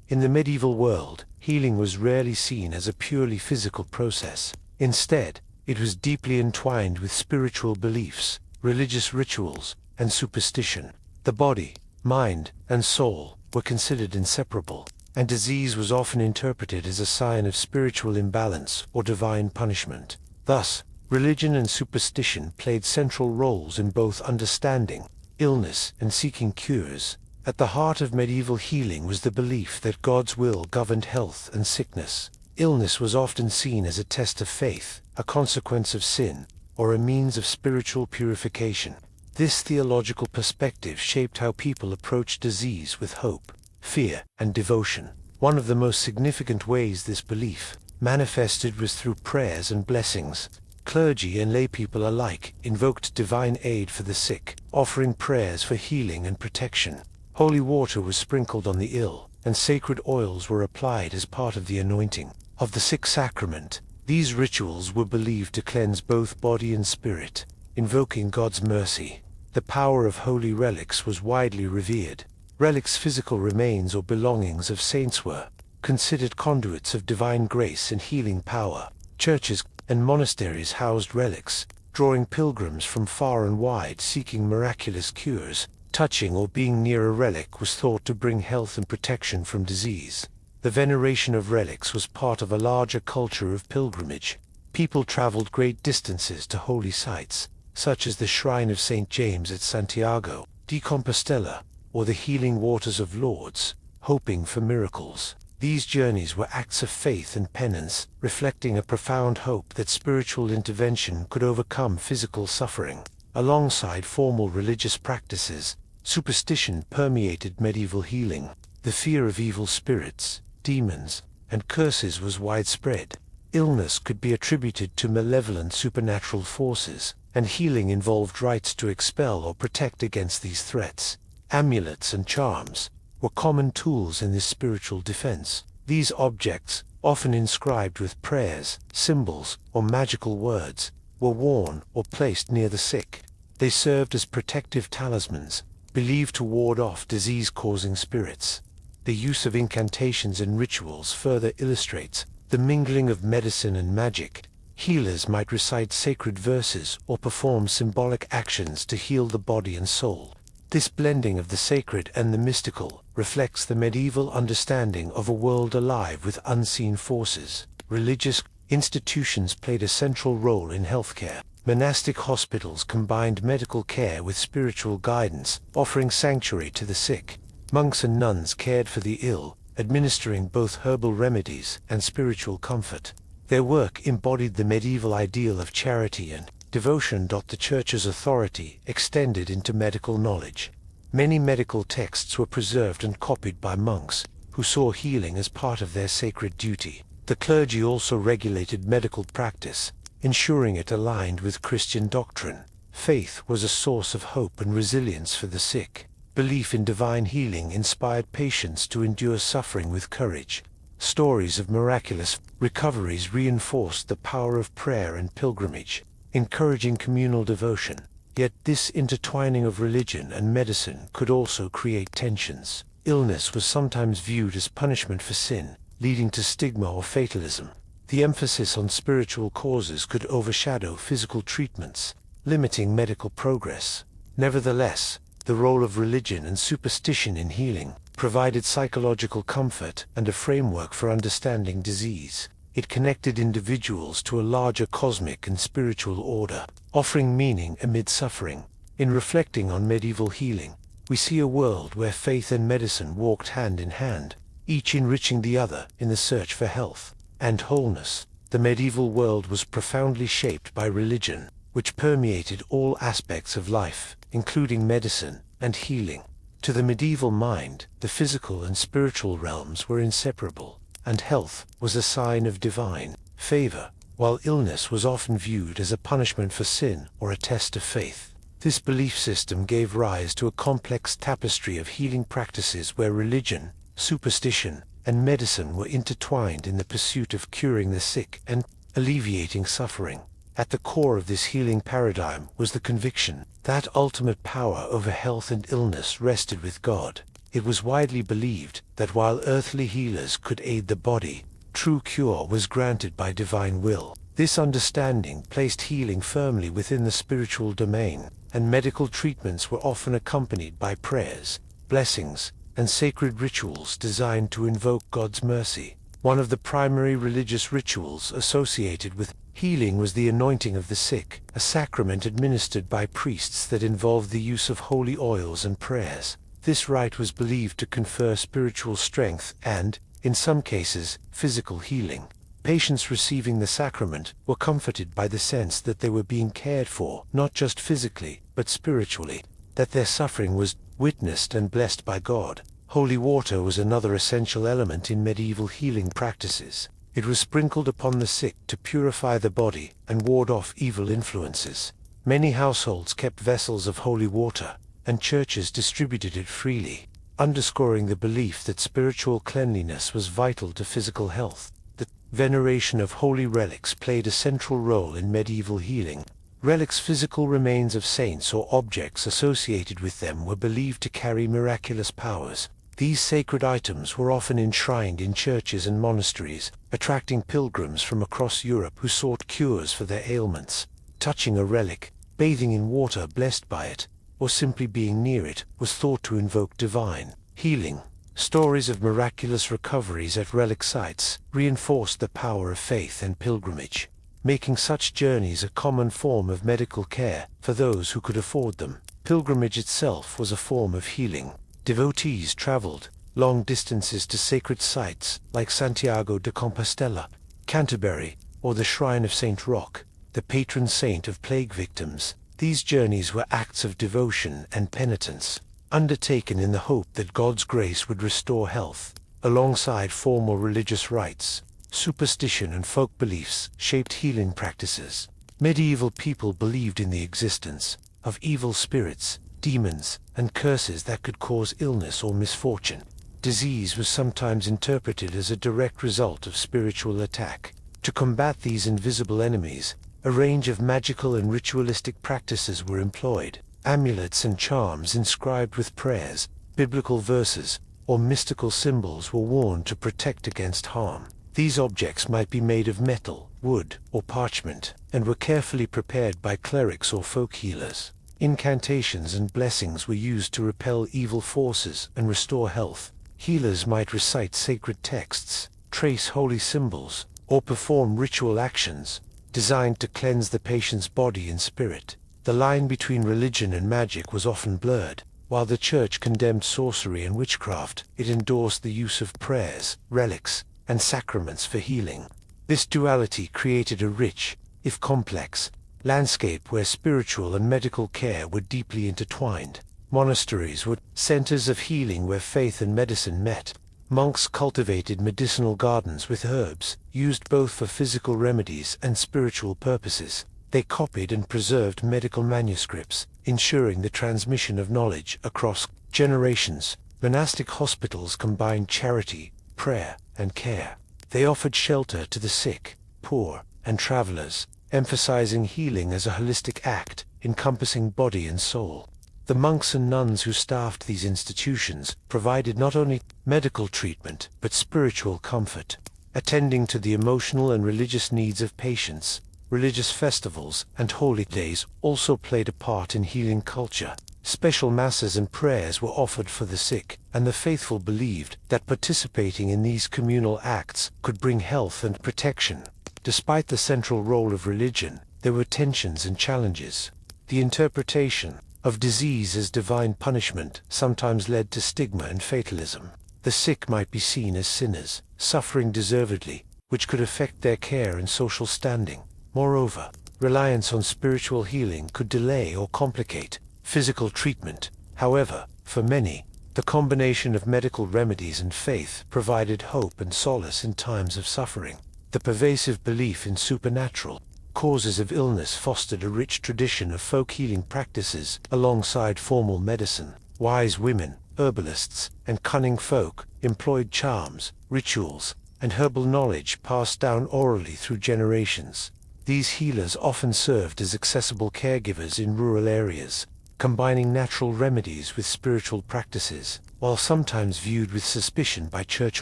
In the medieval world, healing was rarely seen as a purely physical process. Instead, it was deeply entwined with spiritual beliefs, religious rituals, and superstition. The body, mind, and soul were considered inseparable, and disease was often interpreted as a sign of spiritual imbalance or divine punishment. Thus, religion and superstition played central roles in both understanding illness and seeking cures. At the heart of medieval healing was the belief that God's will governed health and sickness. Illness was often seen as a test of faith, a consequence of sin, or a means of spiritual purification. This theological perspective shaped how people approached disease with hope, fear, and devotion. One of the most significant ways this belief manifested was through prayers and blessings. Clergy and laypeople alike invoked divine aid for the sick, offering prayers for healing and protection. Holy water was sprinkled on the ill, and sacred oils were applied as part of the anointing of the sick sacrament. These rituals were believed to cleanse both body and spirit, invoking God's mercy. The power of holy relics was widely revered. Relics, physical remains or belongings of saints, were considered conduits of divine grace and healing power. Churches and monasteries housed relics, drawing pilgrims from far and wide seeking miraculous cures. Touching or being near a relic was thought to bring health and protection from disease. The veneration of relics was part of a larger culture of pilgrimage. People traveled great distances to holy sites, such as the shrine of St. James at Santiago de Compostela, or the healing waters of Lourdes, hoping for miracles. These journeys were acts of faith and penance, reflecting a profound hope that spiritual intervention could overcome physical suffering. Alongside formal religious practices, superstition permeated medieval healing. The fear of evil spirits, demons, and curses was widespread. Illness could be attributed to malevolent supernatural forces, and healing involved rites to expel or protect against these threats. Amulets and charms were common tools in this spiritual defense. These objects, often inscribed with prayers, symbols, or magical words, were worn or placed near the sick. They served as protective talismans, believed to ward off disease-causing spirits. The use of incantations and rituals further illustrates the mingling of medicine and magic. Healers might recite sacred verses or perform symbolic actions to heal the body and soul. This blending of the sacred and the mystical reflects the medieval understanding of a world alive with unseen forces. Religious institutions played a central role in healthcare. Monastic hospitals combined medical care with spiritual guidance, offering sanctuary to the sick. Monks and nuns cared for the ill, administering both herbal remedies and spiritual comfort. Their work embodied the medieval ideal of charity and devotion. The Church's authority extended into medical knowledge. Many medical texts were preserved and copied by monks, who saw healing as part of their sacred duty. The clergy also regulated medical practice, ensuring it aligned with Christian doctrine. Faith was a source of hope and resilience for the sick. Belief in divine healing inspired patients to endure suffering with courage. Stories of miraculous recoveries reinforced the power of prayer and pilgrimage, encouraging communal devotion. Yet this intertwining of religion and medicine could also create tensions. Illness was sometimes viewed as punishment for sin, leading to stigma or fatalism. The emphasis on spiritual causes could overshadow physical treatments, limiting medical progress. Nevertheless, the role of religion and superstition in healing provided psychological comfort and a framework for understanding disease. It connected individuals to a larger cosmic and spiritual order, offering meaning amid suffering. In reflecting on medieval healing, we see a world where faith and medicine walked hand in hand, each enriching the other in the search for health and wholeness. The medieval world was profoundly shaped by religion, which permeated all aspects of life, including medicine and healing. To the medieval mind, the physical and spiritual realms were inseparable, and health was a sign of divine favor, while illness was often viewed as a punishment for sin or a test of faith. This belief system gave rise to a complex tapestry of healing practices where religion, superstition, and medicine were intertwined in the pursuit of curing the sick and alleviating suffering. At the core of this healing paradigm was the conviction that ultimate power over health and illness rested with God. It was widely believed that while earthly healers could aid the body, true cure was granted by divine will. This understanding placed healing firmly within the spiritual domain, and medical treatments were often accompanied by prayers, blessings, and sacred rituals designed to invoke God's mercy. One of the primary religious rituals associated with healing was the anointing of the sick, a sacrament administered by priests that involved the use of holy oils and prayers. This rite was believed to confer spiritual strength and, in some cases, physical healing. Patients receiving the sacrament were comforted by the sense that they were being cared for, not just physically, but spiritually, that their suffering was witnessed and blessed by God. Holy water was another essential element in medieval healing practices. It was sprinkled upon the sick to purify the body and ward off evil influences. Many households kept vessels of holy water, and churches distributed it freely, underscoring the belief that spiritual cleanliness was vital to physical health. The veneration of holy relics played a central role in medieval healing. Relics, physical remains of saints or objects associated with them, were believed to carry miraculous powers. These sacred items were often enshrined in churches and monasteries, attracting pilgrims from across Europe who sought cures for their ailments. Touching a relic, bathing in water blessed by it, or simply being near it, was thought to invoke divine healing. Stories of miraculous recoveries at relic sites reinforced the power of faith and pilgrimage, making such journeys a common form of medical care for those who could afford them. Pilgrimage itself was a form of healing. Devotees traveled long distances to sacred sites like Santiago de Compostela, Canterbury, or the Shrine of St. Roch, the patron saint of plague victims. These journeys were acts of devotion and penitence, undertaken in the hope that God's grace would restore health. Alongside formal religious rites, superstition and folk beliefs shaped healing practices. Medieval people believed in the existence of evil spirits, demons, and curses that could cause illness or misfortune. Disease was sometimes interpreted as a direct result of spiritual attack. To combat these invisible enemies, a range of magical and ritualistic practices were employed. Amulets and charms inscribed with prayers, biblical verses, or mystical symbols were worn to protect against harm. These objects might be made of metal, wood, or parchment, and were carefully prepared by clerics or folk healers. Incantations and blessings were used to repel evil forces and restore health. Healers might recite sacred texts, trace holy symbols, or perform ritual actions designed to cleanse the patient's body and spirit. The line between religion and magic was often blurred. While the Church condemned sorcery and witchcraft, it endorsed the use of prayers, relics, and sacraments for healing. This duality created a rich, if complex, landscape where spiritual and medical care were deeply intertwined. Monasteries were centers of healing where faith and medicine met. Monks cultivated medicinal gardens with herbs, used both for physical remedies and spiritual purposes. They copied and preserved medical manuscripts, ensuring the transmission of knowledge across generations. Monastic hospitals combined charity, prayer, and care. They offered shelter to the sick, poor, and travelers, emphasizing healing as a holistic act, encompassing body and soul. The monks and nuns who staffed these institutions provided not only medical treatment, but spiritual comfort, attending to the emotional and religious needs of patients. Religious festivals and holy days also played a part in healing culture. Special masses and prayers were offered for the sick, and the faithful believed that participating in these communal acts could bring health and protection. Despite the central role of religion, there were tensions and challenges. The interpretation of disease as divine punishment sometimes led to stigma and fatalism. The sick might be seen as sinners, suffering deservedly, which could affect their care and social standing. Moreover, reliance on spiritual healing could delay or complicate physical treatment. However, for many, the combination of medical remedies and faith provided hope and solace in times of suffering. The pervasive belief in supernatural causes of illness fostered a rich tradition of folk healing practices alongside formal medicine. Wise women, herbalists, and cunning folk employed charms, rituals, and herbal knowledge passed down orally through generations. These healers often served as accessible caregivers in rural areas, combining natural remedies with spiritual practices. While sometimes viewed with suspicion by church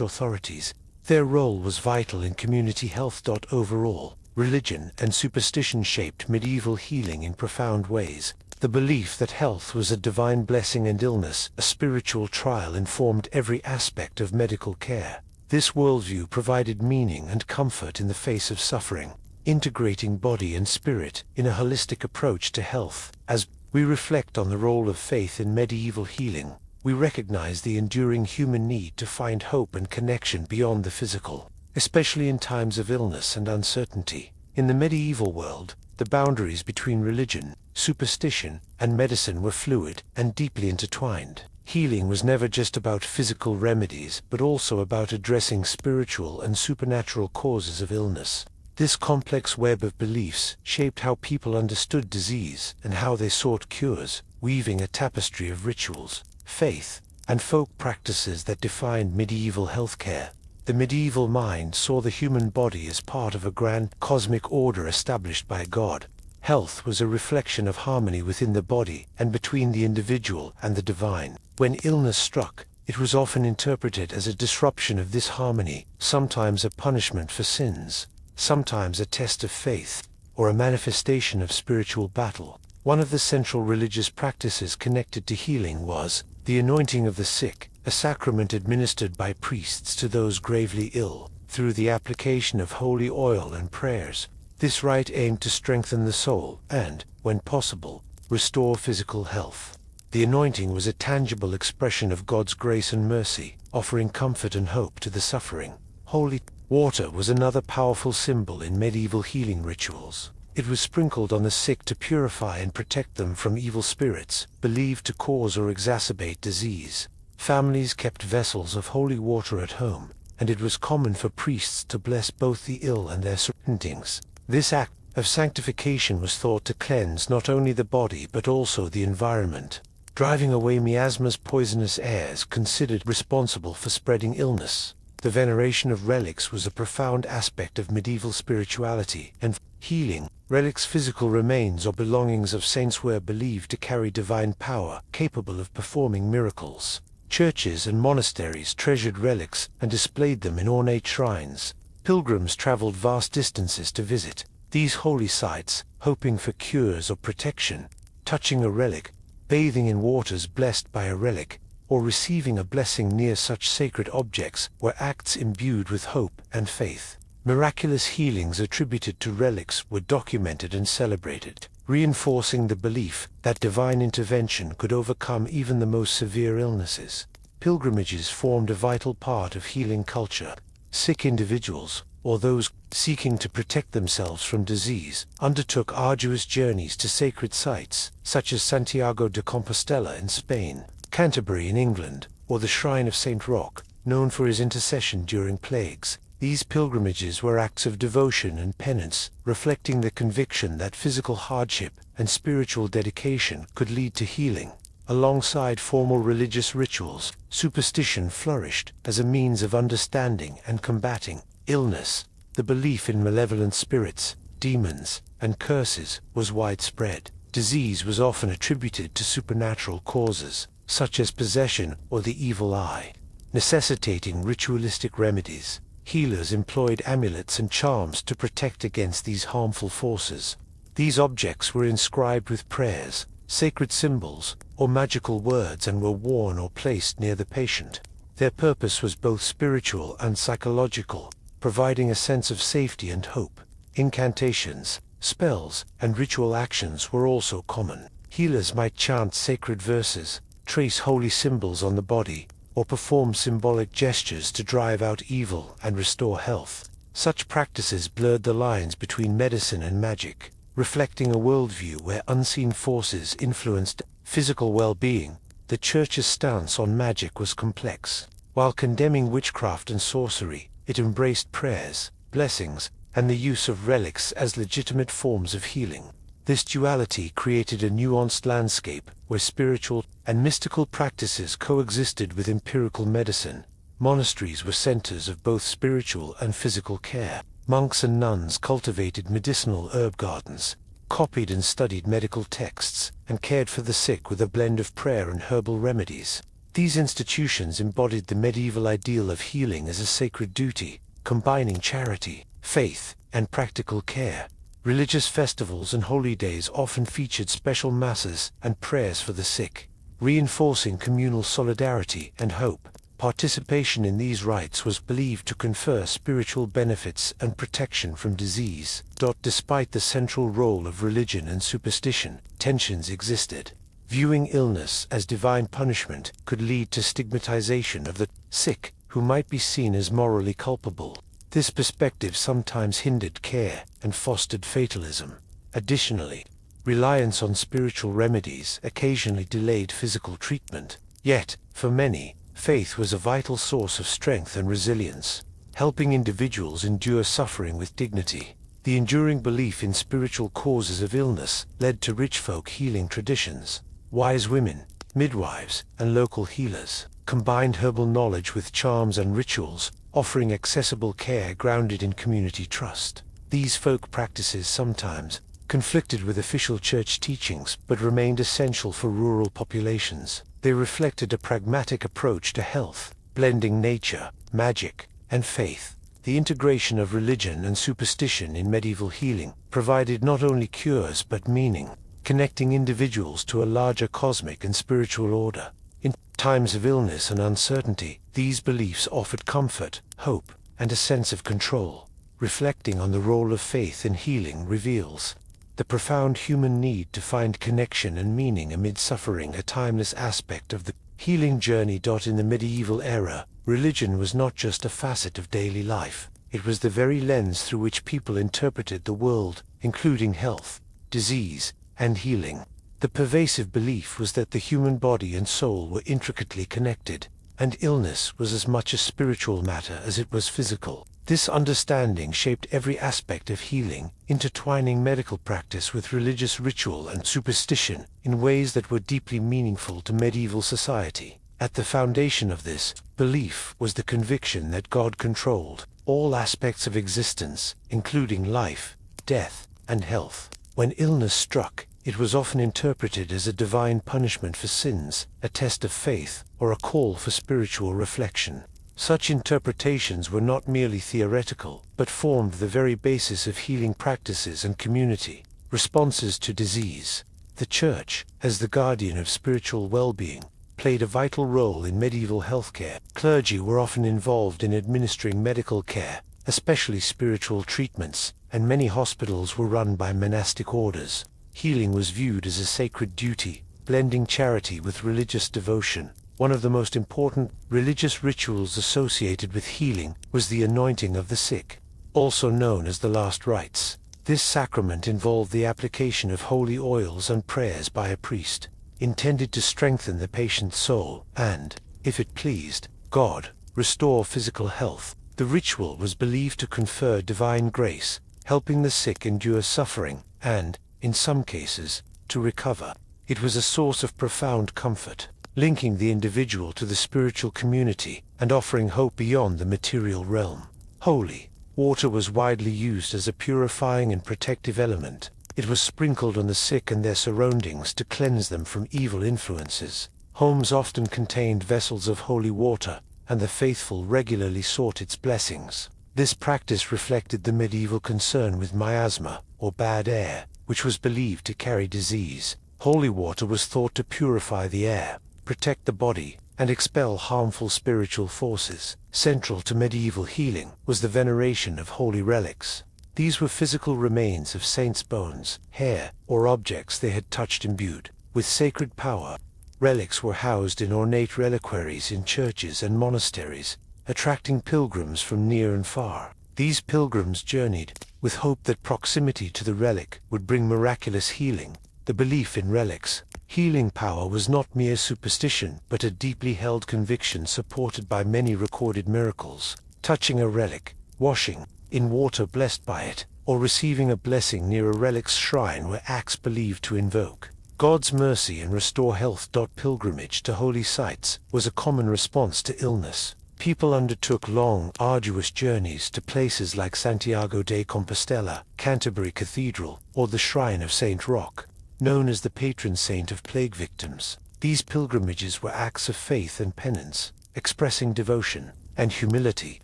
authorities, their role was vital in community health. Overall, religion and superstition shaped medieval healing in profound ways. The belief that health was a divine blessing and illness a spiritual trial informed every aspect of medical care. This worldview provided meaning and comfort in the face of suffering, integrating body and spirit in a holistic approach to health. As we reflect on the role of faith in medieval healing, we recognize the enduring human need to find hope and connection beyond the physical, especially in times of illness and uncertainty. In the medieval world, the boundaries between religion, superstition, and medicine were fluid and deeply intertwined. Healing was never just about physical remedies, but also about addressing spiritual and supernatural causes of illness. This complex web of beliefs shaped how people understood disease and how they sought cures, weaving a tapestry of rituals, faith, and folk practices that defined medieval healthcare. The medieval mind saw the human body as part of a grand cosmic order established by God. Health was a reflection of harmony within the body and between the individual and the divine. When illness struck, it was often interpreted as a disruption of this harmony, sometimes a punishment for sins, sometimes a test of faith, or a manifestation of spiritual battle. One of the central religious practices connected to healing was the anointing of the sick, a sacrament administered by priests to those gravely ill, through the application of holy oil and prayers. This rite aimed to strengthen the soul and, when possible, restore physical health. The anointing was a tangible expression of God's grace and mercy, offering comfort and hope to the suffering. Holy water was another powerful symbol in medieval healing rituals. It was sprinkled on the sick to purify and protect them from evil spirits, believed to cause or exacerbate disease. Families kept vessels of holy water at home, and it was common for priests to bless both the ill and their surroundings. This act of sanctification was thought to cleanse not only the body but also the environment, driving away miasmas, poisonous airs considered responsible for spreading illness. The veneration of relics was a profound aspect of medieval spirituality and healing. Relics, physical remains or belongings of saints, were believed to carry divine power, capable of performing miracles. Churches and monasteries treasured relics and displayed them in ornate shrines. Pilgrims traveled vast distances to visit these holy sites, hoping for cures or protection. Touching a relic, bathing in waters blessed by a relic, or receiving a blessing near such sacred objects were acts imbued with hope and faith. Miraculous healings attributed to relics were documented and celebrated, reinforcing the belief that divine intervention could overcome even the most severe illnesses. Pilgrimages formed a vital part of healing culture. Sick individuals, or those seeking to protect themselves from disease, undertook arduous journeys to sacred sites, such as Santiago de Compostela in Spain, Canterbury in England, or the Shrine of St. Roch, known for his intercession during plagues. These pilgrimages were acts of devotion and penance, reflecting the conviction that physical hardship and spiritual dedication could lead to healing. Alongside formal religious rituals, superstition flourished as a means of understanding and combating illness. The belief in malevolent spirits, demons, and curses was widespread. Disease was often attributed to supernatural causes, such as possession or the evil eye, necessitating ritualistic remedies. Healers employed amulets and charms to protect against these harmful forces. These objects were inscribed with prayers, sacred symbols, or magical words and were worn or placed near the patient. Their purpose was both spiritual and psychological, providing a sense of safety and hope. Incantations, spells, and ritual actions were also common. Healers might chant sacred verses, trace holy symbols on the body, or perform symbolic gestures to drive out evil and restore health. Such practices blurred the lines between medicine and magic, reflecting a worldview where unseen forces influenced physical well-being. The Church's stance on magic was complex. While condemning witchcraft and sorcery, it embraced prayers, blessings, and the use of relics as legitimate forms of healing. This duality created a nuanced landscape where spiritual and mystical practices coexisted with empirical medicine. Monasteries were centers of both spiritual and physical care. Monks and nuns cultivated medicinal herb gardens, copied and studied medical texts, and cared for the sick with a blend of prayer and herbal remedies. These institutions embodied the medieval ideal of healing as a sacred duty, combining charity, faith, and practical care. Religious festivals and holy days often featured special masses and prayers for the sick, reinforcing communal solidarity and hope. Participation in these rites was believed to confer spiritual benefits and protection from disease. Despite the central role of religion and superstition, tensions existed. Viewing illness as divine punishment could lead to stigmatization of the sick, who might be seen as morally culpable. This perspective sometimes hindered care and fostered fatalism. Additionally, reliance on spiritual remedies occasionally delayed physical treatment. Yet, for many, faith was a vital source of strength and resilience, helping individuals endure suffering with dignity. The enduring belief in spiritual causes of illness led to rich folk healing traditions. Wise women, midwives, and local healers combined herbal knowledge with charms and rituals, offering accessible care grounded in community trust. These folk practices sometimes conflicted with official church teachings but remained essential for rural populations. They reflected a pragmatic approach to health, blending nature, magic, and faith. The integration of religion and superstition in medieval healing provided not only cures but meaning, connecting individuals to a larger cosmic and spiritual order. In times of illness and uncertainty, these beliefs offered comfort, hope, and a sense of control. Reflecting on the role of faith in healing reveals the profound human need to find connection and meaning amid suffering, a timeless aspect of the healing journey. In the medieval era, religion was not just a facet of daily life, it was the very lens through which people interpreted the world, including health, disease, and healing. The pervasive belief was that the human body and soul were intricately connected, and illness was as much a spiritual matter as it was physical. This understanding shaped every aspect of healing, intertwining medical practice with religious ritual and superstition in ways that were deeply meaningful to medieval society. At the foundation of this belief was the conviction that God controlled all aspects of existence, including life, death, and health. When illness struck, it was often interpreted as a divine punishment for sins, a test of faith, or a call for spiritual reflection. Such interpretations were not merely theoretical, but formed the very basis of healing practices and community responses to disease. The Church, as the guardian of spiritual well-being, played a vital role in medieval healthcare. Clergy were often involved in administering medical care, especially spiritual treatments, and many hospitals were run by monastic orders. Healing was viewed as a sacred duty, blending charity with religious devotion. One of the most important religious rituals associated with healing was the anointing of the sick, also known as the last rites. This sacrament involved the application of holy oils and prayers by a priest, intended to strengthen the patient's soul and, if it pleased God, restore physical health. The ritual was believed to confer divine grace, helping the sick endure suffering and, in some cases, to recover. It was a source of profound comfort, linking the individual to the spiritual community and offering hope beyond the material realm. Holy water was widely used as a purifying and protective element. It was sprinkled on the sick and their surroundings to cleanse them from evil influences. Homes often contained vessels of holy water, and the faithful regularly sought its blessings. This practice reflected the medieval concern with miasma, or bad air, which was believed to carry disease. Holy water was thought to purify the air, protect the body, and expel harmful spiritual forces. Central to medieval healing was the veneration of holy relics. These were physical remains of saints' bones, hair, or objects they had touched imbued with sacred power. Relics were housed in ornate reliquaries in churches and monasteries, attracting pilgrims from near and far. These pilgrims journeyed with hope that proximity to the relic would bring miraculous healing. The belief in relics' healing power was not mere superstition but a deeply held conviction supported by many recorded miracles. Touching a relic, washing, in water blessed by it, or receiving a blessing near a relic's shrine were acts believed to invoke God's mercy and restore health. Pilgrimage to holy sites was a common response to illness. People undertook long, arduous journeys to places like Santiago de Compostela, Canterbury Cathedral, or the Shrine of Saint Roch, known as the patron saint of plague victims. These pilgrimages were acts of faith and penance, expressing devotion and humility.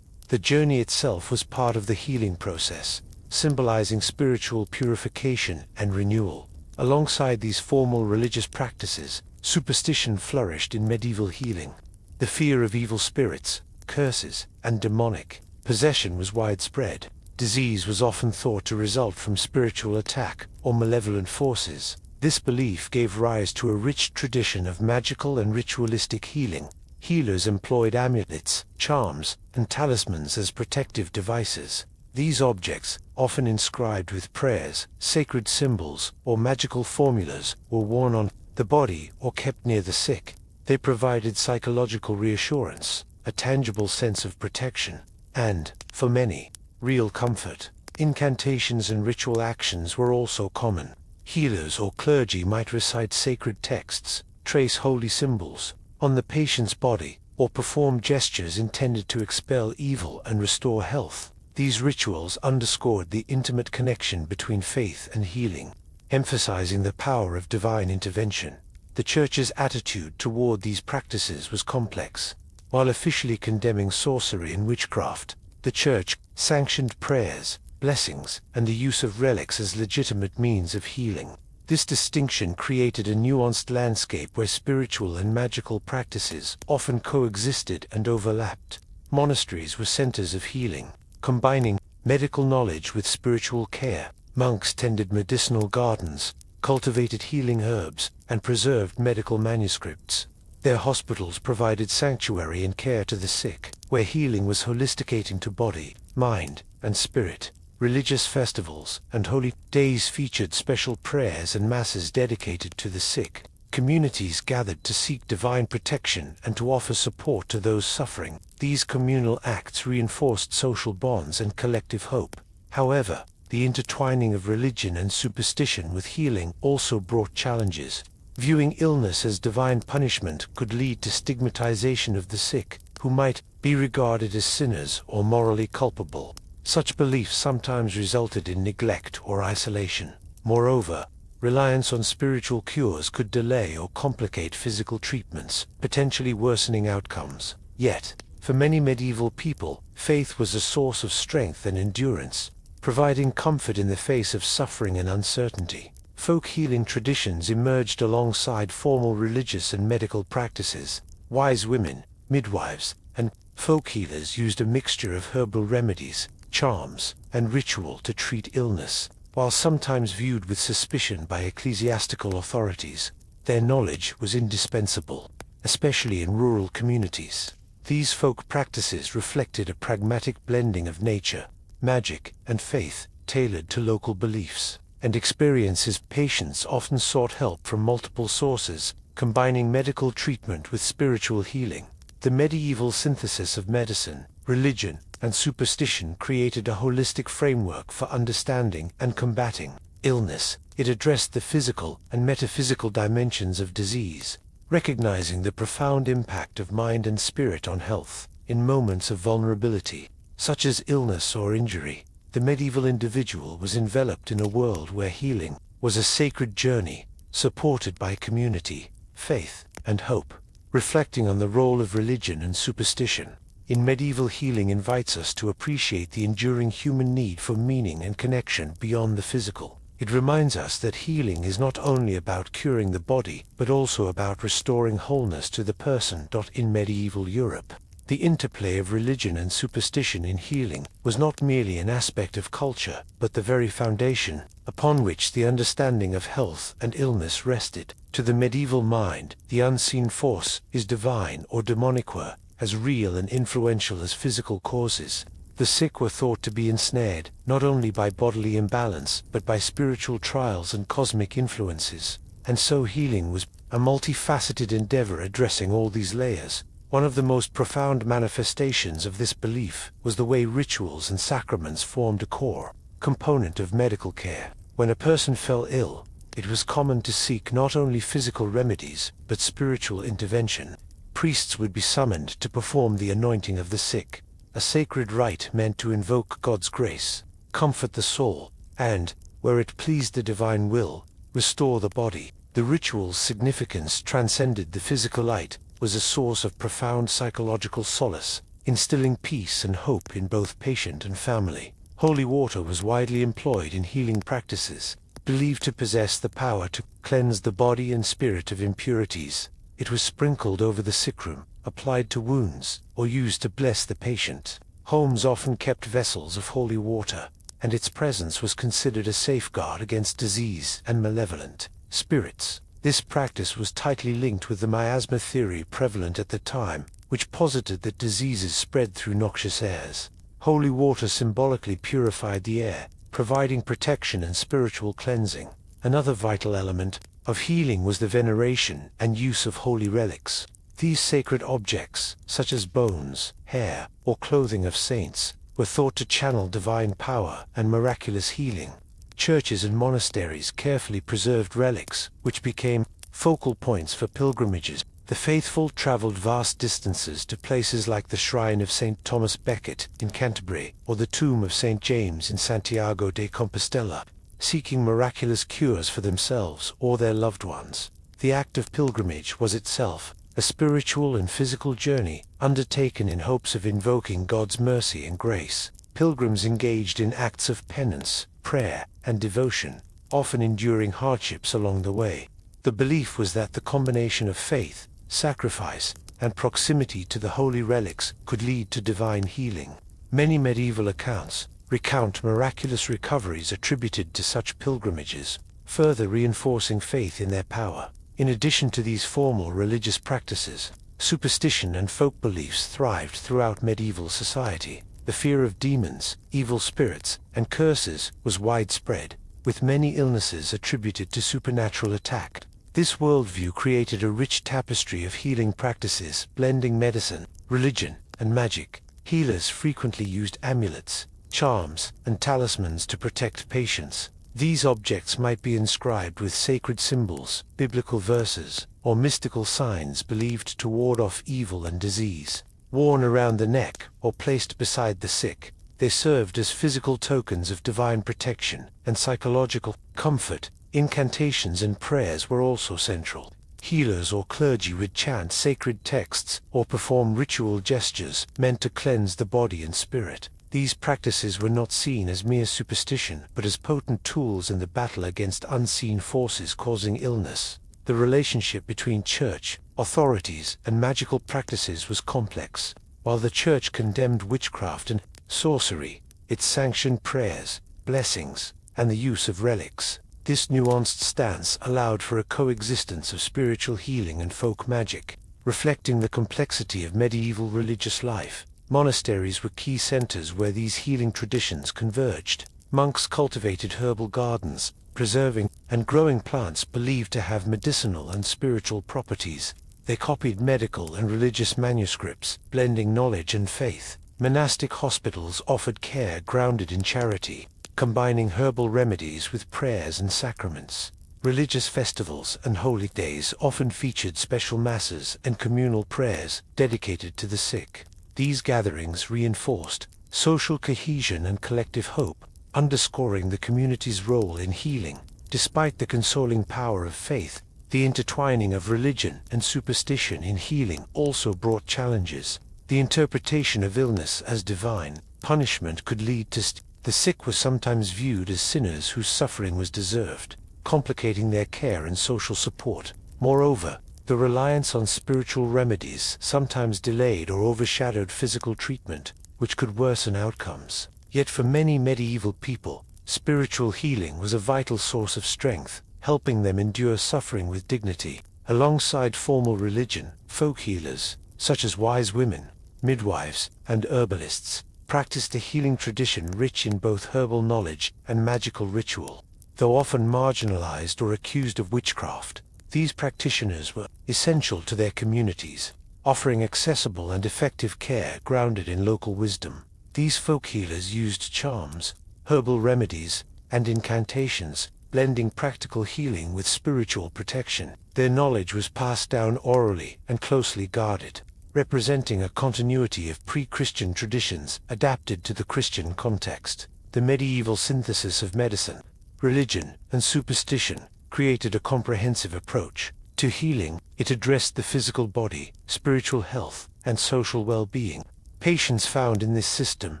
The journey itself was part of the healing process, symbolizing spiritual purification and renewal. Alongside these formal religious practices, superstition flourished in medieval healing. The fear of evil spirits, curses, and demonic possession was widespread. Disease was often thought to result from spiritual attack or malevolent forces. This belief gave rise to a rich tradition of magical and ritualistic healing. Healers employed amulets, charms, and talismans as protective devices. These objects, often inscribed with prayers, sacred symbols, or magical formulas, were worn on the body or kept near the sick. They provided psychological reassurance, a tangible sense of protection, and, for many, real comfort. Incantations and ritual actions were also common. Healers or clergy might recite sacred texts, trace holy symbols on the patient's body, or perform gestures intended to expel evil and restore health. These rituals underscored the intimate connection between faith and healing, emphasizing the power of divine intervention. The Church's attitude toward these practices was complex. While officially condemning sorcery and witchcraft, the Church sanctioned prayers, blessings, and the use of relics as legitimate means of healing. This distinction created a nuanced landscape where spiritual and magical practices often coexisted and overlapped. Monasteries were centers of healing, combining medical knowledge with spiritual care. Monks tended medicinal gardens, cultivated healing herbs, and preserved medical manuscripts. Their hospitals provided sanctuary and care to the sick, where healing was holistic to body, mind, and spirit. Religious festivals and holy days featured special prayers and masses dedicated to the sick. Communities gathered to seek divine protection and to offer support to those suffering. These communal acts reinforced social bonds and collective hope. However, the intertwining of religion and superstition with healing also brought challenges. Viewing illness as divine punishment could lead to stigmatization of the sick, who might be regarded as sinners or morally culpable. Such beliefs sometimes resulted in neglect or isolation. Moreover, reliance on spiritual cures could delay or complicate physical treatments, potentially worsening outcomes. Yet, for many medieval people, faith was a source of strength and endurance, providing comfort in the face of suffering and uncertainty. Folk healing traditions emerged alongside formal religious and medical practices. Wise women, midwives, and folk healers used a mixture of herbal remedies, charms, and ritual to treat illness. While sometimes viewed with suspicion by ecclesiastical authorities, their knowledge was indispensable, especially in rural communities. These folk practices reflected a pragmatic blending of nature, magic, and faith, tailored to local beliefs and experiences. Patients often sought help from multiple sources, combining medical treatment with spiritual healing. The medieval synthesis of medicine, religion, and superstition created a holistic framework for understanding and combating illness. It addressed the physical and metaphysical dimensions of disease, recognizing the profound impact of mind and spirit on health. In moments of vulnerability, such as illness or injury, the medieval individual was enveloped in a world where healing was a sacred journey, supported by community, faith, and hope. Reflecting on the role of religion and superstition in medieval healing invites us to appreciate the enduring human need for meaning and connection beyond the physical. It reminds us that healing is not only about curing the body, but also about restoring wholeness to the person. In medieval Europe, the interplay of religion and superstition in healing was not merely an aspect of culture, but the very foundation upon which the understanding of health and illness rested. To the medieval mind, the unseen force is divine or demonic, were as real and influential as physical causes. The sick were thought to be ensnared, not only by bodily imbalance, but by spiritual trials and cosmic influences. And so healing was a multifaceted endeavor addressing all these layers. One of the most profound manifestations of this belief was the way rituals and sacraments formed a core component of medical care. When a person fell ill, it was common to seek not only physical remedies, but spiritual intervention. Priests would be summoned to perform the anointing of the sick, a sacred rite meant to invoke God's grace, comfort the soul, and, where it pleased the divine will, restore the body. The ritual's significance transcended the physical rite, was a source of profound psychological solace, instilling peace and hope in both patient and family. Holy water was widely employed in healing practices, believed to possess the power to cleanse the body and spirit of impurities. It was sprinkled over the sick room, applied to wounds, or used to bless the patient. Homes often kept vessels of holy water, and its presence was considered a safeguard against disease and malevolent spirits. This practice was tightly linked with the miasma theory prevalent at the time, which posited that diseases spread through noxious airs. Holy water symbolically purified the air, providing protection and spiritual cleansing. Another vital element of healing was the veneration and use of holy relics. These sacred objects, such as bones, hair, or clothing of saints, were thought to channel divine power and miraculous healing. Churches and monasteries carefully preserved relics, which became focal points for pilgrimages. The faithful traveled vast distances to places like the shrine of St. Thomas Becket in Canterbury, or the tomb of St. James in Santiago de Compostela, seeking miraculous cures for themselves or their loved ones. The act of pilgrimage was itself a spiritual and physical journey, undertaken in hopes of invoking God's mercy and grace. Pilgrims engaged in acts of penance, prayer, and devotion, often enduring hardships along the way. The belief was that the combination of faith, sacrifice, and proximity to the holy relics could lead to divine healing. Many medieval accounts recount miraculous recoveries attributed to such pilgrimages, further reinforcing faith in their power. In addition to these formal religious practices, superstition and folk beliefs thrived throughout medieval society. The fear of demons, evil spirits, and curses was widespread, with many illnesses attributed to supernatural attack. This worldview created a rich tapestry of healing practices, blending medicine, religion, and magic. Healers frequently used amulets, charms, and talismans to protect patients. These objects might be inscribed with sacred symbols, biblical verses, or mystical signs believed to ward off evil and disease. Worn around the neck, or placed beside the sick, they served as physical tokens of divine protection and psychological comfort. Incantations and prayers were also central. Healers or clergy would chant sacred texts or perform ritual gestures meant to cleanse the body and spirit. These practices were not seen as mere superstition, but as potent tools in the battle against unseen forces causing illness. The relationship between church, authorities, and magical practices was complex. While the church condemned witchcraft and sorcery, it sanctioned prayers, blessings, and the use of relics. This nuanced stance allowed for a coexistence of spiritual healing and folk magic, reflecting the complexity of medieval religious life. Monasteries were key centers where these healing traditions converged. Monks cultivated herbal gardens, preserving and growing plants believed to have medicinal and spiritual properties. They copied medical and religious manuscripts, blending knowledge and faith. Monastic hospitals offered care grounded in charity, combining herbal remedies with prayers and sacraments. Religious festivals and holy days often featured special masses and communal prayers dedicated to the sick. These gatherings reinforced social cohesion and collective hope, underscoring the community's role in healing. Despite the consoling power of faith, the intertwining of religion and superstition in healing also brought challenges. The interpretation of illness as divine punishment could lead to the sick were sometimes viewed as sinners whose suffering was deserved, complicating their care and social support. Moreover, the reliance on spiritual remedies sometimes delayed or overshadowed physical treatment, which could worsen outcomes. Yet for many medieval people, spiritual healing was a vital source of strength, helping them endure suffering with dignity. Alongside formal religion, folk healers, such as wise women, midwives, and herbalists, practiced a healing tradition rich in both herbal knowledge and magical ritual. Though often marginalized or accused of witchcraft, these practitioners were essential to their communities. offering accessible and effective care grounded in local wisdom. These folk healers used charms, herbal remedies, and incantations, blending practical healing with spiritual protection. Their knowledge was passed down orally and closely guarded, representing a continuity of pre-Christian traditions adapted to the Christian context. The medieval synthesis of medicine, religion, and superstition created a comprehensive approach to healing. It addressed the physical body, spiritual health, and social well-being. Patients found in this system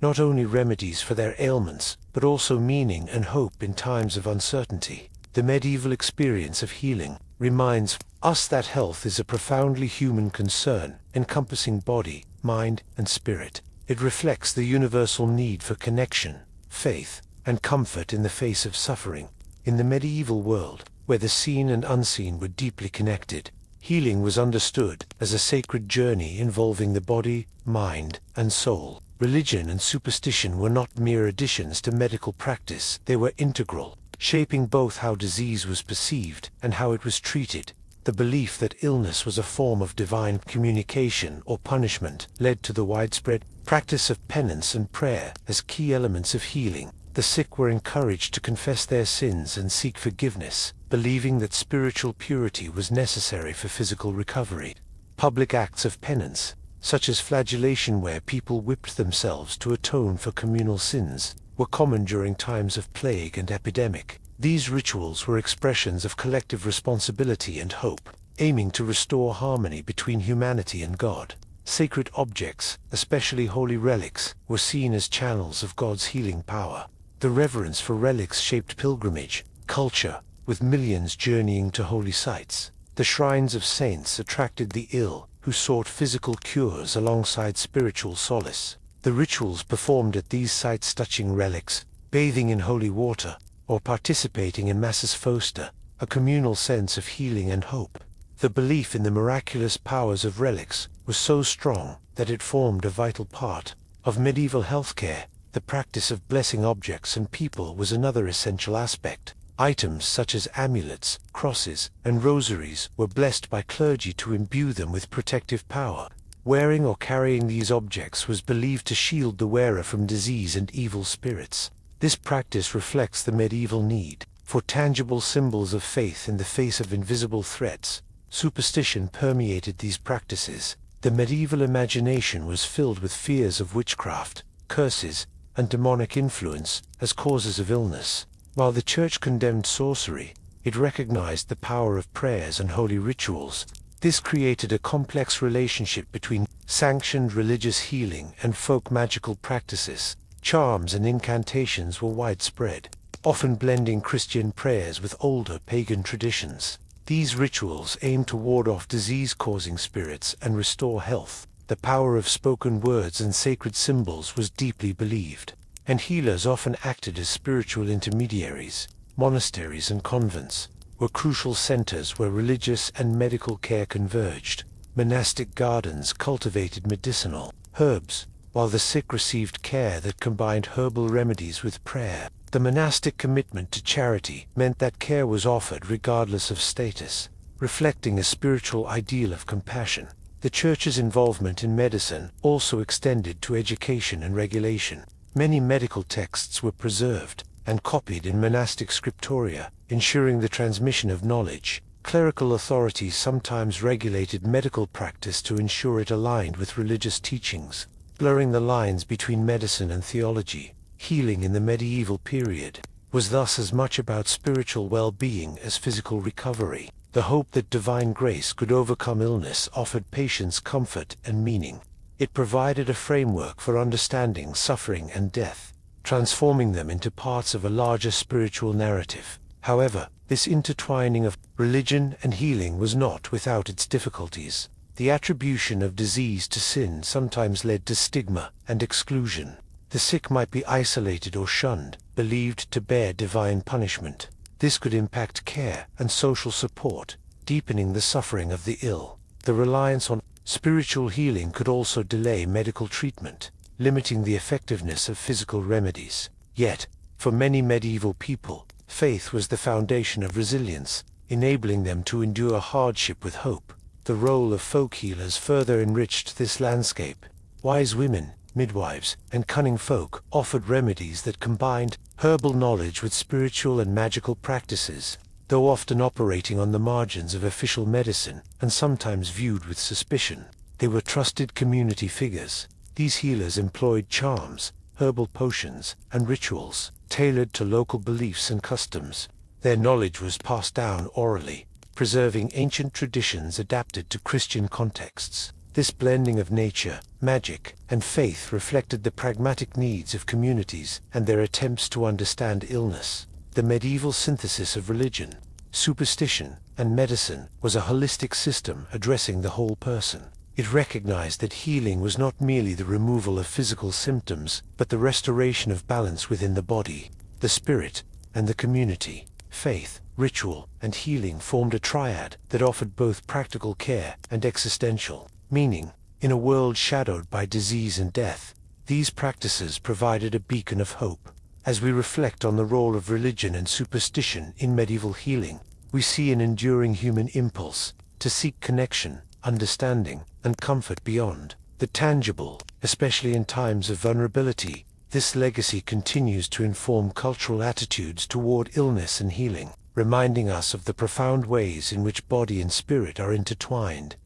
not only remedies for their ailments, but also meaning and hope in times of uncertainty. The medieval experience of healing reminds us that health is a profoundly human concern, encompassing body, mind, and spirit. It reflects the universal need for connection, faith, and comfort in the face of suffering. In the medieval world, where the seen and unseen were deeply connected, healing was understood as a sacred journey involving the body, mind, and soul. Religion and superstition were not mere additions to medical practice, they were integral, shaping both how disease was perceived and how it was treated. The belief that illness was a form of divine communication or punishment led to the widespread practice of penance and prayer as key elements of healing. The sick were encouraged to confess their sins and seek forgiveness, believing that spiritual purity was necessary for physical recovery. Public acts of penance, such as flagellation where people whipped themselves to atone for communal sins, were common during times of plague and epidemic. These rituals were expressions of collective responsibility and hope, aiming to restore harmony between humanity and God. Sacred objects, especially holy relics, were seen as channels of God's healing power. The reverence for relics shaped pilgrimage culture, with millions journeying to holy sites. The shrines of saints attracted the ill, who sought physical cures alongside spiritual solace. The rituals performed at these sites, touching relics, bathing in holy water, or participating in masses, foster a communal sense of healing and hope. The belief in the miraculous powers of relics was so strong that it formed a vital part of medieval healthcare. The practice of blessing objects and people was another essential aspect. Items such as amulets, crosses, and rosaries were blessed by clergy to imbue them with protective power. Wearing or carrying these objects was believed to shield the wearer from disease and evil spirits. This practice reflects the medieval need for tangible symbols of faith in the face of invisible threats. Superstition permeated these practices. The medieval imagination was filled with fears of witchcraft, curses, and demonic influence as causes of illness. While the Church condemned sorcery, it recognized the power of prayers and holy rituals. This created a complex relationship between sanctioned religious healing and folk magical practices. Charms and incantations were widespread, often blending Christian prayers with older pagan traditions. These rituals aimed to ward off disease-causing spirits and restore health. The power of spoken words and sacred symbols was deeply believed, and healers often acted as spiritual intermediaries. Monasteries and convents were crucial centers where religious and medical care converged. Monastic gardens cultivated medicinal herbs, while the sick received care that combined herbal remedies with prayer. The monastic commitment to charity meant that care was offered regardless of status, reflecting a spiritual ideal of compassion. The Church's involvement in medicine also extended to education and regulation. Many medical texts were preserved and copied in monastic scriptoria, ensuring the transmission of knowledge. Clerical authorities sometimes regulated medical practice to ensure it aligned with religious teachings, blurring the lines between medicine and theology. Healing in the medieval period was thus as much about spiritual well-being as physical recovery. The hope that divine grace could overcome illness offered patients comfort and meaning. It provided a framework for understanding suffering and death, transforming them into parts of a larger spiritual narrative. However, this intertwining of religion and healing was not without its difficulties. The attribution of disease to sin sometimes led to stigma and exclusion. The sick might be isolated or shunned, believed to bear divine punishment. This could impact care and social support, deepening the suffering of the ill. The reliance on spiritual healing could also delay medical treatment, limiting the effectiveness of physical remedies. Yet, for many medieval people, faith was the foundation of resilience, enabling them to endure hardship with hope. The role of folk healers further enriched this landscape. Wise women, midwives, and cunning folk offered remedies that combined herbal knowledge with spiritual and magical practices. Though often operating on the margins of official medicine, and sometimes viewed with suspicion, they were trusted community figures. These healers employed charms, herbal potions, and rituals, tailored to local beliefs and customs. Their knowledge was passed down orally, preserving ancient traditions adapted to Christian contexts. This blending of nature, magic, and faith reflected the pragmatic needs of communities and their attempts to understand illness. The medieval synthesis of religion, superstition, and medicine was a holistic system addressing the whole person. It recognized that healing was not merely the removal of physical symptoms, but the restoration of balance within the body, the spirit, and the community. Faith, ritual, and healing formed a triad that offered both practical care and existential meaning. In a world shadowed by disease and death, these practices provided a beacon of hope. As we reflect on the role of religion and superstition in medieval healing, we see an enduring human impulse to seek connection, understanding, and comfort beyond the tangible, especially in times of vulnerability. This legacy continues to inform cultural attitudes toward illness and healing, reminding us of the profound ways in which body and spirit are intertwined.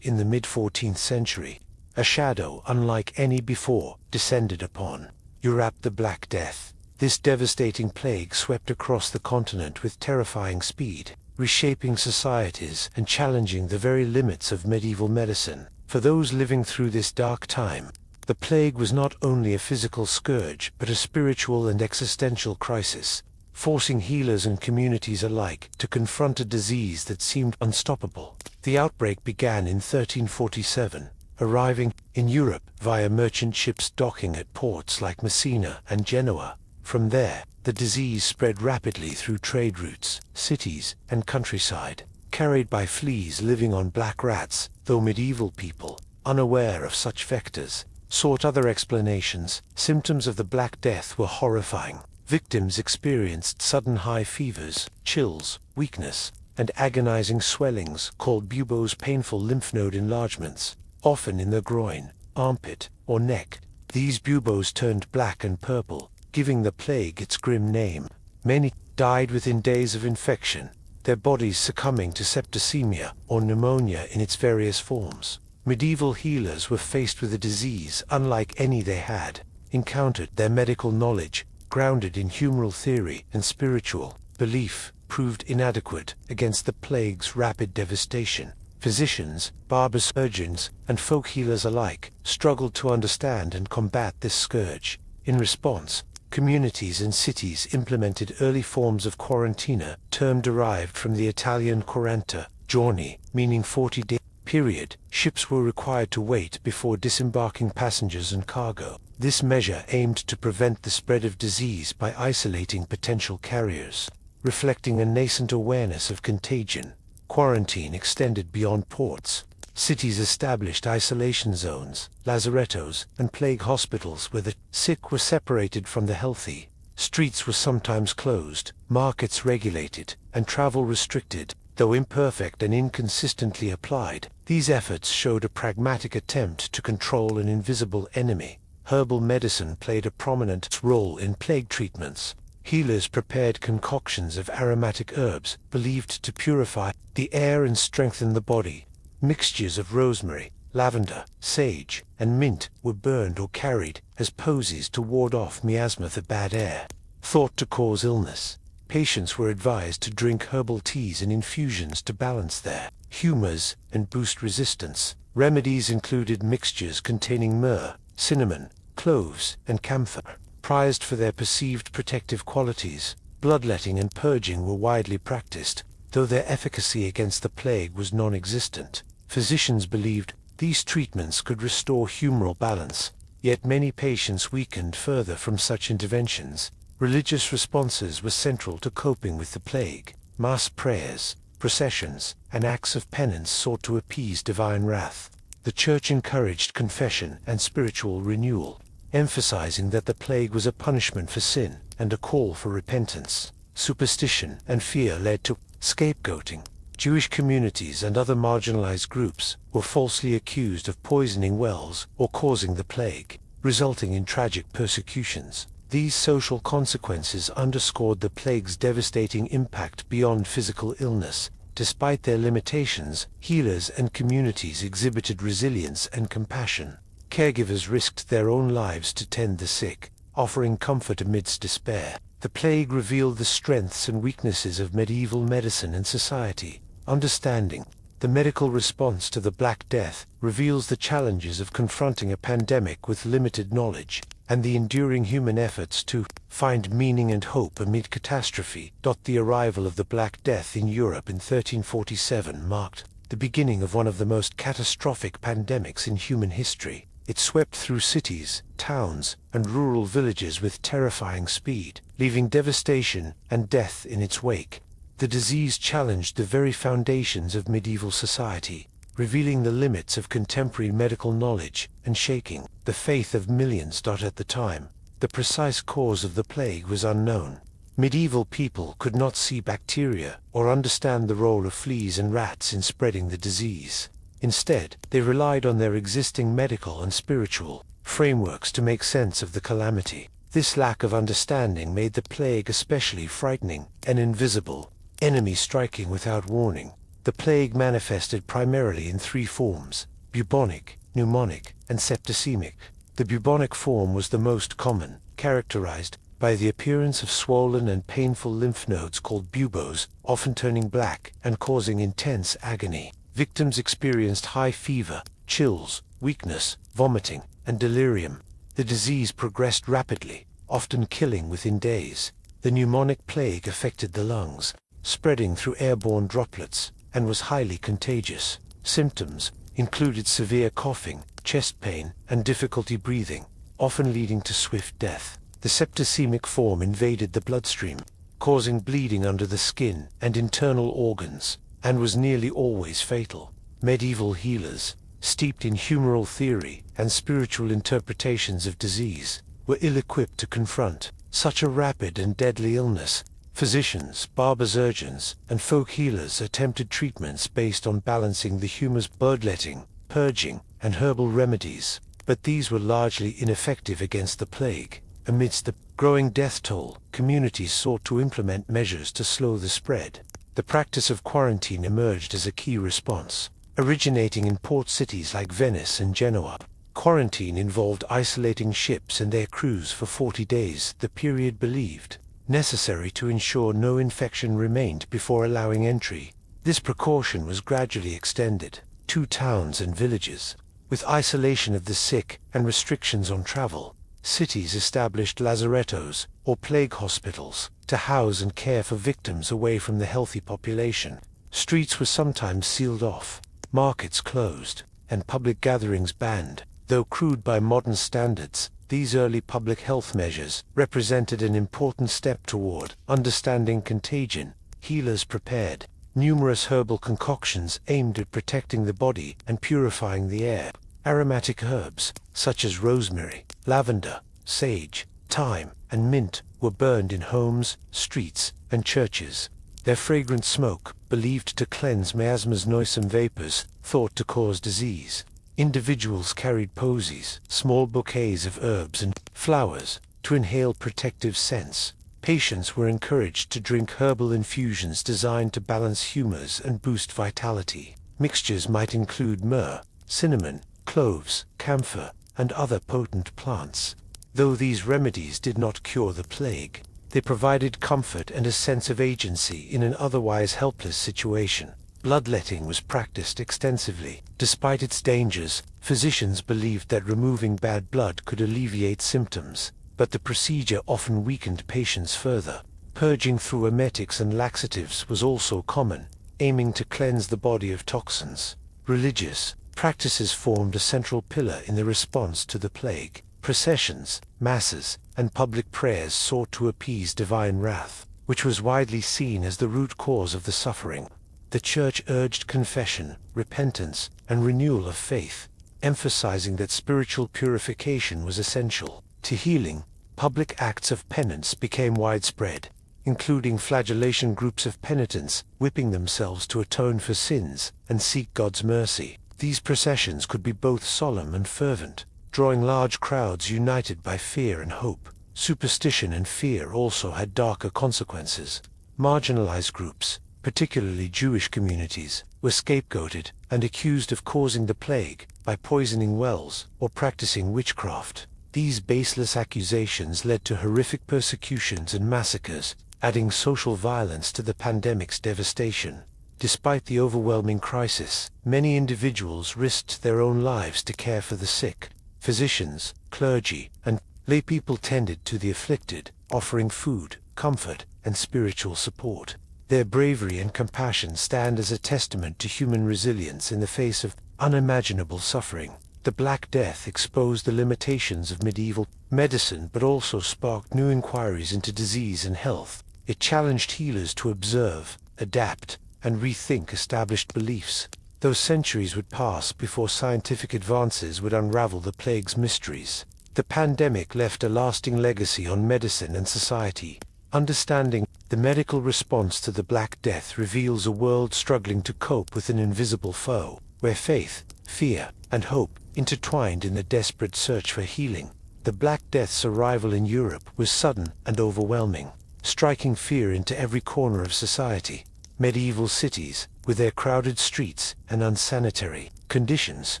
In the mid-14th century, a shadow unlike any before descended upon Europe, the Black Death. This devastating plague swept across the continent with terrifying speed, reshaping societies and challenging the very limits of medieval medicine. For those living through this dark time, the plague was not only a physical scourge but a spiritual and existential crisis, forcing healers and communities alike to confront a disease that seemed unstoppable. The outbreak began in 1347, arriving in Europe via merchant ships docking at ports like Messina and Genoa. From there, the disease spread rapidly through trade routes, cities, and countryside, carried by fleas living on black rats. Though medieval people, unaware of such vectors, sought other explanations, symptoms of the Black Death were horrifying. Victims experienced sudden high fevers, chills, weakness, and agonizing swellings called buboes, painful lymph node enlargements, often in the groin, armpit, or neck. These buboes turned black and purple, giving the plague its grim name. Many died within days of infection, their bodies succumbing to septicemia or pneumonia in its various forms. Medieval healers were faced with a disease unlike any they had encountered. Their medical knowledge, grounded in humoral theory and spiritual belief, proved inadequate against the plague's rapid devastation. Physicians, barbers, surgeons, and folk healers alike struggled to understand and combat this scourge. In response, communities and cities implemented early forms of quarantina, term derived from the Italian quaranta, giorni, meaning 40-day period. Ships were required to wait before disembarking passengers and cargo. This measure aimed to prevent the spread of disease by isolating potential carriers. Reflecting a nascent awareness of contagion, quarantine extended beyond ports. Cities established isolation zones, lazarettos, and plague hospitals where the sick were separated from the healthy. Streets were sometimes closed, markets regulated, and travel restricted. Though imperfect and inconsistently applied, these efforts showed a pragmatic attempt to control an invisible enemy. Herbal medicine played a prominent role in plague treatments. Healers prepared concoctions of aromatic herbs believed to purify the air and strengthen the body. Mixtures of rosemary, lavender, sage, and mint were burned or carried as posies to ward off miasma, the bad air, thought to cause illness. Patients were advised to drink herbal teas and infusions to balance their humors and boost resistance. Remedies included mixtures containing myrrh, cinnamon, cloves, and camphor, prized for their perceived protective qualities. Bloodletting and purging were widely practiced, though their efficacy against the plague was non-existent. Physicians believed these treatments could restore humoral balance, yet many patients weakened further from such interventions. Religious responses were central to coping with the plague. Mass prayers, processions, and acts of penance sought to appease divine wrath. The Church encouraged confession and spiritual renewal, emphasizing that the plague was a punishment for sin and a call for repentance. Superstition and fear led to scapegoating. Jewish communities and other marginalized groups were falsely accused of poisoning wells or causing the plague, resulting in tragic persecutions. These social consequences underscored the plague's devastating impact beyond physical illness. Despite their limitations, healers and communities exhibited resilience and compassion. Caregivers risked their own lives to tend the sick, offering comfort amidst despair. The plague revealed the strengths and weaknesses of medieval medicine and society. Understanding the medical response to the Black Death reveals the challenges of confronting a pandemic with limited knowledge, and the enduring human efforts to find meaning and hope amid catastrophe. The arrival of the Black Death in Europe in 1347 marked the beginning of one of the most catastrophic pandemics in human history. It swept through cities, towns, and rural villages with terrifying speed, leaving devastation and death in its wake. The disease challenged the very foundations of medieval society, revealing the limits of contemporary medical knowledge and shaking the faith of millions. At the time, the precise cause of the plague was unknown. Medieval people could not see bacteria or understand the role of fleas and rats in spreading the disease. Instead, they relied on their existing medical and spiritual frameworks to make sense of the calamity. This lack of understanding made the plague especially frightening and invisible enemy striking without warning. The plague manifested primarily in three forms: bubonic, pneumonic, and septicemic. The bubonic form was the most common, characterized by the appearance of swollen and painful lymph nodes called buboes, often turning black and causing intense agony. Victims experienced high fever, chills, weakness, vomiting, and delirium. The disease progressed rapidly, often killing within days. The pneumonic plague affected the lungs, spreading through airborne droplets, and was highly contagious. Symptoms included severe coughing, chest pain, and difficulty breathing, often leading to swift death. The septicemic form invaded the bloodstream, causing bleeding under the skin and internal organs, and was nearly always fatal. Medieval healers, steeped in humoral theory and spiritual interpretations of disease, were ill-equipped to confront such a rapid and deadly illness. Physicians, barber-surgeons, and folk healers attempted treatments based on balancing the humours, bloodletting, purging, and herbal remedies, but these were largely ineffective against the plague. Amidst the growing death toll, communities sought to implement measures to slow the spread. The practice of quarantine emerged as a key response, originating in port cities like Venice and Genoa. Quarantine involved isolating ships and their crews for 40 days, the period believed necessary to ensure no infection remained before allowing entry. This precaution was gradually extended to towns and villages. With isolation of the sick and restrictions on travel, cities established lazarettos, or plague hospitals, to house and care for victims away from the healthy population. Streets were sometimes sealed off, markets closed, and public gatherings banned. Though crude by modern standards, these early public health measures represented an important step toward understanding contagion. Healers prepared numerous herbal concoctions aimed at protecting the body and purifying the air. Aromatic herbs, such as rosemary, lavender, sage, thyme, and mint, were burned in homes, streets, and churches. Their fragrant smoke, believed to cleanse miasmas, noisome vapors, thought to cause disease. Individuals carried posies, small bouquets of herbs and flowers, to inhale protective scents. Patients were encouraged to drink herbal infusions designed to balance humors and boost vitality. Mixtures might include myrrh, cinnamon, cloves, camphor, and other potent plants. Though these remedies did not cure the plague, they provided comfort and a sense of agency in an otherwise helpless situation. Bloodletting was practiced extensively. Despite its dangers, physicians believed that removing bad blood could alleviate symptoms, but the procedure often weakened patients further. Purging through emetics and laxatives was also common, aiming to cleanse the body of toxins. Religious practices formed a central pillar in the response to the plague. Processions, masses, and public prayers sought to appease divine wrath, which was widely seen as the root cause of the suffering. The Church urged confession, repentance, and renewal of faith, emphasizing that spiritual purification was essential to healing. Public acts of penance became widespread. including flagellation groups of penitents, whipping themselves to atone for sins and seek God's mercy. These processions could be both solemn and fervent, drawing large crowds united by fear and hope. Superstition and fear also had darker consequences. Marginalized groups, particularly Jewish communities, were scapegoated and accused of causing the plague by poisoning wells or practicing witchcraft. These baseless accusations led to horrific persecutions and massacres, adding social violence to the pandemic's devastation. Despite the overwhelming crisis, many individuals risked their own lives to care for the sick. Physicians, clergy, and laypeople tended to the afflicted, offering food, comfort, and spiritual support. Their bravery and compassion stand as a testament to human resilience in the face of unimaginable suffering. The Black Death exposed the limitations of medieval medicine but also sparked new inquiries into disease and health. It challenged healers to observe, adapt, and rethink established beliefs. Though centuries would pass before scientific advances would unravel the plague's mysteries, the pandemic left a lasting legacy on medicine and society. Understanding the medical response to the Black Death reveals a world struggling to cope with an invisible foe, where faith, fear, and hope intertwined in a desperate search for healing. The Black Death's arrival in Europe was sudden and overwhelming, striking fear into every corner of society. Medieval cities, with their crowded streets and unsanitary conditions,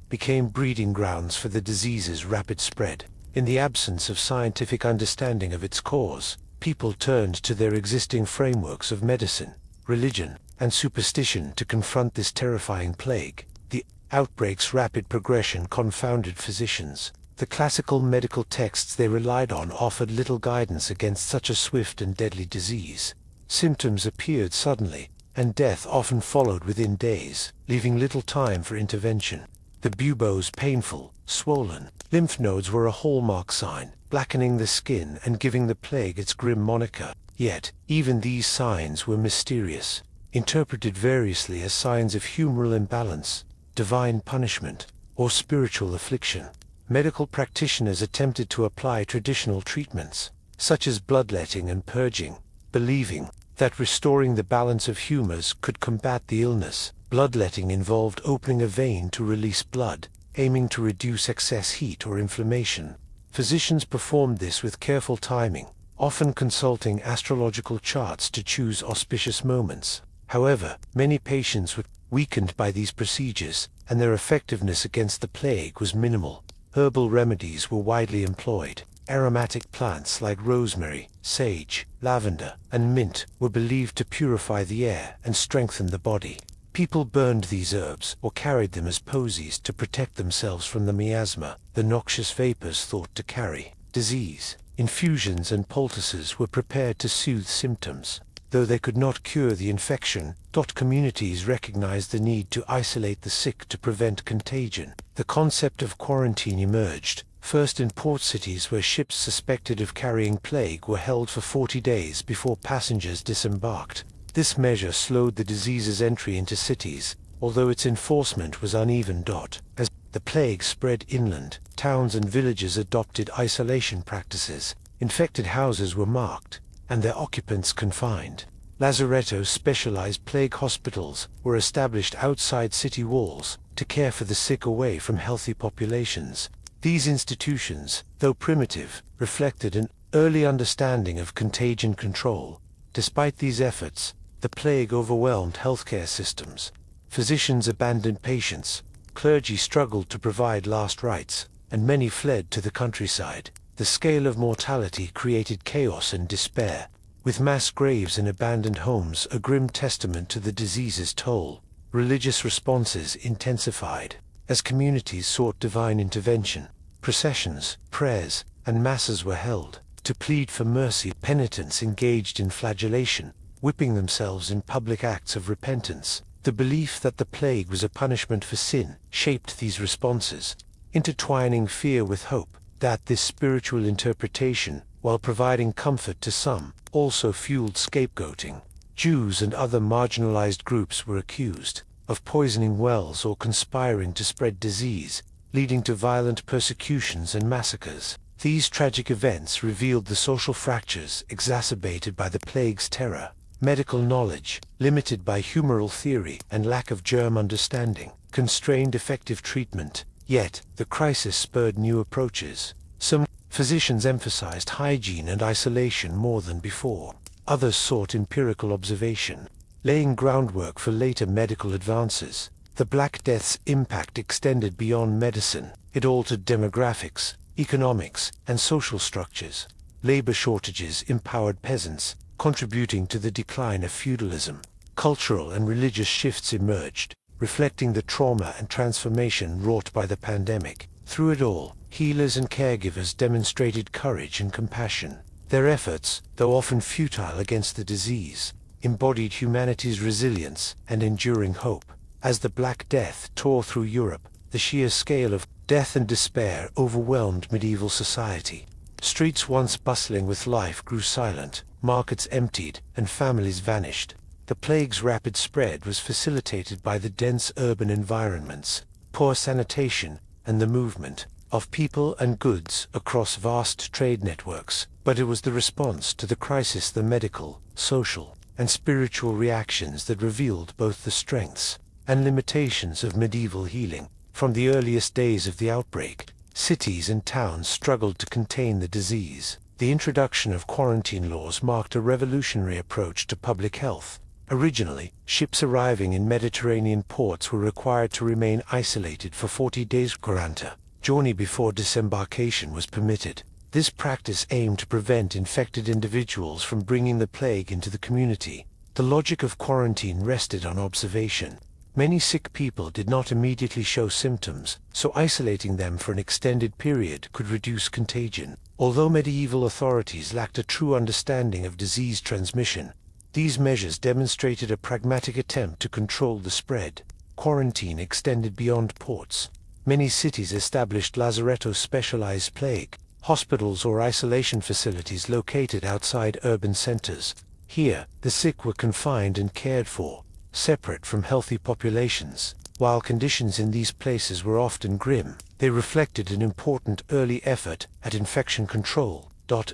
became breeding grounds for the disease's rapid spread. In the absence of scientific understanding of its cause, people turned to their existing frameworks of medicine, religion, and superstition to confront this terrifying plague. The outbreak's rapid progression confounded physicians. The classical medical texts they relied on offered little guidance against such a swift and deadly disease. Symptoms appeared suddenly, and death often followed within days, leaving little time for intervention. The buboes, painful, swollen lymph nodes, were a hallmark sign, blackening the skin and giving the plague its grim moniker. Yet, even these signs were mysterious, interpreted variously as signs of humoral imbalance, divine punishment, or spiritual affliction. Medical practitioners attempted to apply traditional treatments, such as bloodletting and purging, believing that restoring the balance of humors could combat the illness. Bloodletting involved opening a vein to release blood, aiming to reduce excess heat or inflammation. Physicians performed this with careful timing, often consulting astrological charts to choose auspicious moments. However, many patients were weakened by these procedures, and their effectiveness against the plague was minimal. Herbal remedies were widely employed. Aromatic plants like rosemary, sage, lavender, and mint were believed to purify the air and strengthen the body. People burned these herbs or carried them as posies to protect themselves from the miasma, the noxious vapors thought to carry disease. Infusions and poultices were prepared to soothe symptoms. Though they could not cure the infection, communities recognized the need to isolate the sick to prevent contagion. The concept of quarantine emerged, first in port cities where ships suspected of carrying plague were held for 40 days before passengers disembarked. This measure slowed the disease's entry into cities, although its enforcement was uneven. As the plague spread inland, towns and villages adopted isolation practices. Infected houses were marked, and their occupants confined. Lazarettos, specialized plague hospitals, were established outside city walls to care for the sick away from healthy populations. These institutions, though primitive, reflected an early understanding of contagion control. Despite these efforts, the plague overwhelmed healthcare systems. Physicians abandoned patients, clergy struggled to provide last rites, and many fled to the countryside. The scale of mortality created chaos and despair, with mass graves and abandoned homes a grim testament to the disease's toll. Religious responses intensified as communities sought divine intervention. Processions, prayers, and masses were held to plead for mercy. Penitents engaged in flagellation, whipping themselves in public acts of repentance. The belief that the plague was a punishment for sin shaped these responses, intertwining fear with hope. That this spiritual interpretation, while providing comfort to some, also fueled scapegoating. Jews and other marginalized groups were accused of poisoning wells or conspiring to spread disease, leading to violent persecutions and massacres. These tragic events revealed the social fractures exacerbated by the plague's terror. Medical knowledge, limited by humoral theory and lack of germ understanding, constrained effective treatment. Yet, the crisis spurred new approaches. Some physicians emphasized hygiene and isolation more than before. Others sought empirical observation, laying groundwork for later medical advances. The Black Death's impact extended beyond medicine. It altered demographics, economics, and social structures. Labor shortages empowered peasants, contributing to the decline of feudalism. Cultural and religious shifts emerged, reflecting the trauma and transformation wrought by the pandemic. Through it all, healers and caregivers demonstrated courage and compassion. Their efforts, though often futile against the disease, embodied humanity's resilience and enduring hope. As the Black Death tore through Europe, the sheer scale of death and despair overwhelmed medieval society. Streets once bustling with life grew silent, markets emptied, and families vanished. The plague's rapid spread was facilitated by the dense urban environments, poor sanitation, and the movement of people and goods across vast trade networks. But it was the response to the crisis, the medical, social, and spiritual reactions that revealed both the strengths and limitations of medieval healing. From the earliest days of the outbreak, cities and towns struggled to contain the disease. The introduction of quarantine laws marked a revolutionary approach to public health. Originally, ships arriving in Mediterranean ports were required to remain isolated for 40 days. Quaranta journey before disembarkation was permitted. This practice aimed to prevent infected individuals from bringing the plague into the community. The logic of quarantine rested on observation. Many sick people did not immediately show symptoms, so isolating them for an extended period could reduce contagion. Although medieval authorities lacked a true understanding of disease transmission, these measures demonstrated a pragmatic attempt to control the spread. Quarantine extended beyond ports. Many cities established lazaretto-specialized plague hospitals or isolation facilities located outside urban centers. Here, the sick were confined and cared for, separate from healthy populations. While conditions in these places were often grim, they reflected an important early effort at infection control.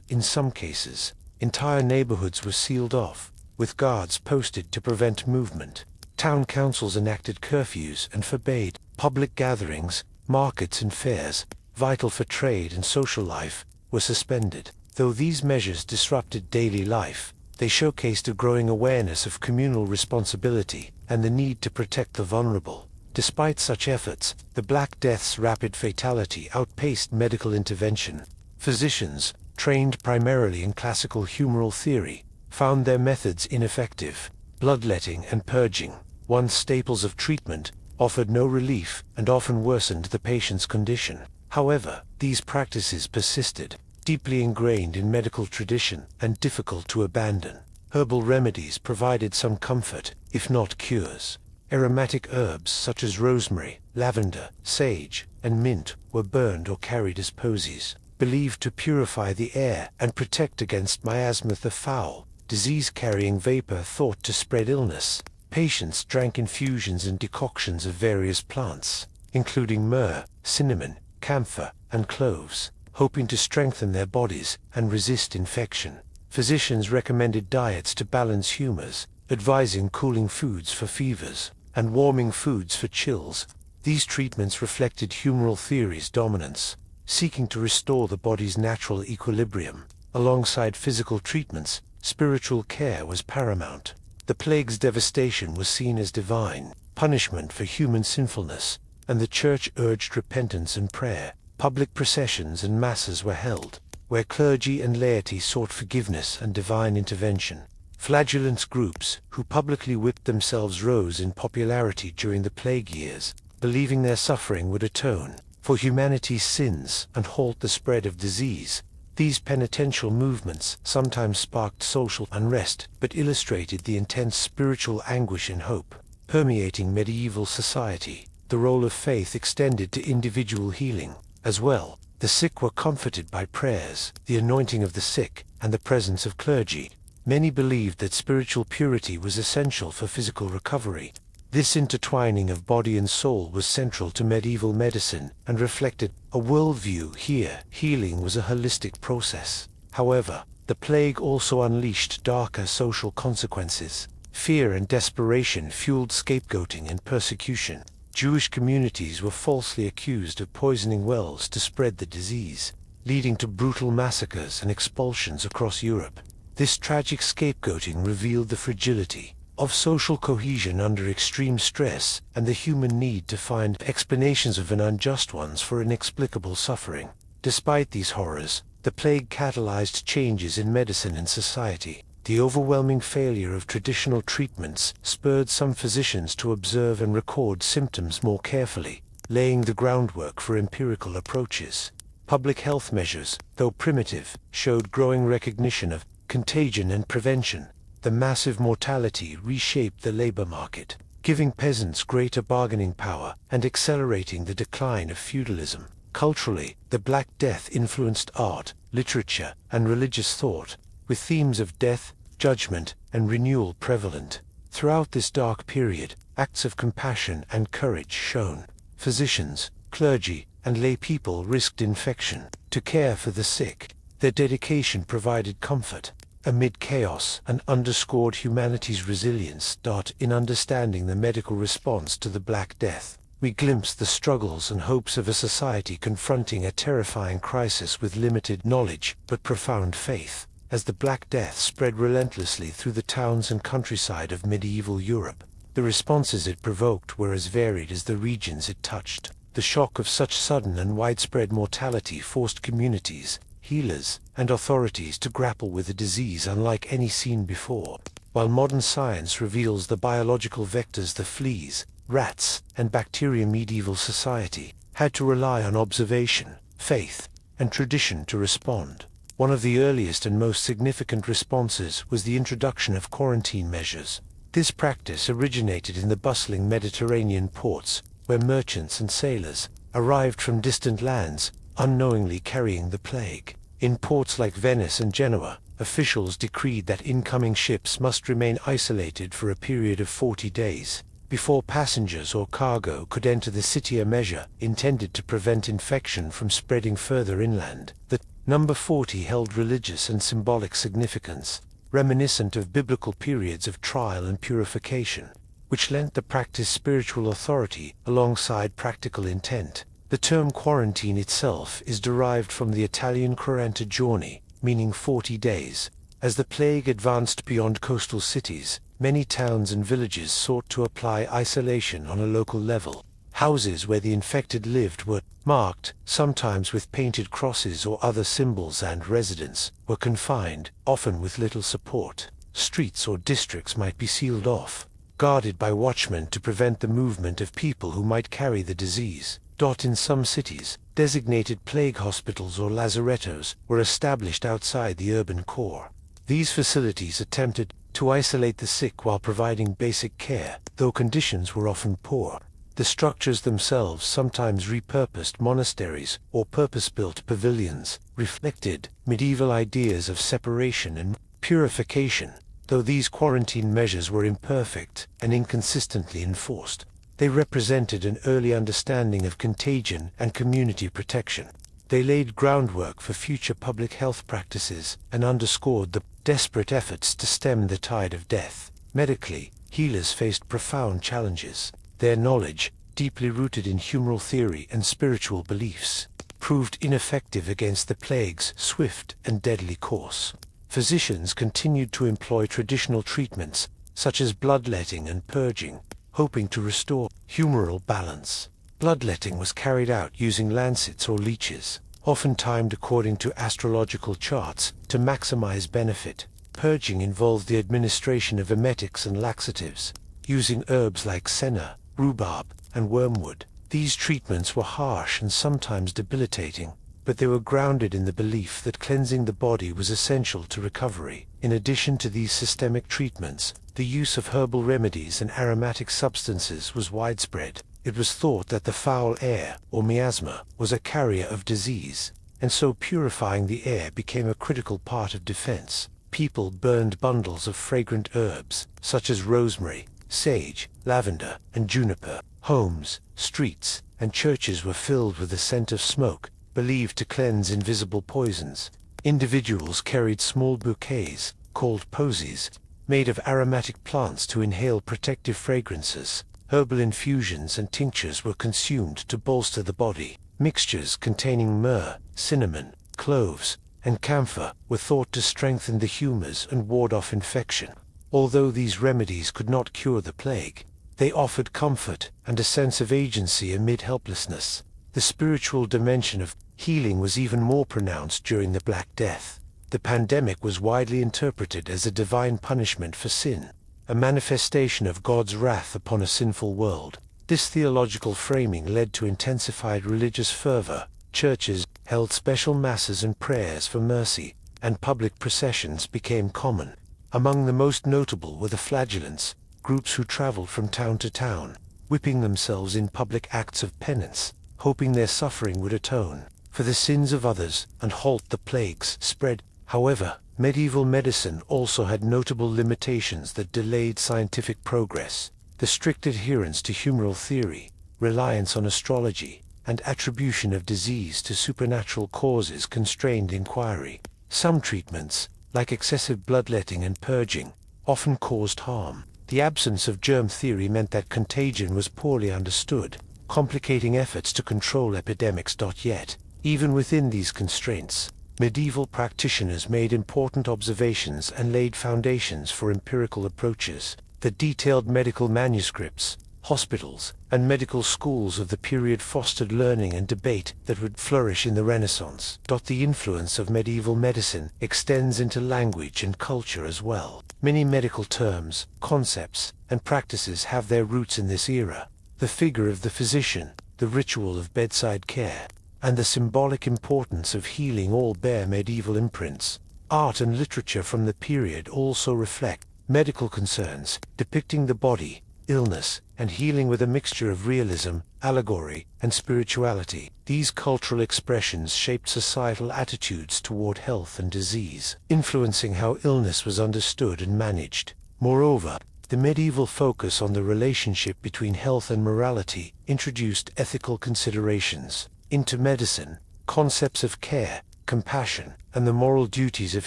In some cases, entire neighborhoods were sealed off, with guards posted to prevent movement. Town councils enacted curfews and forbade public gatherings. Markets and fairs, vital for trade and social life, were suspended. Though these measures disrupted daily life, they showcased a growing awareness of communal responsibility and the need to protect the vulnerable. Despite such efforts, the Black Death's rapid fatality outpaced medical intervention. Physicians, trained primarily in classical humoral theory, found their methods ineffective. Bloodletting and purging, once staples of treatment, offered no relief and often worsened the patient's condition. However, these practices persisted, deeply ingrained in medical tradition and difficult to abandon. Herbal remedies provided some comfort, if not cures. Aromatic herbs such as rosemary, lavender, sage, and mint were burned or carried as posies, believed to purify the air and protect against miasma, the foul, disease-carrying vapor thought to spread illness. Patients drank infusions and decoctions of various plants, including myrrh, cinnamon, camphor, and cloves, hoping to strengthen their bodies and resist infection. Physicians recommended diets to balance humors, advising cooling foods for fevers and warming foods for chills. These treatments reflected humoral theory's dominance, seeking to restore the body's natural equilibrium. Alongside physical treatments, spiritual care was paramount. The plague's devastation was seen as divine punishment for human sinfulness, and the Church urged repentance and prayer. Public processions and masses were held, where clergy and laity sought forgiveness and divine intervention. Flagellant groups, who publicly whipped themselves, rose in popularity during the plague years, believing their suffering would atone for humanity's sins and halt the spread of disease. These penitential movements sometimes sparked social unrest, but illustrated the intense spiritual anguish and hope permeating medieval society. The role of faith extended to individual healing as well. The sick were comforted by prayers, the anointing of the sick, and the presence of clergy. Many believed that spiritual purity was essential for physical recovery. This intertwining of body and soul was central to medieval medicine and reflected a worldview here. Healing was a holistic process. However, the plague also unleashed darker social consequences. Fear and desperation fueled scapegoating and persecution. Jewish communities were falsely accused of poisoning wells to spread the disease, leading to brutal massacres and expulsions across Europe. This tragic scapegoating revealed the fragility of social cohesion under extreme stress and the human need to find explanations of an unjust ones for inexplicable suffering. Despite these horrors, the plague catalyzed changes in medicine and society. The overwhelming failure of traditional treatments spurred some physicians to observe and record symptoms more carefully, laying the groundwork for empirical approaches. Public health measures, though primitive, showed growing recognition of contagion and prevention. The massive mortality reshaped the labor market, giving peasants greater bargaining power and accelerating the decline of feudalism. Culturally, the Black Death influenced art, literature, and religious thought, with themes of death, judgment, and renewal prevalent. Throughout this dark period, acts of compassion and courage shone. Physicians, clergy, and lay people risked infection to care for the sick. Their dedication provided comfort amid chaos and underscored humanity's resilience. In understanding the medical response to the Black Death, we glimpse the struggles and hopes of a society confronting a terrifying crisis with limited knowledge but profound faith. As the Black Death spread relentlessly through the towns and countryside of medieval Europe, the responses it provoked were as varied as the regions it touched. The shock of such sudden and widespread mortality forced communities, healers, and authorities to grapple with a disease unlike any seen before. While modern science reveals the biological vectors, the fleas, rats, and bacteria, medieval society had to rely on observation, faith, and tradition to respond. One of the earliest and most significant responses was the introduction of quarantine measures. This practice originated in the bustling Mediterranean ports, where merchants and sailors arrived from distant lands, unknowingly carrying the plague. In ports like Venice and Genoa, officials decreed that incoming ships must remain isolated for a period of 40 days before passengers or cargo could enter the city, a measure intended to prevent infection from spreading further inland. The number 40 held religious and symbolic significance, reminiscent of biblical periods of trial and purification, which lent the practice spiritual authority alongside practical intent. The term quarantine itself is derived from the Italian 40 giorni, meaning 40 days. As the plague advanced beyond coastal cities, many towns and villages sought to apply isolation on a local level. Houses where the infected lived were marked, sometimes with painted crosses or other symbols, and residents were confined, often with little support. Streets or districts might be sealed off, guarded by watchmen to prevent the movement of people who might carry the disease. In some cities, designated plague hospitals or lazarettos were established outside the urban core. These facilities attempted to isolate the sick while providing basic care, though conditions were often poor. The structures themselves, sometimes repurposed monasteries or purpose-built pavilions, reflected medieval ideas of separation and purification. Though these quarantine measures were imperfect and inconsistently enforced, they represented an early understanding of contagion and community protection. They laid groundwork for future public health practices and underscored the desperate efforts to stem the tide of death. Medically, healers faced profound challenges. Their knowledge, deeply rooted in humoral theory and spiritual beliefs, proved ineffective against the plague's swift and deadly course. Physicians continued to employ traditional treatments, such as bloodletting and purging, hoping to restore humoral balance. Bloodletting was carried out using lancets or leeches, often timed according to astrological charts, to maximize benefit. Purging involved the administration of emetics and laxatives, using herbs like senna, rhubarb, and wormwood. These treatments were harsh and sometimes debilitating, but they were grounded in the belief that cleansing the body was essential to recovery. In addition to these systemic treatments, the use of herbal remedies and aromatic substances was widespread. It was thought that the foul air, or miasma, was a carrier of disease, and so purifying the air became a critical part of defense. People burned bundles of fragrant herbs, such as rosemary, sage, lavender, and juniper. Homes, streets, and churches were filled with the scent of smoke, believed to cleanse invisible poisons. Individuals carried small bouquets, called posies, made of aromatic plants to inhale protective fragrances. Herbal infusions and tinctures were consumed to bolster the body. Mixtures containing myrrh, cinnamon, cloves, and camphor were thought to strengthen the humors and ward off infection. Although these remedies could not cure the plague, they offered comfort and a sense of agency amid helplessness. The spiritual dimension of healing was even more pronounced during the Black Death. The pandemic was widely interpreted as a divine punishment for sin, a manifestation of God's wrath upon a sinful world. This theological framing led to intensified religious fervor. Churches held special masses and prayers for mercy, and public processions became common. Among the most notable were the flagellants, groups who traveled from town to town, whipping themselves in public acts of penance, hoping their suffering would atone for the sins of others and halt the plague's spread. However, medieval medicine also had notable limitations that delayed scientific progress. The strict adherence to humoral theory, reliance on astrology, and attribution of disease to supernatural causes constrained inquiry. Some treatments, like excessive bloodletting and purging, often caused harm. The absence of germ theory meant that contagion was poorly understood, complicating efforts to control epidemics. Yet, even within these constraints, medieval practitioners made important observations and laid foundations for empirical approaches. The detailed medical manuscripts, hospitals, and medical schools of the period fostered learning and debate that would flourish in the Renaissance. The influence of medieval medicine extends into language and culture as well. Many medical terms, concepts, and practices have their roots in this era. The figure of the physician, the ritual of bedside care, and the symbolic importance of healing all bear medieval imprints. Art and literature from the period also reflect medical concerns, depicting the body, illness, and healing with a mixture of realism, allegory, and spirituality. These cultural expressions shaped societal attitudes toward health and disease, influencing how illness was understood and managed. Moreover, the medieval focus on the relationship between health and morality introduced ethical considerations into medicine. Concepts of care, compassion, and the moral duties of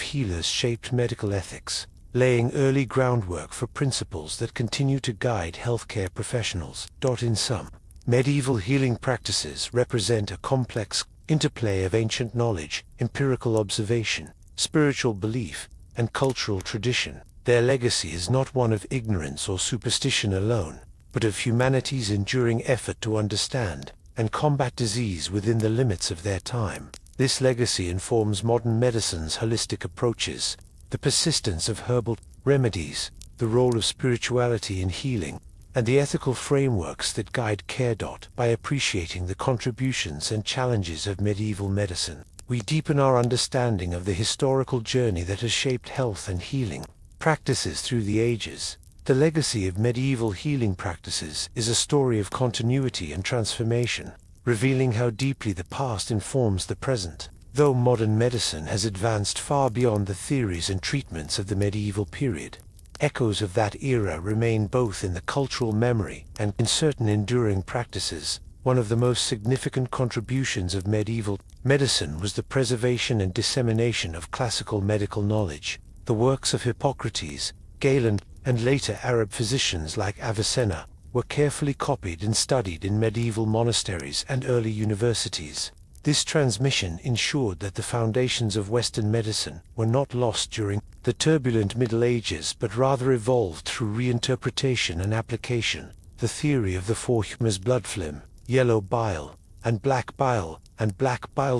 healers shaped medical ethics, laying early groundwork for principles that continue to guide healthcare professionals. In sum, medieval healing practices represent a complex interplay of ancient knowledge, empirical observation, spiritual belief, and cultural tradition. Their legacy is not one of ignorance or superstition alone, but of humanity's enduring effort to understand and combat disease within the limits of their time. This legacy informs modern medicine's holistic approaches, the persistence of herbal remedies, the role of spirituality in healing, and the ethical frameworks that guide care. By appreciating the contributions and challenges of medieval medicine, we deepen our understanding of the historical journey that has shaped health and healing practices through the ages. The legacy of medieval healing practices is a story of continuity and transformation, revealing how deeply the past informs the present. Though modern medicine has advanced far beyond the theories and treatments of the medieval period, echoes of that era remain both in the cultural memory and in certain enduring practices. One of the most significant contributions of medieval medicine was the preservation and dissemination of classical medical knowledge. The works of Hippocrates, Galen, and later Arab physicians like Avicenna were carefully copied and studied in medieval monasteries and early universities. This transmission ensured that the foundations of Western medicine were not lost during the turbulent Middle Ages but rather evolved through reinterpretation and application. The theory of the four humors, blood phlegm, yellow bile, and black bile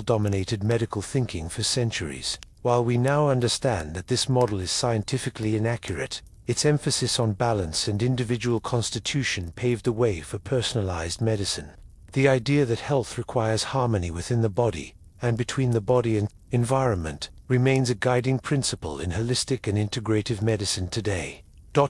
dominated medical thinking for centuries. While we now understand that this model is scientifically inaccurate, its emphasis on balance and individual constitution paved the way for personalized medicine. The idea that health requires harmony within the body, and between the body and environment, remains a guiding principle in holistic and integrative medicine today.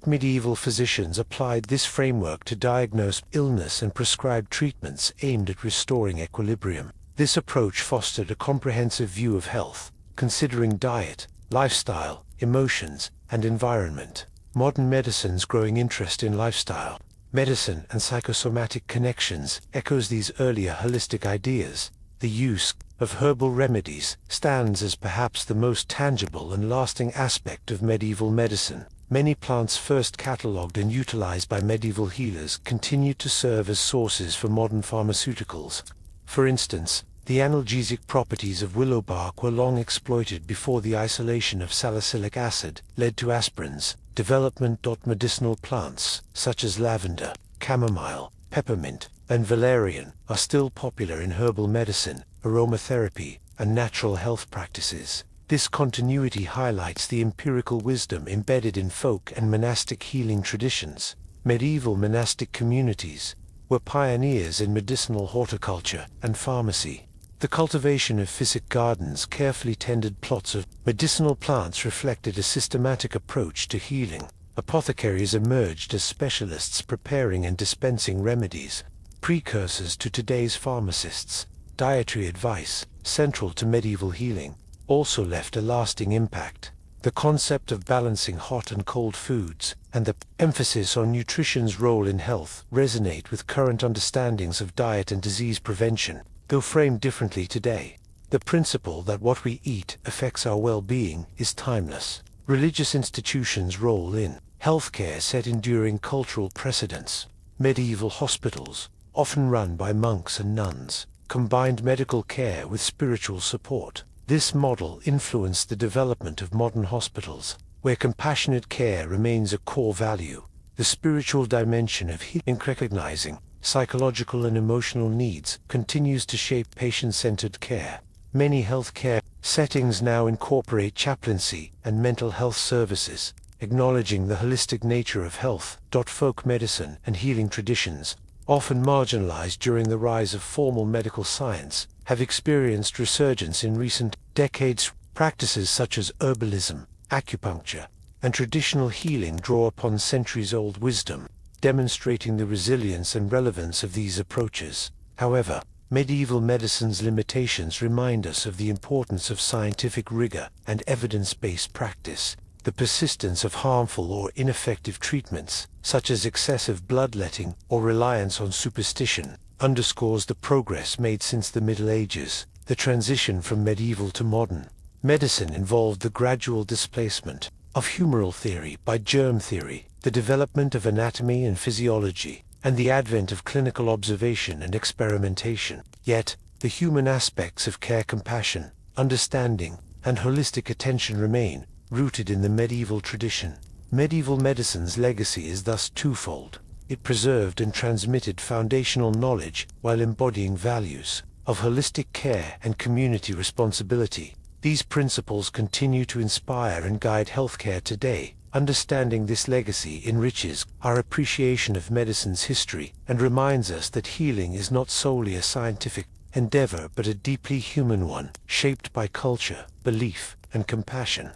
Medieval physicians applied this framework to diagnose illness and prescribe treatments aimed at restoring equilibrium. This approach fostered a comprehensive view of health, considering diet, lifestyle, emotions, and environment. Modern medicine's growing interest in lifestyle, medicine and psychosomatic connections echoes these earlier holistic ideas. The use of herbal remedies stands as perhaps the most tangible and lasting aspect of medieval medicine. Many plants first catalogued and utilized by medieval healers continue to serve as sources for modern pharmaceuticals. For instance, the analgesic properties of willow bark were long exploited before the isolation of salicylic acid led to aspirins. Development. Medicinal plants, such as lavender, chamomile, peppermint, and valerian, are still popular in herbal medicine, aromatherapy, and natural health practices. This continuity highlights the empirical wisdom embedded in folk and monastic healing traditions. Medieval monastic communities were pioneers in medicinal horticulture and pharmacy. The cultivation of physic gardens, carefully tended plots of medicinal plants reflected a systematic approach to healing. Apothecaries emerged as specialists preparing and dispensing remedies, precursors to today's pharmacists. Dietary advice, central to medieval healing, also left a lasting impact. The concept of balancing hot and cold foods, and the emphasis on nutrition's role in health, resonate with current understandings of diet and disease prevention. Though framed differently today, the principle that what we eat affects our well-being is timeless. Religious institutions' role in healthcare set enduring cultural precedents. Medieval hospitals, often run by monks and nuns, combined medical care with spiritual support. This model influenced the development of modern hospitals, where compassionate care remains a core value. The spiritual dimension of healing, recognizing psychological and emotional needs, continues to shape patient-centered care. Many healthcare settings now incorporate chaplaincy and mental health services, acknowledging the holistic nature of health. Folk medicine and healing traditions, often marginalized during the rise of formal medical science, have experienced resurgence in recent decades. Practices such as herbalism, acupuncture, and traditional healing draw upon centuries-old wisdom, demonstrating the resilience and relevance of these approaches. However, medieval medicine's limitations remind us of the importance of scientific rigor and evidence-based practice. The persistence of harmful or ineffective treatments, such as excessive bloodletting or reliance on superstition, underscores the progress made since the Middle Ages. The transition from medieval to modern medicine involved the gradual displacement of humoral theory by germ theory, the development of anatomy and physiology, and the advent of clinical observation and experimentation. Yet, the human aspects of care, compassion, understanding, and holistic attention remain rooted in the medieval tradition. Medieval medicine's legacy is thus twofold. It preserved and transmitted foundational knowledge while embodying values of holistic care and community responsibility. These principles continue to inspire and guide healthcare today. Understanding this legacy enriches our appreciation of medicine's history and reminds us that healing is not solely a scientific endeavor but a deeply human one, shaped by culture, belief, and compassion.